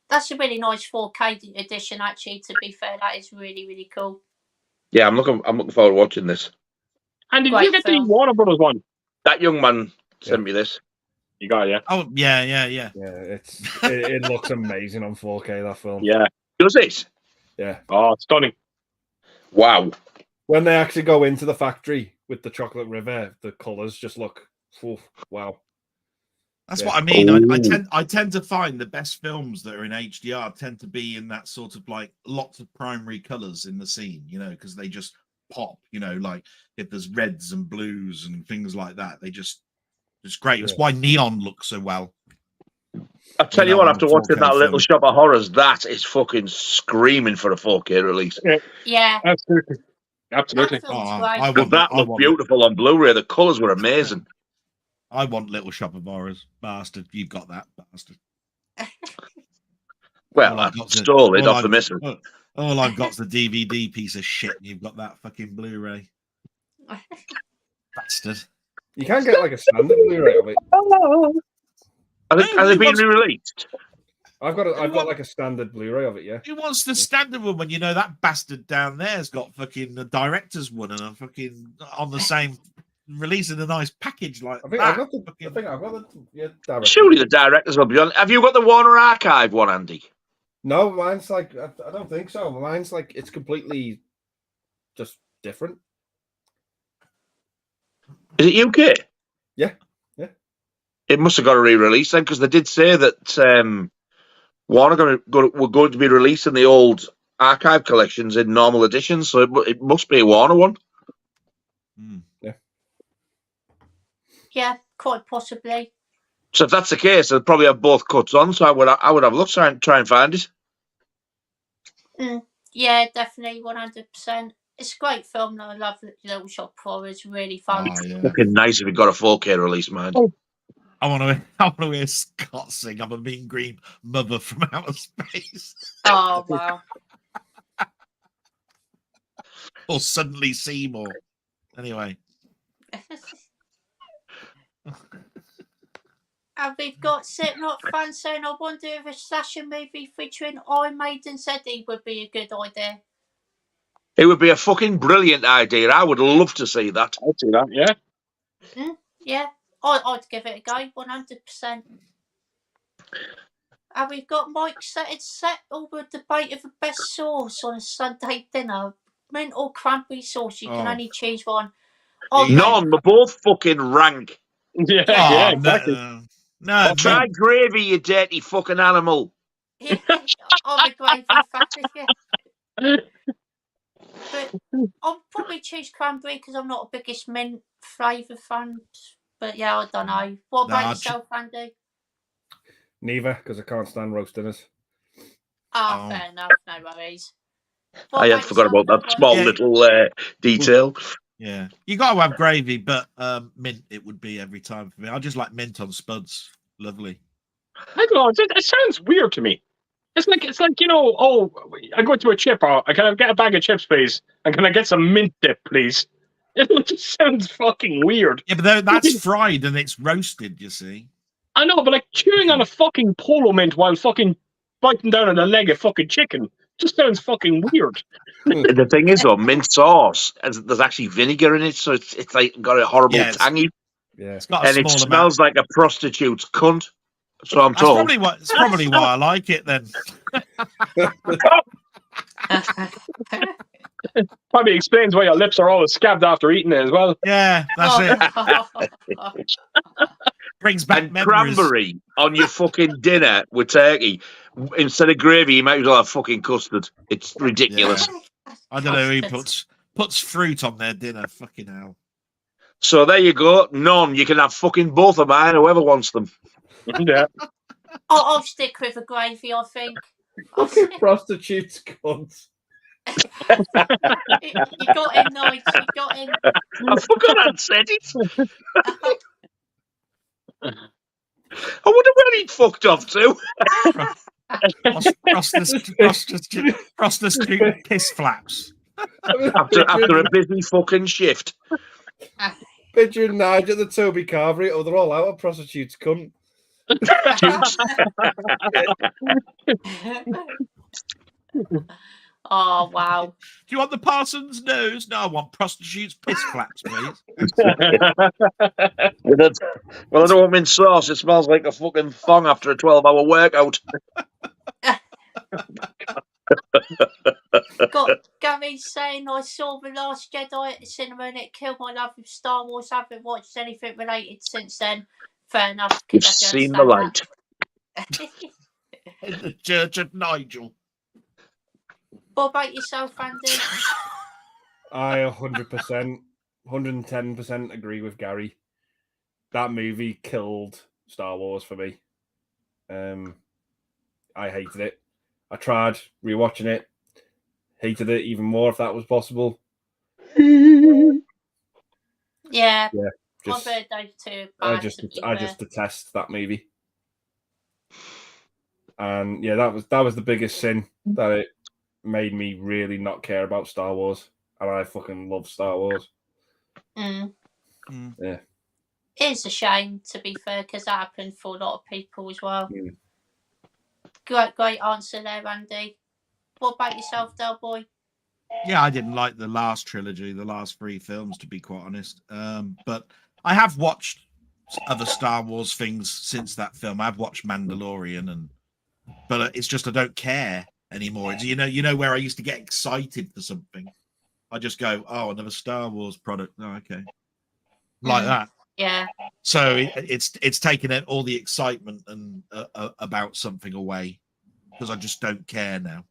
That's a really nice 4K edition, actually. To be fair, that is really, really cool. Yeah, I'm looking forward to watching this. And did Great you get film. the Warner Brothers one? That young man sent me this. You got it, yeah? Oh yeah. Yeah, it looks amazing on 4K, that film. Yeah. Does it? Yeah. Oh, stunning. Wow. When they actually go into the factory with the chocolate river, the colours just look, wow. That's Yeah. what I mean. I tend to find the best films that are in HDR tend to be in that sort of like lots of primary colours in the scene, you know, because they just pop, you know, like if there's reds and blues and things like that, it's great. That's why neon looks so well. I'll tell you what, after watching 4K that Little film. Shop of Horrors, that is fucking screaming for a 4K release. Yeah. Absolutely. Absolutely. That film's Oh, great. Because that looked beautiful on Blu-ray. The colours were amazing. I want Little Shop of Horrors, bastard. You've got that, bastard. Well, I stole it off the missus. All I've got's the DVD piece of shit. And you've got that fucking Blu-ray, bastard. You can't get like a standard Blu-ray of it. Has it been re-released? I've got like a standard Blu-ray of it, yeah. Who wants the standard one when you know that bastard down there's got fucking the director's one and a fucking on the same release in a nice package like I think that? I've got the director. Surely the directors will be on. Have you got the Warner Archive one, Andy? No, mine's like I don't think so. Mine's like it's completely just different. Is it UK? Yeah. It must have got a re-release then, because they did say that Warner were going to be releasing the old archive collections in normal editions, so it must be a Warner one. Yeah. Yeah, quite possibly. So if that's the case, they'll probably have both cuts on. So I would have a look, try and find it. Yeah, definitely, 100%. It's a great film, though. I love Little Shop of Horrors. It's really fun. Oh, yeah. Fucking nice if it got a 4K release, man. I want to hear Scott sing "I'm a Mean Green Mother from Outer Space." Oh, wow. Or Suddenly Seymour. Anyway. And we've got Slipknot fans saying, I wonder if a slasher movie featuring Iron Maiden's Eddie would be a good idea. It would be a fucking brilliant idea. I would love to see that. I'd see that, yeah. Yeah, I'd give it a go, 100%. And we've got Mike said it's set over the debate of the best sauce on a Sunday dinner. Mint or cranberry sauce, you can only choose one. None, we're both fucking rank. Yeah, exactly. No, Try gravy, you dirty fucking animal. I'm a gravy fan, yeah. But I'll probably choose cranberry because I'm not the biggest mint flavour fan. But yeah, I don't know. What about yourself, Andy? Neither, because I can't stand roast dinners. Fair enough. No worries. I had forgot about that small little detail. Yeah, you got to have gravy, but mint it would be every time for me. I just like mint on spuds. Lovely. I don't know. It sounds weird to me. It's like I go to a chip, or can I get a bag of chips, please? And can I get some mint dip, please? It just sounds fucking weird. Yeah, but that's fried and it's roasted, you see. I know, but like chewing on a fucking polo mint while fucking biting down on a leg of fucking chicken just sounds fucking weird. The thing is, though, mint sauce, there's actually vinegar in it, so it's like got a horrible tangy. Yeah, It's got a And it small smells like a prostitute's cunt. So I'm That's told. probably why I like it then. Probably explains why your lips are always scabbed after eating it as well. Yeah, that's it. Brings back And memories. cranberry on your fucking dinner with turkey. Instead of gravy, you might as well have fucking custard. It's ridiculous. Yeah. I don't know who puts fruit on their dinner. Fucking hell. So there you go. None. You can have fucking both of mine, whoever wants them. Yeah. I'll stick with a gravy, I think. fucking prostitutes, cunt. You got in, Nigel. You got in. I forgot I'd said it. I wonder where he'd fucked off to. Prostitute piss flaps. After a busy fucking shift. Picturing Nigel, the Toby Carvery. Oh, they're all out of prostitutes, cunt. Oh, wow. Do you want the parson's nose? No, I want prostitutes piss flaps, please. Well, I don't want mint sauce. It smells like a fucking thong after a 12-hour workout. Got Gary saying I saw The Last Jedi at the cinema and it killed my love of Star Wars. I haven't watched anything related since then. Fair enough. You've seen the light. In the Church of Nigel. What about yourself, Andy? I 100%, 110% agree with Gary. That movie killed Star Wars for me. I hated it. I tried rewatching it. Hated it even more if that was possible. Yeah. Just, I've heard those two. I just detest that movie. And yeah, that was the biggest sin, that it made me really not care about Star Wars. And I fucking love Star Wars. Yeah. It's a shame, to be fair, because that happened for a lot of people as well. Great answer there, Andy. What about yourself, Delboy? Yeah, I didn't like the last trilogy, the last 3 films, to be quite honest. But I have watched other Star Wars things since that film. I've watched Mandalorian, but it's just I don't care anymore. It's, you know where I used to get excited for something. I just go, oh, another Star Wars product. Oh, okay, like that. Yeah. So it's taken all the excitement and about something away because I just don't care now.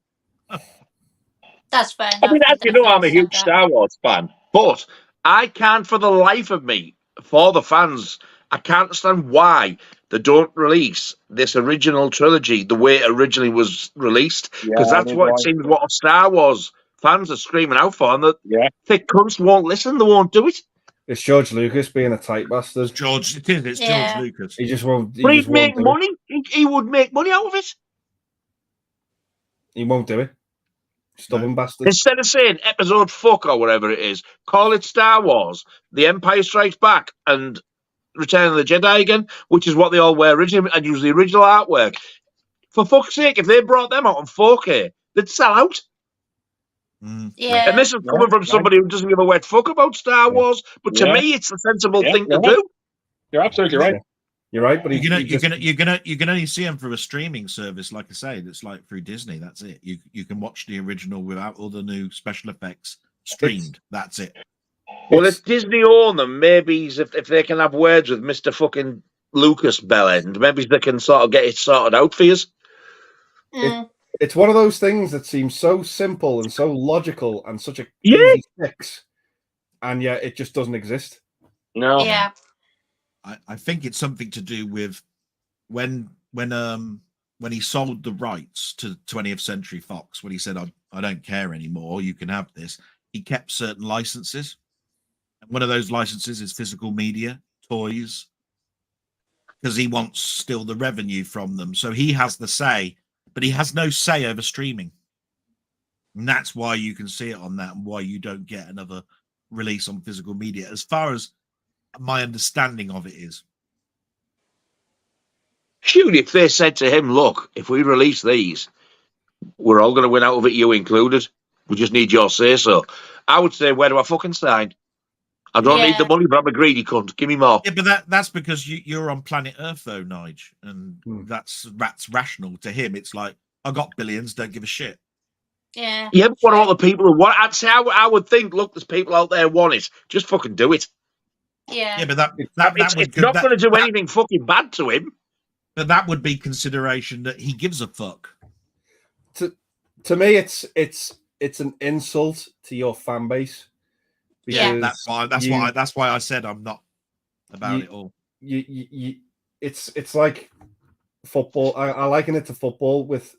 That's fair enough. I mean, as you know, I'm a huge Star Wars fan, but I can't for the life of me, for the fans, I can't understand why they don't release this original trilogy the way it originally was released, because that's what it seems what Star Wars fans are screaming out for, and the thick cunts won't listen, they won't do it. It's George Lucas being a tight bastard. It's George Lucas. He just won't. But he'd make money. He would make money out of it. He won't do it. Stubborn bastard. Instead of saying episode fuck or whatever it is, call it Star Wars, The Empire Strikes Back, and Return of the Jedi again, which is what they all were originally, and use the original artwork. For fuck's sake, if they brought them out on 4K, they'd sell out. Yeah. And this is coming from somebody who doesn't give a wet fuck about Star Wars, but to me, it's the sensible thing to do. You're absolutely right. You're right, but you can only see them through a streaming service, like I say, that's like through Disney. That's it. You can watch the original without all the new special effects streamed. That's it. Well, if Disney own them, maybe if they can have words with Mr. fucking Lucas Bellend, maybe they can sort of get it sorted out for us. It's one of those things that seems so simple and so logical and such a easy fix, and yet it just doesn't exist. No. Yeah. I think it's something to do with when he sold the rights to 20th Century Fox, when he said, I don't care anymore, you can have this, he kept certain licenses. And one of those licenses is physical media, toys, because he wants still the revenue from them. So he has the say but he has no say over streaming. And that's why you can see it on that and why you don't get another release on physical media, as far as my understanding of it is. Surely if they said to him, look, if we release these, we're all going to win out of it, you included. We just need your say-so. I would say, where do I fucking sign? I don't need the money, but I'm a greedy cunt. Give me more. Yeah, but that's because you're on planet Earth, though, Nige, and that's rational to him. It's like, I got billions, don't give a shit. Yeah. Yeah, but what about the people who want? I'd say I would think, look, there's people out there who want it. Just fucking do it. Yeah. Yeah, but It's not going to do anything fucking bad to him. But that would be consideration that he gives a fuck. To me, it's an insult to your fan base. Yeah, that's why I said I'm not about it all. It's like football. I liken it to football with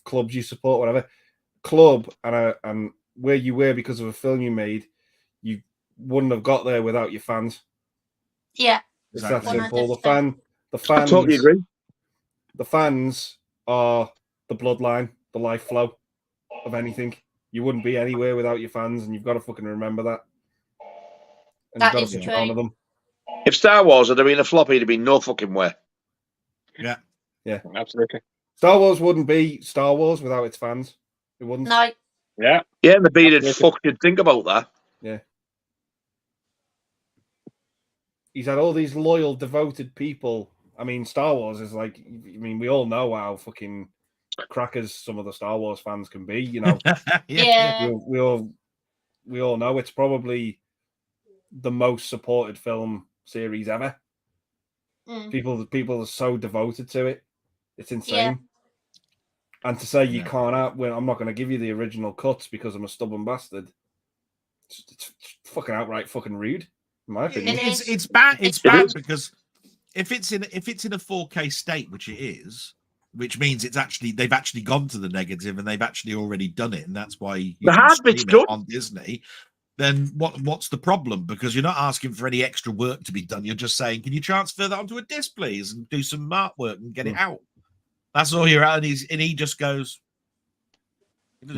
clubs you support, whatever club, and where you were because of a film you made, you wouldn't have got there without your fans. Yeah, it's exactly. that simple. 100%. The fans. I totally agree. The fans are the bloodline, the life flow of anything. You wouldn't be anywhere without your fans, and you've got to fucking remember that. And That you've is got to true. honor them. If Star Wars had been a flop, it'd have been no fucking way. Yeah, absolutely. Star Wars wouldn't be Star Wars without its fans. It wouldn't. No. Yeah, and the bearded fuck should think about that. Yeah. He's had all these loyal, devoted people. I mean, Star Wars is like, I mean, we all know how fucking crackers some of the Star Wars fans can be, you know. Yeah. We all know it's probably the most supported film series ever. People are so devoted to it. It's insane. Yeah. And to say you can't I'm not going to give you the original cuts because I'm a stubborn bastard. It's fucking outright fucking rude, in my opinion. It's bad. It's bad because if it's in a 4K state, which it is, which means they've actually gone to the negative and they've actually already done it, and that's why you the can hard stream bit's it done on Disney. Then what's the problem? Because you're not asking for any extra work to be done. You're just saying, can you transfer that onto a disc, please, and do some artwork and get it out? That's all you're at, and he just goes,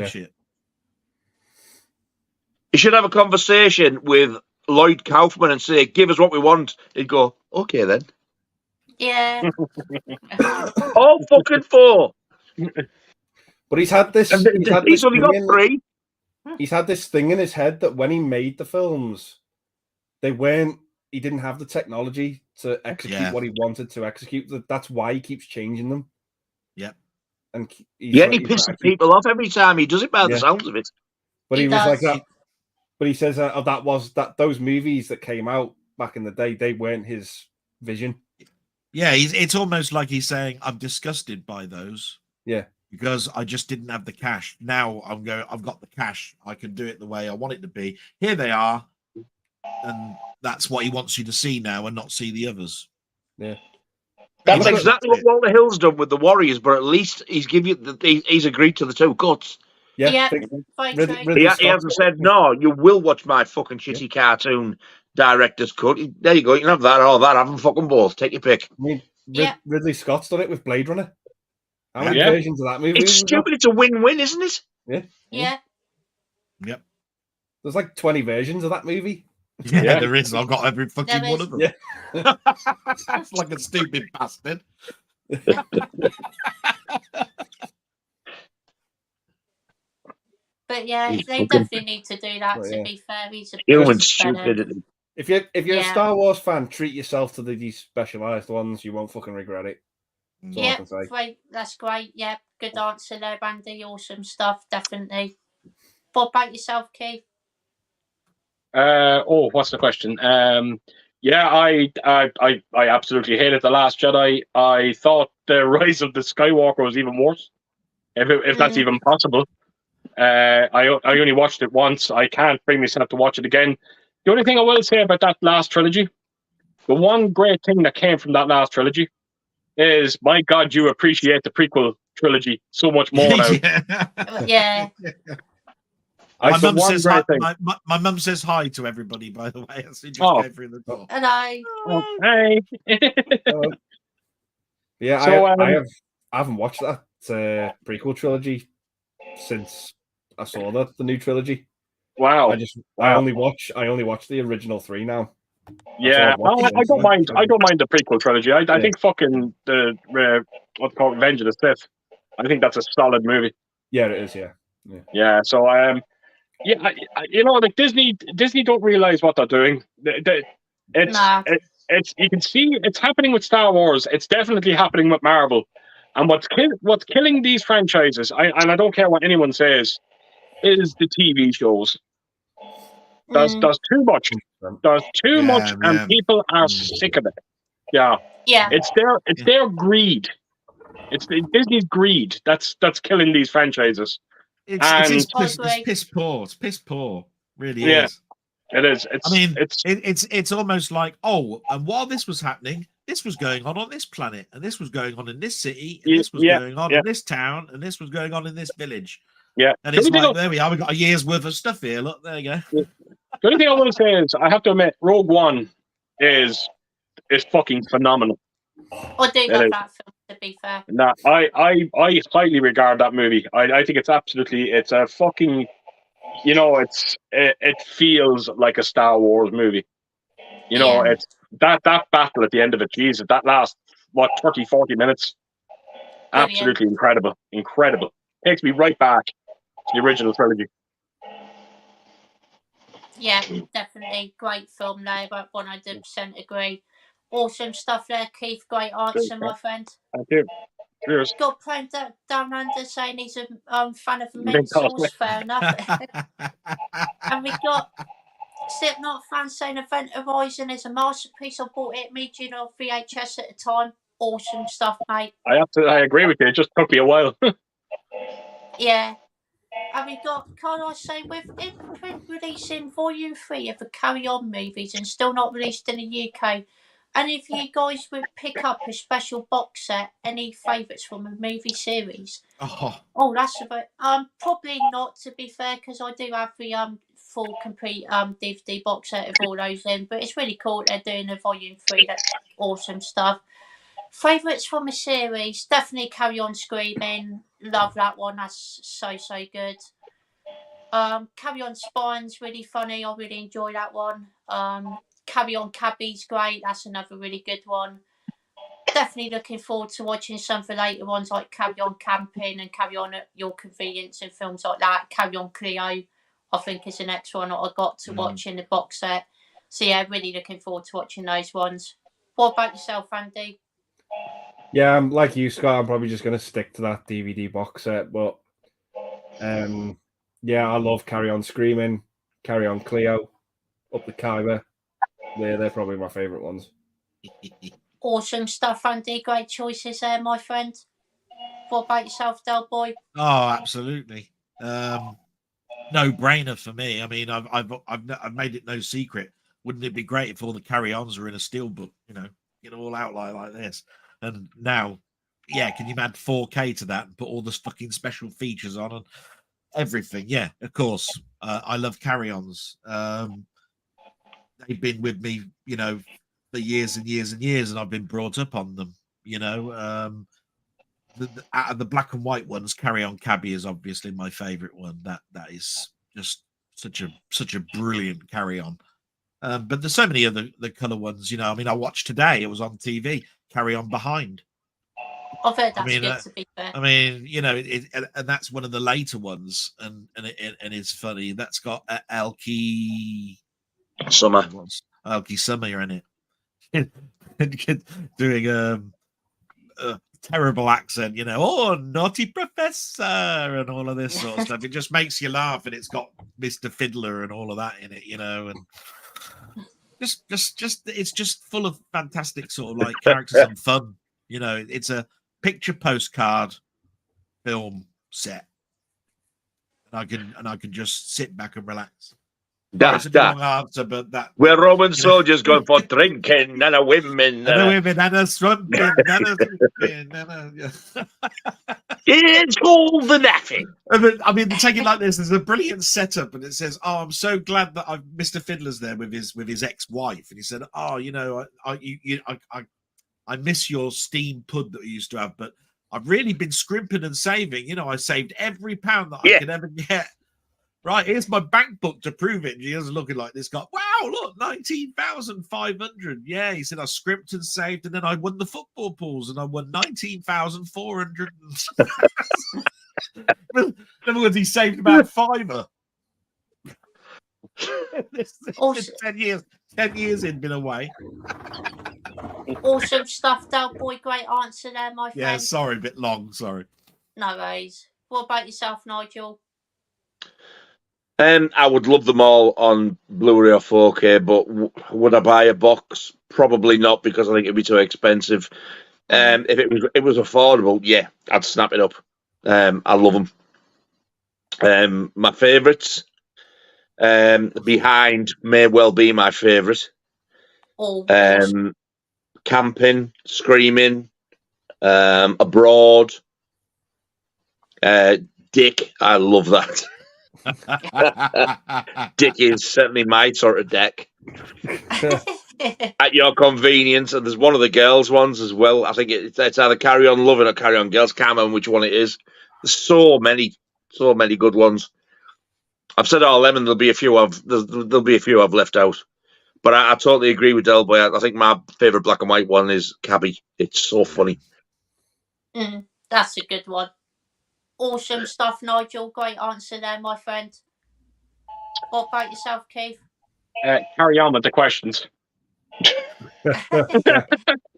shit. You should have a conversation with Lloyd Kaufman and say, give us what we want. He'd go, okay then. Yeah. All fucking four. But he's had this. He's only got three. He's had this thing in his head that when he made the films, he didn't have the technology to execute what he wanted to execute. That's why he keeps changing them. Yeah. And he pisses people off every time he does it by the sounds of it. But he was like that. But he says those movies that came out back in the day, they weren't his vision. Yeah, it's almost like he's saying, I'm disgusted by those. Yeah. Because I just didn't have the cash. Now I've got the cash. I can do it the way I want it to be. Here they are. And that's what he wants you to see now and not see the others. Yeah. That's exactly what Walter Hill's done with the Warriors, but at least he's agreed to the two cuts. Yeah. He hasn't said, no, you will watch my fucking shitty cartoon director's cut. There you go. You can have that or that. Have them fucking both. Take your pick. I mean, Ridley Scott's done it with Blade Runner. How many versions of that movie? It's stupid. It's a win-win, isn't it? Yeah. Yeah. Yep. There's like 20 versions of that movie. Yeah, there is. I've got every fucking one of them. Yeah. It's like a stupid bastard. But yeah, they definitely need to do that. To be fair, he's a human stupidity. If you're a Star Wars fan, treat yourself to these specialized ones. You won't fucking regret it. Yeah, great. That's great. Yeah, good answer there, Andy. Awesome stuff. Definitely. What about yourself, Keith? What's the question? Yeah, I absolutely hated The Last Jedi. I thought the Rise of the Skywalker was even worse, if that's even possible. I only watched it once. I can't bring myself to watch it again. The only thing I will say about that last trilogy, the one great thing that came from that last trilogy is, my God, you appreciate the prequel trilogy so much more now. Yeah. My mum says hi. My mum says hi to everybody, by the way, as we just go through the door. Hello. Hey. Yeah, so, I haven't watched that prequel trilogy since I saw the new trilogy. Wow. I only watch the original 3 now. Yeah, I don't mind. I don't mind the prequel trilogy. I think fucking the what's called Revenge of the Sith. I think that's a solid movie. Yeah, it is. Yeah. So like Disney don't realize what they're doing. It's you can see it's happening with Star Wars. It's definitely happening with Marvel. And what's killing these franchises, and I don't care what anyone says, is the TV shows. There's too much. There's too much, and people are sick of it. Yeah. It's their greed. It's Disney's greed that's killing these franchises. It's piss poor. It's piss poor. Really is. It is. It's almost like, oh, and while this was happening, this was going on this planet, and this was going on in this city, and this was going on in this town, and this was going on in this village. Yeah. And it's like, there we are. We've got a year's worth of stuff here. Look, there you go. The only thing I want to say is, I have to admit, Rogue One is fucking phenomenal. I do love that film, to be fair. Nah, I highly regard that movie. I think it's a fucking, it feels like a Star Wars movie. It's that battle at the end of it, Jesus, that last 30, 40 minutes. Brilliant. Absolutely incredible. Takes me right back to the original trilogy. Yeah, definitely great film there. But 100% agree. Awesome stuff there, Keith. Great answer, my friend. Thank you. Cheers. Got playing down under saying he's a fan of Mentals. Fair enough. And we got Slipknot fans saying Event Horizon is a masterpiece. I bought it immediately on VHS at the time. Awesome stuff, mate. I agree with you. It just took me a while. Yeah. And we got, can I say, with imprint releasing Volume 3 of the Carry On movies and still not released in the UK, and if you guys would pick up a special box set, any favourites from a movie series? Oh, that's a bit. Probably not, to be fair, because I do have the full complete DVD box set of all those in. But it's really cool they're doing a Volume 3. That's awesome stuff. Favourites from a series, definitely Carry On Screaming. Love that one. That's so good. Carry On Spine's really funny. I really enjoy that one. Carry On Cabby's great. That's another really good one. Definitely looking forward to watching some of the later ones like Carry On Camping and Carry On at Your Convenience and films like that. Carry On Cleo, I think, is the next one that I got to watch in the box set. So yeah, really looking forward to watching those ones. What about yourself, Andy? Yeah, I'm like you, Scott. I'm probably just going to stick to that DVD box set. But yeah, I love Carry On Screaming, Carry On Cleo, Up the Khyber. They're probably my favourite ones. Awesome stuff, Andy. Great choices there, my friend. What about yourself, Delboy? Oh, absolutely. No brainer for me. I mean, I've made it no secret. Wouldn't it be great if all the carry-ons were in a steelbook? Get all out like this. And now, yeah, can you add 4K to that and put all the fucking special features on and everything? Yeah, of course. I love carry-ons. They've been with me, for years and years and years, and I've been brought up on them. Out of the black and white ones, Carry On Cabby is obviously my favorite one. That is just such a brilliant carry-on. But there's so many other the color ones. I watched today. It was on TV. Carry On Behind. I've heard that's good, to be fair. And that's one of the later ones, and it's funny. That's got Elkie Summer in it, doing a terrible accent. Oh, naughty professor, and all of this sort of stuff. It just makes you laugh, and it's got Mr. Fiddler and all of that in it, and. Just it's just full of fantastic sort of like characters and fun. It's a picture postcard film set, and I can just sit back and relax. It's a long answer, but that we're Roman soldiers going for drinking and a women and a swimming it's called the naffing. Take it like this. There's a brilliant setup, and it says, "Oh, I'm so glad that Mr. Fiddler's there with his ex-wife," and he said, "Oh, I miss your steamed pud that we used to have, but I've really been scrimping and saving. You know, I saved every pound that I Yeah. could ever get. Right, here's my bank book to prove it. And he was looking like this guy. Wow, look, 19,500. Yeah, he said I scrimped and saved, and then I won the football pools, and I won 19,400. In other words, he saved about $5. This Also- 10 years. 10 years he'd been away. Awesome stuff, Delboy. Great answer there, my friend. Yeah, sorry, a bit long. Sorry. No worries. What about yourself, Nigel? I would love them all on Blu-ray or 4K, but would I buy a box? Probably not, because I think it'd be too expensive. If it was affordable, yeah, I'd snap it up. I love them. My favourites behind may well be my favourite. Oh, awesome. Camping, Screaming, Abroad, Dick. I love that. Dick is certainly my sort of deck. At your convenience, and there's one of the girls' ones as well. I think it's either Carry On Loving or Carry On Girls. Can't remember which one it is. There's so many good ones. I've said all them, and there'll be a few I've left out. But I totally agree with Delboy. I think my favourite black and white one is Cabby. It's so funny. That's a good one. Awesome stuff, Nigel. Great answer there, my friend. What about yourself, Keith? Carry on with the questions.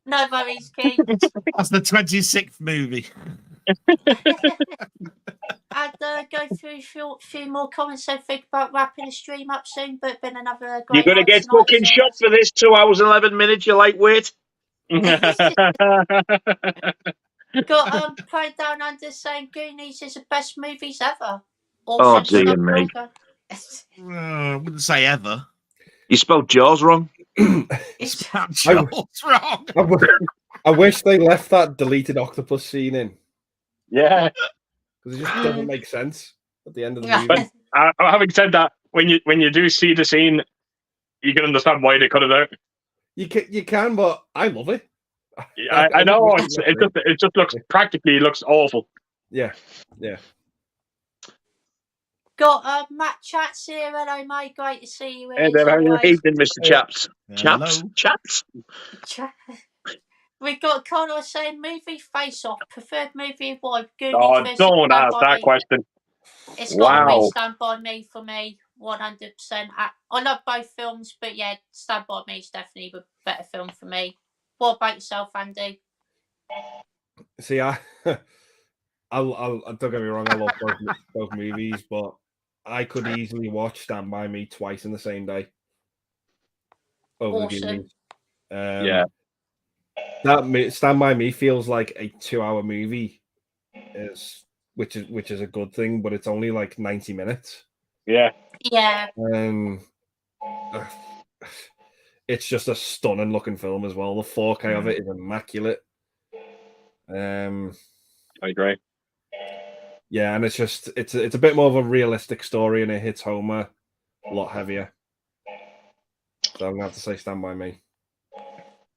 No worries, Keith. That's the 26th movie. I'd go through a few more comments. I think about wrapping the stream up soon, but been another great. You're going to get fucking shot for this 2 hours and 11 minutes, you lightweight. Got Playing Down Under saying Goonies is the best movies ever. Oh, dear me. I wouldn't say ever. You spelled Jaws wrong. It's Jaws wrong. I wish they left that deleted octopus scene in, Yeah. because it just doesn't make sense at the end of the movie. But having said that, when you do see the scene, you can understand why they cut it out. You can, but I love it. I know it just looks looks awful. Yeah. Got Matt Chats here. Hello, mate. Great to see you. Hey there, how are you? Evening, Mr. Chaps. Hello. Chaps. We got Connor saying movie Face Off. Preferred movie why? Goonies Oh, versus don't Stand ask By that Me. question. It's got to Wow. be Stand By Me for me, 100%. I love both films, but yeah, Stand By Me is definitely the better film for me. What about yourself, Andy? See, I don't get me wrong, I love both movies, but I could easily watch Stand By Me twice in the same day. Over Awesome. Goonies. Yeah. That Stand By Me feels like a 2-hour movie, which is a good thing, but it's only like 90 minutes. Yeah. Yeah. It's just a stunning looking film as well. The 4K of it is immaculate. I agree. Yeah, and it's a bit more of a realistic story, and it hits home a lot heavier. So I'm gonna have to say Stand By Me.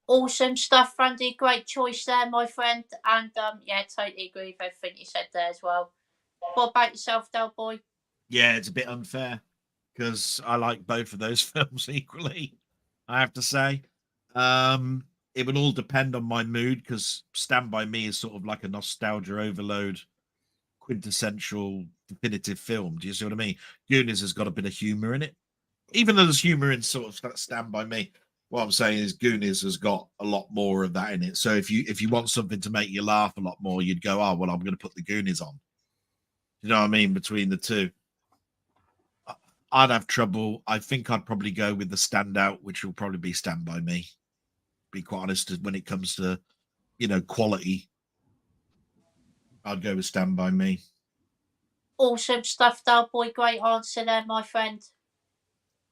Awesome stuff, Randy. Great choice there, my friend. And yeah, totally agree with everything you said there as well. What about yourself, Delboy? Yeah, it's a bit unfair because I like both of those films equally, I have to say. It would all depend on my mood, because Stand By Me is sort of like a nostalgia overload, quintessential, definitive film. Do you see what I mean? Goonies has got a bit of humor in it. Even though there's humor in sort of Stand By Me, what I'm saying is Goonies has got a lot more of that in it. So if you want something to make you laugh a lot more, you'd go, oh, well, I'm going to put the Goonies on. You know what I mean? Between the two. I'd have trouble. I think I'd probably go with the standout, which will probably be Stand By Me. Be quite honest, when it comes to, quality, I'd go with Stand By Me. Awesome stuff, Delboy. Great answer there, my friend.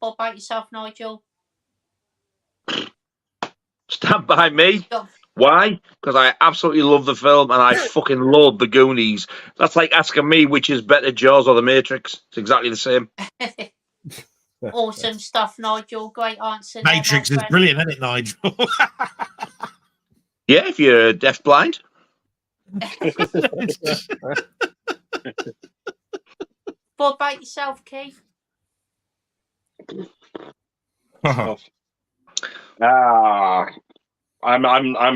What about yourself, Nigel? Stand By Me. Go. Why? Because I absolutely love the film, and I fucking love the Goonies. That's like asking me which is better, Jaws or The Matrix. It's exactly the same. Awesome stuff, Nigel. Great answer there, Matrix my is friend. brilliant, isn't it, Nigel? Yeah, if you're deaf blind. What about yourself, Keith? I'm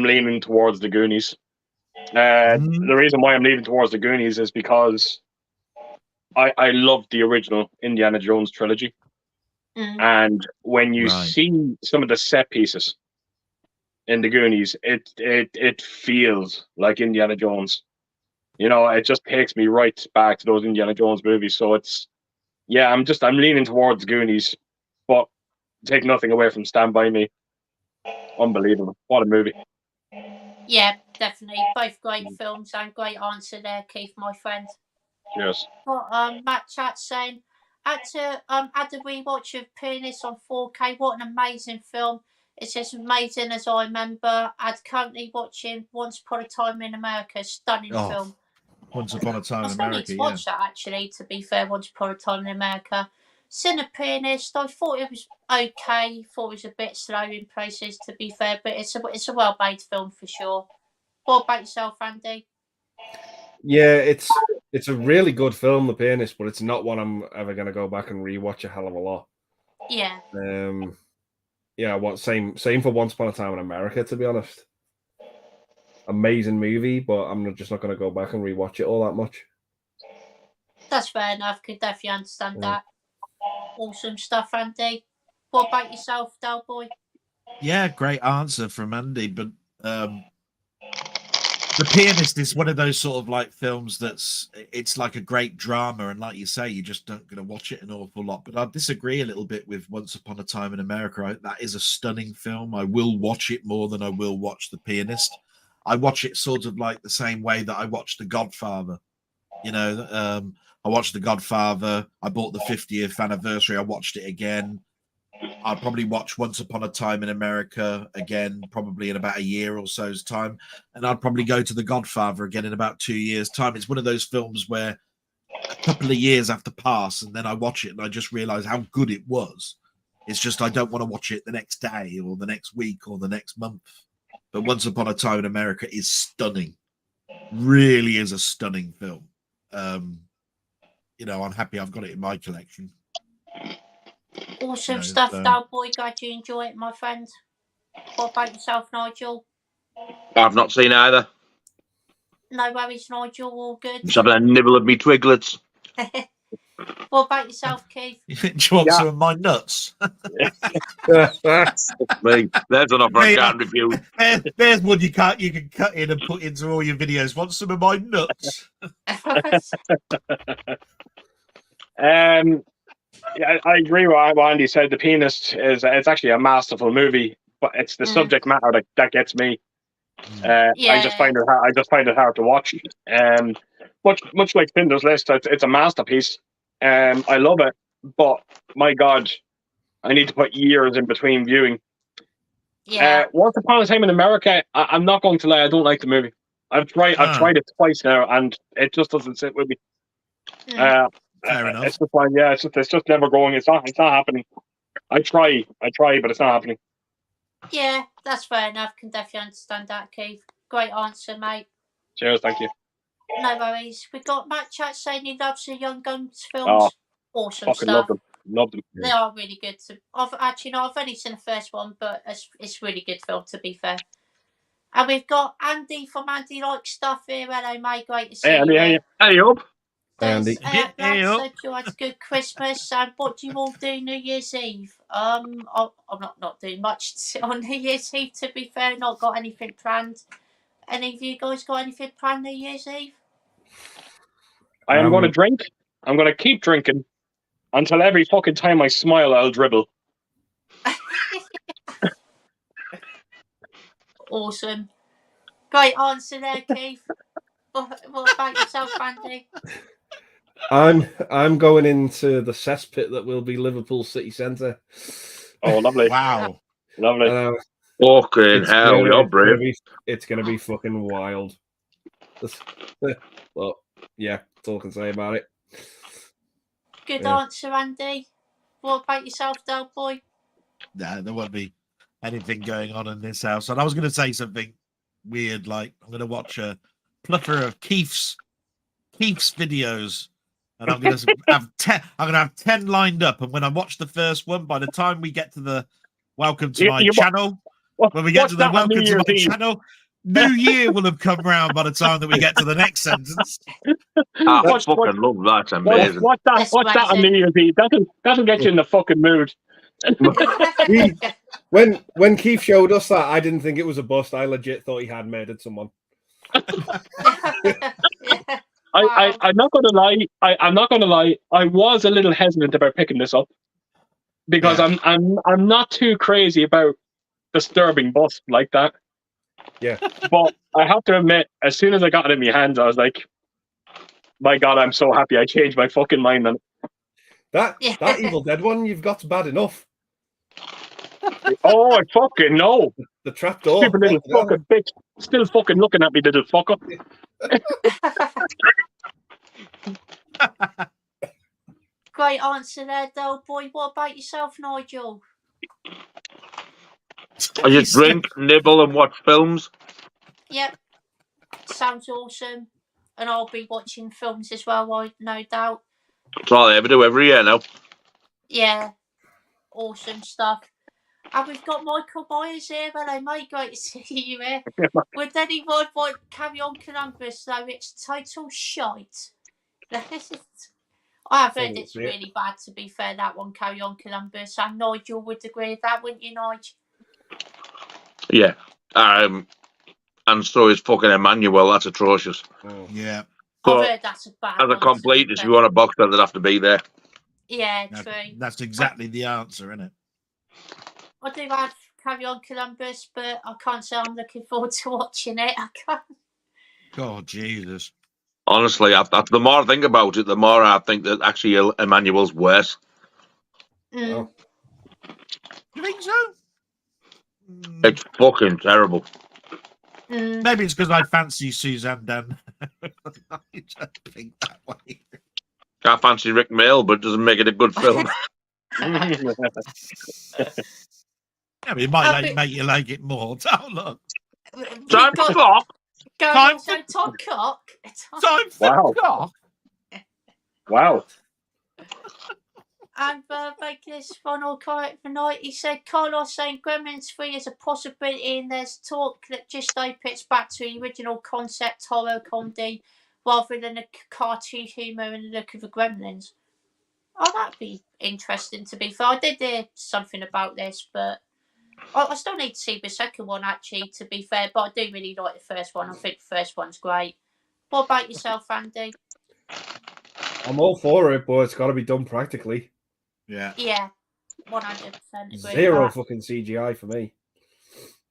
leaning towards the Goonies. The reason why I'm leaning towards the Goonies is because I love the original Indiana Jones trilogy, and when you see some of the set pieces in the Goonies, it feels like Indiana Jones. You know, it just takes me right back to those Indiana Jones movies. So I'm leaning towards Goonies, but take nothing away from Stand By Me. Unbelievable. What a movie. Yeah, definitely. Both great films and great answer there, Keith, my friend. Yes. But Matt Chat saying, had a rewatch of Pianist on 4K. What an amazing film. It's as amazing as I remember. I'd currently watching Once Upon a Time in America. Stunning film. Once Upon a Time I in still need America, to watch that, actually, to be fair. Once Upon a Time in America. Sin a Pianist, I thought it was okay. Thought it was a bit slow in places, to be fair, but it's a well-made film for sure. What about yourself, Andy? Yeah, it's a really good film, The Pianist, but it's not one I'm ever going to go back and rewatch a hell of a lot. Yeah. Same for Once Upon a Time in America, to be honest. Amazing movie, but I'm just not going to go back and rewatch it all that much. That's fair enough. Could definitely understand that. Awesome stuff, Andy. What about yourself, Delboy? Yeah, great answer from Andy. But The Pianist is one of those sort of like films it's like a great drama, and like you say, you just don't going to watch it an awful lot. But I disagree a little bit with Once Upon a Time in America. That is a stunning film. I will watch it more than I will watch The Pianist. I watch it sort of like the same way that I watch The Godfather. You know, I watched The Godfather. I bought the 50th anniversary. I watched it again. I'll probably watch Once Upon a Time in America again, probably in about a year or so's time. And I'd probably go to The Godfather again in about 2 years' time. It's one of those films where a couple of years have to pass and then I watch it and I just realize how good it was. It's just I don't want to watch it the next day or the next week or the next month. But Once Upon a Time in America is stunning. Really is a stunning film. You know, I'm happy I've got it in my collection. Awesome stuff, Delboy. Glad you enjoy it, my friend. What about yourself, Nigel? I've not seen either. No worries, Nigel. All good. Just having a nibble of me twiglets. What about yourself, Keith? Do you want some of my nuts? Me. There's an offer I can't refuse. There's one you can cut in and put into all your videos. Want some of my nuts? Yeah, I agree with what Andy said. The Pianist it's actually a masterful movie, but it's the subject matter that gets me. I just find it hard to watch. Much like Finder's List, it's a masterpiece. I love it, but my God, I need to put years in between viewing. Yeah. Once Upon a Time in America, I'm not going to lie, I don't like the movie. I've tried it twice now, and it just doesn't sit with me. Fair enough. It's just fine. Yeah, it's just never going. It's not happening. I try, but it's not happening. Yeah, that's fair enough. Can definitely understand that, Keith. Great answer, mate. Cheers, thank you. No worries. We've got Matt Chat saying he loves the Young Guns films. Awesome stuff. Love them. They are really good. I've only seen the first one, but it's a really good film, to be fair. And we've got Andy from Andy Likes Stuff here. Hello, mate. Great to see you. Andy, hey up. Andy. Hope you had a good Christmas. And what do you all do New Year's Eve? I'm not doing much on New Year's Eve, to be fair. Not got anything planned. Any of you guys got anything planned New Year's Eve? I am going to drink. I'm going to keep drinking until every fucking time I smile, I'll dribble. Awesome. Great answer there, Keith. What about yourself, Andy? I'm going into the cesspit that will be Liverpool city centre. Oh, lovely! Wow, lovely. Fucking hell, you're brave. It's going to be fucking wild. But yeah, that's all I can say about it. Good answer, Andy. What about yourself, Delboy? Nah, there won't be anything going on in this house. And I was going to say something weird, like I'm going to watch a plethora of Keith's videos, and I'm gonna have 10. I'm gonna have 10 lined up. And when I watch the first one, by the time we get to the welcome to my channel, when we get to the welcome to my channel, New Year will have come round by the time that we get to the next sentence. I fucking love that. That's amazing. What's that on New Year's Eve? That'll get you in the fucking mood. When Keith showed us that, I didn't think it was a bust. I legit thought he had murdered someone. I'm not gonna lie. I'm not gonna lie. I was a little hesitant about picking this up because I'm not too crazy about disturbing bust like that. Yeah. But I have to admit, as soon as I got it in my hands, I was like, "My God, I'm so happy I changed my fucking mind on it." That Evil Dead one you've got's bad enough. Oh, I fucking know. The trapdoor. Stupid little fucking bitch. Still fucking looking at me, little fucker. Great answer there, Delboy. What about yourself, Nigel? I just drink, nibble, and watch films. Yep. Sounds awesome. And I'll be watching films as well, no doubt. That's all I ever do every year now. Yeah. Awesome stuff. And we've got Michael Myers here. Hello, mate. Great to see you here. Would anyone want Carry On Columbus, though? It's total shite. I have heard it's really bad, to be fair, that one, Carry On Columbus. And Nigel would agree with that, wouldn't you, Nigel? Yeah. And so is fucking Emmanuel. That's atrocious. Yeah. I've heard that's a bad one. As a completist, if you want a box set, they'd have to be there. Yeah, true. That's exactly the answer, isn't it? I do have Carry On Columbus, but I can't say I'm looking forward to watching it. I can't. God, Jesus. Honestly, the more I think about it, the more I think that actually Emmanuel's worse. Mm. You think so? It's fucking terrible. Mm. Maybe it's because I fancy Suzanne Dan. I just think that way. I fancy Rick Mail, but it doesn't make it a good film. Yeah, it might make you like it more. Oh, look. Time for cock. Time cock. Time for cock. Wow. And making this final comment for night, he said, Carlos saying Gremlins 3 is a possibility, and there's talk that just opens back to the original concept horror comedy rather than a cartoon humour and the look of the Gremlins. Oh, that'd be interesting, to be fair. I did hear something about this, but I still need to see the second one, actually, to be fair. But I do really like the first one. I think the first one's great. What about yourself, Andy? I'm all for it, but it's got to be done practically. Yeah. Yeah, 100% agree. Zero fucking CGI for me.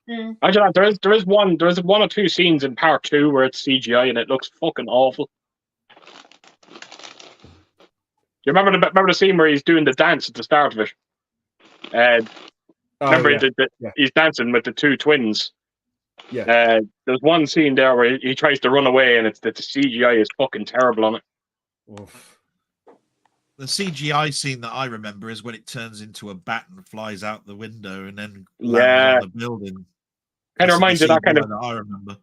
Mm. I don't know, there is one or two scenes in part 2 where it's CGI and it looks fucking awful. You remember the scene where he's doing the dance at the start of it? He's dancing with the two twins. Yeah. There's one scene there where he tries to run away and the CGI is fucking terrible on it. Oof. The CGI scene that I remember is when it turns into a bat and flies out the window and then lands on the building. Kind of reminds you that kind of. That I remember.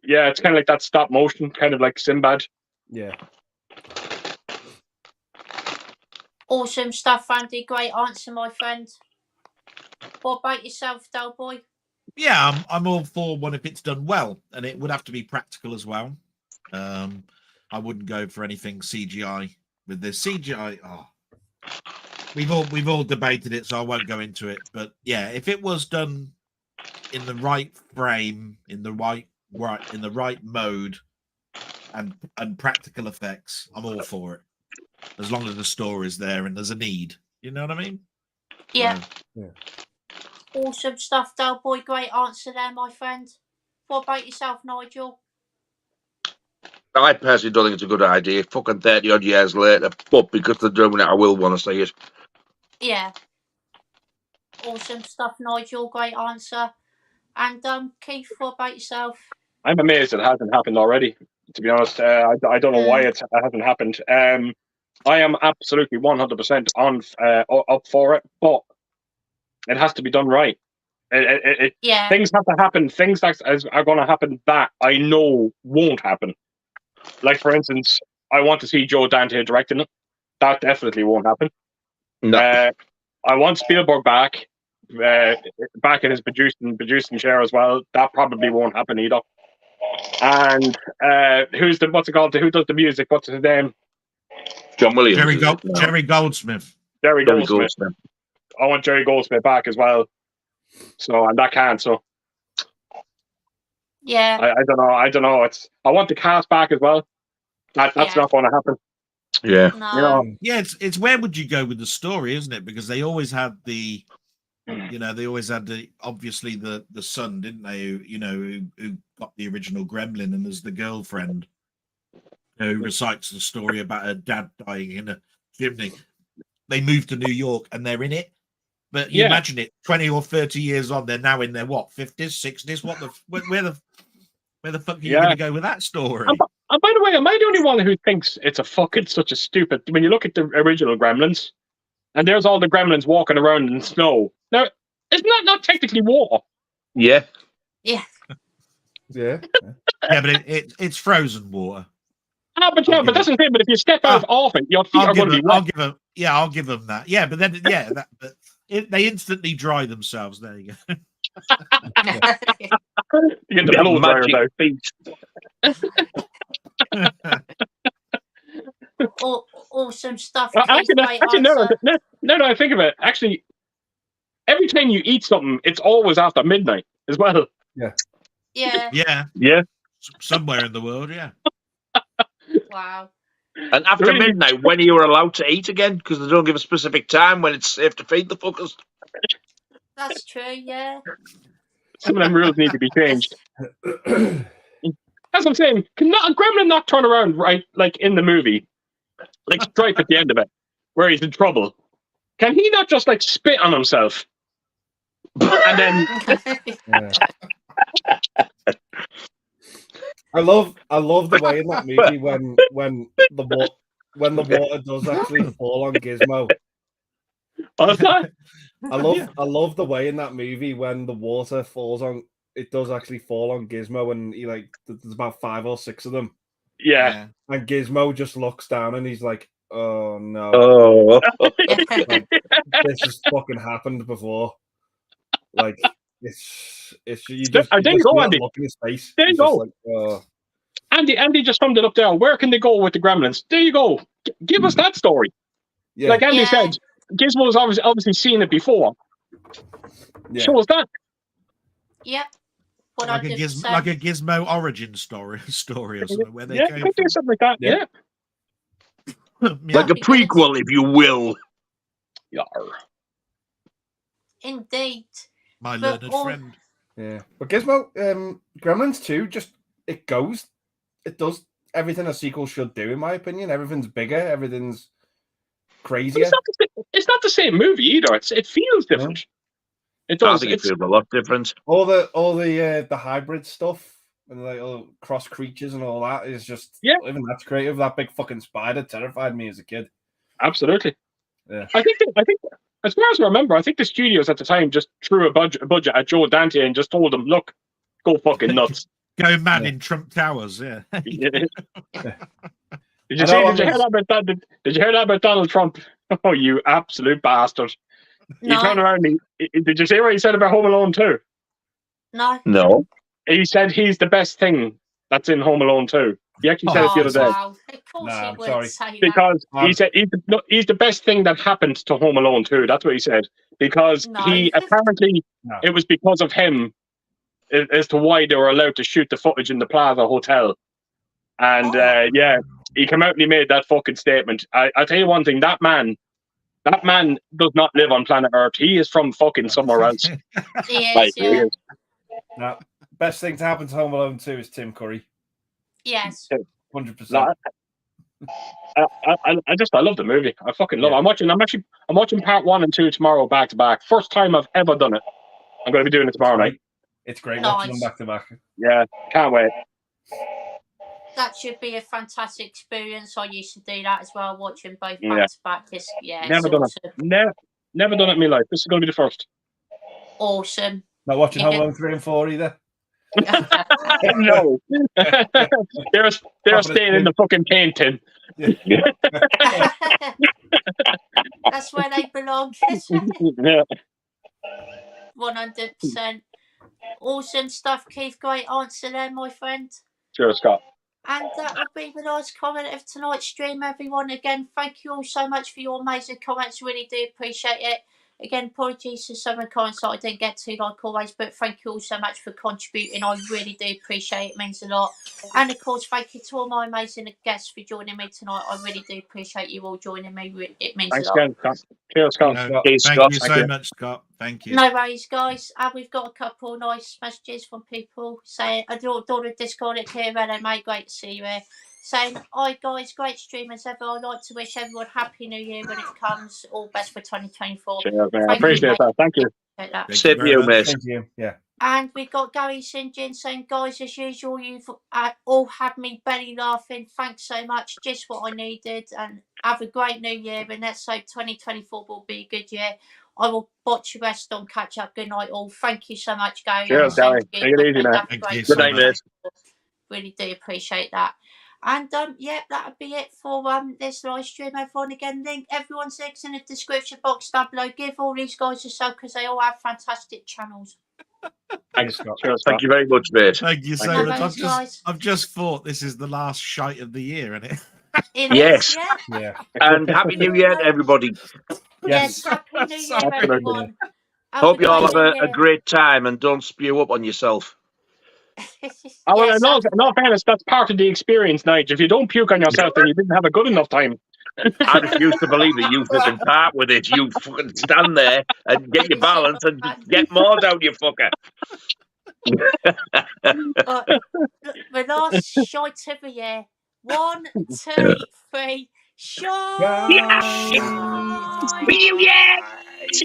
Yeah, it's kind of like that stop motion, kind of like Sinbad. Yeah. Awesome stuff, Andy. Great answer, my friend. What about yourself, Delboy? Yeah, I'm all for one if it's done well, and it would have to be practical as well. I wouldn't go for anything CGI with this CGI. Oh, we've all debated it, so I won't go into it. But yeah, if it was done in the right frame, in the right mode, and practical effects, I'm all for it. As long as the story's there and there's a need, you know what I mean? Yeah. Awesome stuff, Delboy. Great answer there, my friend. What about yourself, Nigel? I personally don't think it's a good idea. Fucking 30 odd years later, but because they're doing it, I will want to see it. Yeah. Awesome stuff, Nigel. Great answer. And Keith, what about yourself? I'm amazed it hasn't happened already. To be honest, I don't know why it hasn't happened. I am absolutely 100% up for it, but it has to be done right. Yeah. Things have to happen. Things that are going to happen that I know won't happen. Like, for instance, I want to see Joe Dante directing it. That definitely won't happen. No. I want Spielberg back in his producing chair as well. That probably won't happen either. And what's it called? Who does the music? What's his name? John Williams. Jerry Goldsmith. Jerry Goldsmith. I want Jerry Goldsmith back as well. So, and that can't. So, Yeah. I don't know. I want the cast back as well. That's not going to happen. Yeah. No. Yeah, it's where would you go with the story, isn't it? Because they always had the, obviously the son, didn't they? Who got the original Gremlin and is the girlfriend who recites the story about her dad dying in a chimney. They moved to New York and they're in it. But you imagine it, 20 or 30 years on, they're now in their 50s, 60s. Where the fuck are you going to go with that story? And by the way, am I the only one who thinks it's such a stupid? When you look at the original Gremlins, and there's all the Gremlins walking around in snow. Now, isn't that not technically water? Yeah. Yeah. Yeah. Yeah, but it's frozen water. But that's the thing. But if you step out off it, your feet are going to be wet. I'll give them that. Yeah, but then they instantly dry themselves. There you go. You get the blow dryers out. Awesome stuff. Actually, no, I think of it. Actually, every time you eat something, it's always after midnight as well. Yeah. Yeah. Yeah. Somewhere in the world, yeah. Wow. And after midnight, when are you allowed to eat again? Because they don't give a specific time when it's safe to feed the fuckers. That's true, yeah. Some of them rules need to be changed. That's what I'm saying. Can a gremlin not turn around right, like in the movie, like Stripe at the end of it, where he's in trouble? Can he not just like spit on himself and then? I love the way in that movie when the water does actually fall on Gizmo. What's that? I love the way in that movie when the water falls on. It does actually fall on Gizmo, and he there's about 5 or 6 of them. Yeah. And Gizmo just looks down and he's like, "Oh no, like, this has fucking happened before." Like it's you just there you go, Andy. Look in his face. There you go. Like, oh. Andy just summed it up there. Where can they go with the Gremlins? There you go. Give us that story. Yeah. Like Andy said, Gizmo's obviously seen it before. Yeah. Show us that. Yep. Like a Gizmo origin story or something where they came from. Do something like that. Yeah. Like a prequel, if you will. Yar. Indeed. My learned friend. Yeah. But Gizmo, Gremlins 2, it does everything a sequel should do, in my opinion. Everything's bigger, everything's crazier. It's not the same movie either. It feels different. It does. I think it feels a lot different. All the hybrid stuff and all cross creatures and all that is just even that's creative. That big fucking spider terrified me as a kid. Absolutely. Yeah. I think as far as I remember, I think the studios at the time just threw a budget at Joe Dante and just told him, "Look, go fucking nuts, go mad in Trump Towers." Yeah. Did you hear that about Donald Trump? Oh, you absolute bastard! No. He turned around. Did you see what he said about Home Alone 2? No. He said he's the best thing that's in Home Alone 2. He actually said it the other day. Wow. Of course he would say because he said he's the best thing that happened to Home Alone 2. That's what he said. Because he apparently it was because of him as to why they were allowed to shoot the footage in the Plaza Hotel. And he came out and he made that fucking statement. I'll tell you one thing, that man does not live on planet Earth. He is from fucking somewhere else. He is, he is. No, best thing to happen to Home Alone 2 is Tim Curry. Yes. 100%. I love the movie. I fucking love it. I'm watching part 1 and 2 tomorrow back to back. First time I've ever done it. I'm going to be doing it tomorrow night. It's great watching them back to back. Yeah, can't wait. That should be a fantastic experience. I used to do that as well, watching both back to back. Never done it. Never done it in my life. This is going to be the first. Awesome. Not watching Yeah. Home Alone 3 and 4 either. No. they're staying in the fucking painting. That's where they belong. Yeah. 100%. Awesome stuff, Keith. Great answer there, my friend. Sure, Scott. And that will be the last comment of tonight's stream, everyone. Again, thank you all so much for your amazing comments. Really do appreciate it. Again, apologies for some of the comments that I didn't get to, like always, but thank you all so much for contributing. I really do appreciate it. It means a lot. And of course, thank you to all my amazing guests for joining me tonight. I really do appreciate you all joining me. It means Thanks a lot. again, Scott. Cheers, Scott. Thank you so much, Scott. Thank you. No worries, guys. And we've got a couple of nice messages from people saying, I don't Discord it here, hello, mate. Great to see you here. Saying, hi, guys, great stream as ever. I'd like to wish everyone Happy New Year when it comes. All best for 2024. Cheers, man. I appreciate that. Thank you. Same to you, mate. Thank you. Yeah. And we've got Gary St. John saying, guys, as usual, you've all had me belly laughing. Thanks so much. Just what I needed. And have a great new year. And let's hope 2024 will be a good year. I will watch the rest on catch up. Good night, all. Thank you so much, Gary. Cheers, Gary. Take it easy, man. Good night, mate. Really do appreciate that. And yeah, that would be it for this live stream, everyone. Again, everyone's links in the description box down below. Give all these guys a sub because they all have fantastic channels. Thanks, Scott. Thank you very much, mate. Thank you so you. much. Guys. I've just thought this is the last shite of the year, isn't it? Yes. Yeah. And Happy New Year to everybody. Yes, Happy New Year, everyone. Hope you all have a great time and don't spew up on yourself. Well, in all fairness, that's part of the experience, Nigel. If you don't puke on yourself, then you didn't have a good enough time. I refuse to believe that you fucking part with it. You fucking stand there and get your balance and get more down, you fucker. The last shite of the year. 1, 2, 3. Shite! Yes!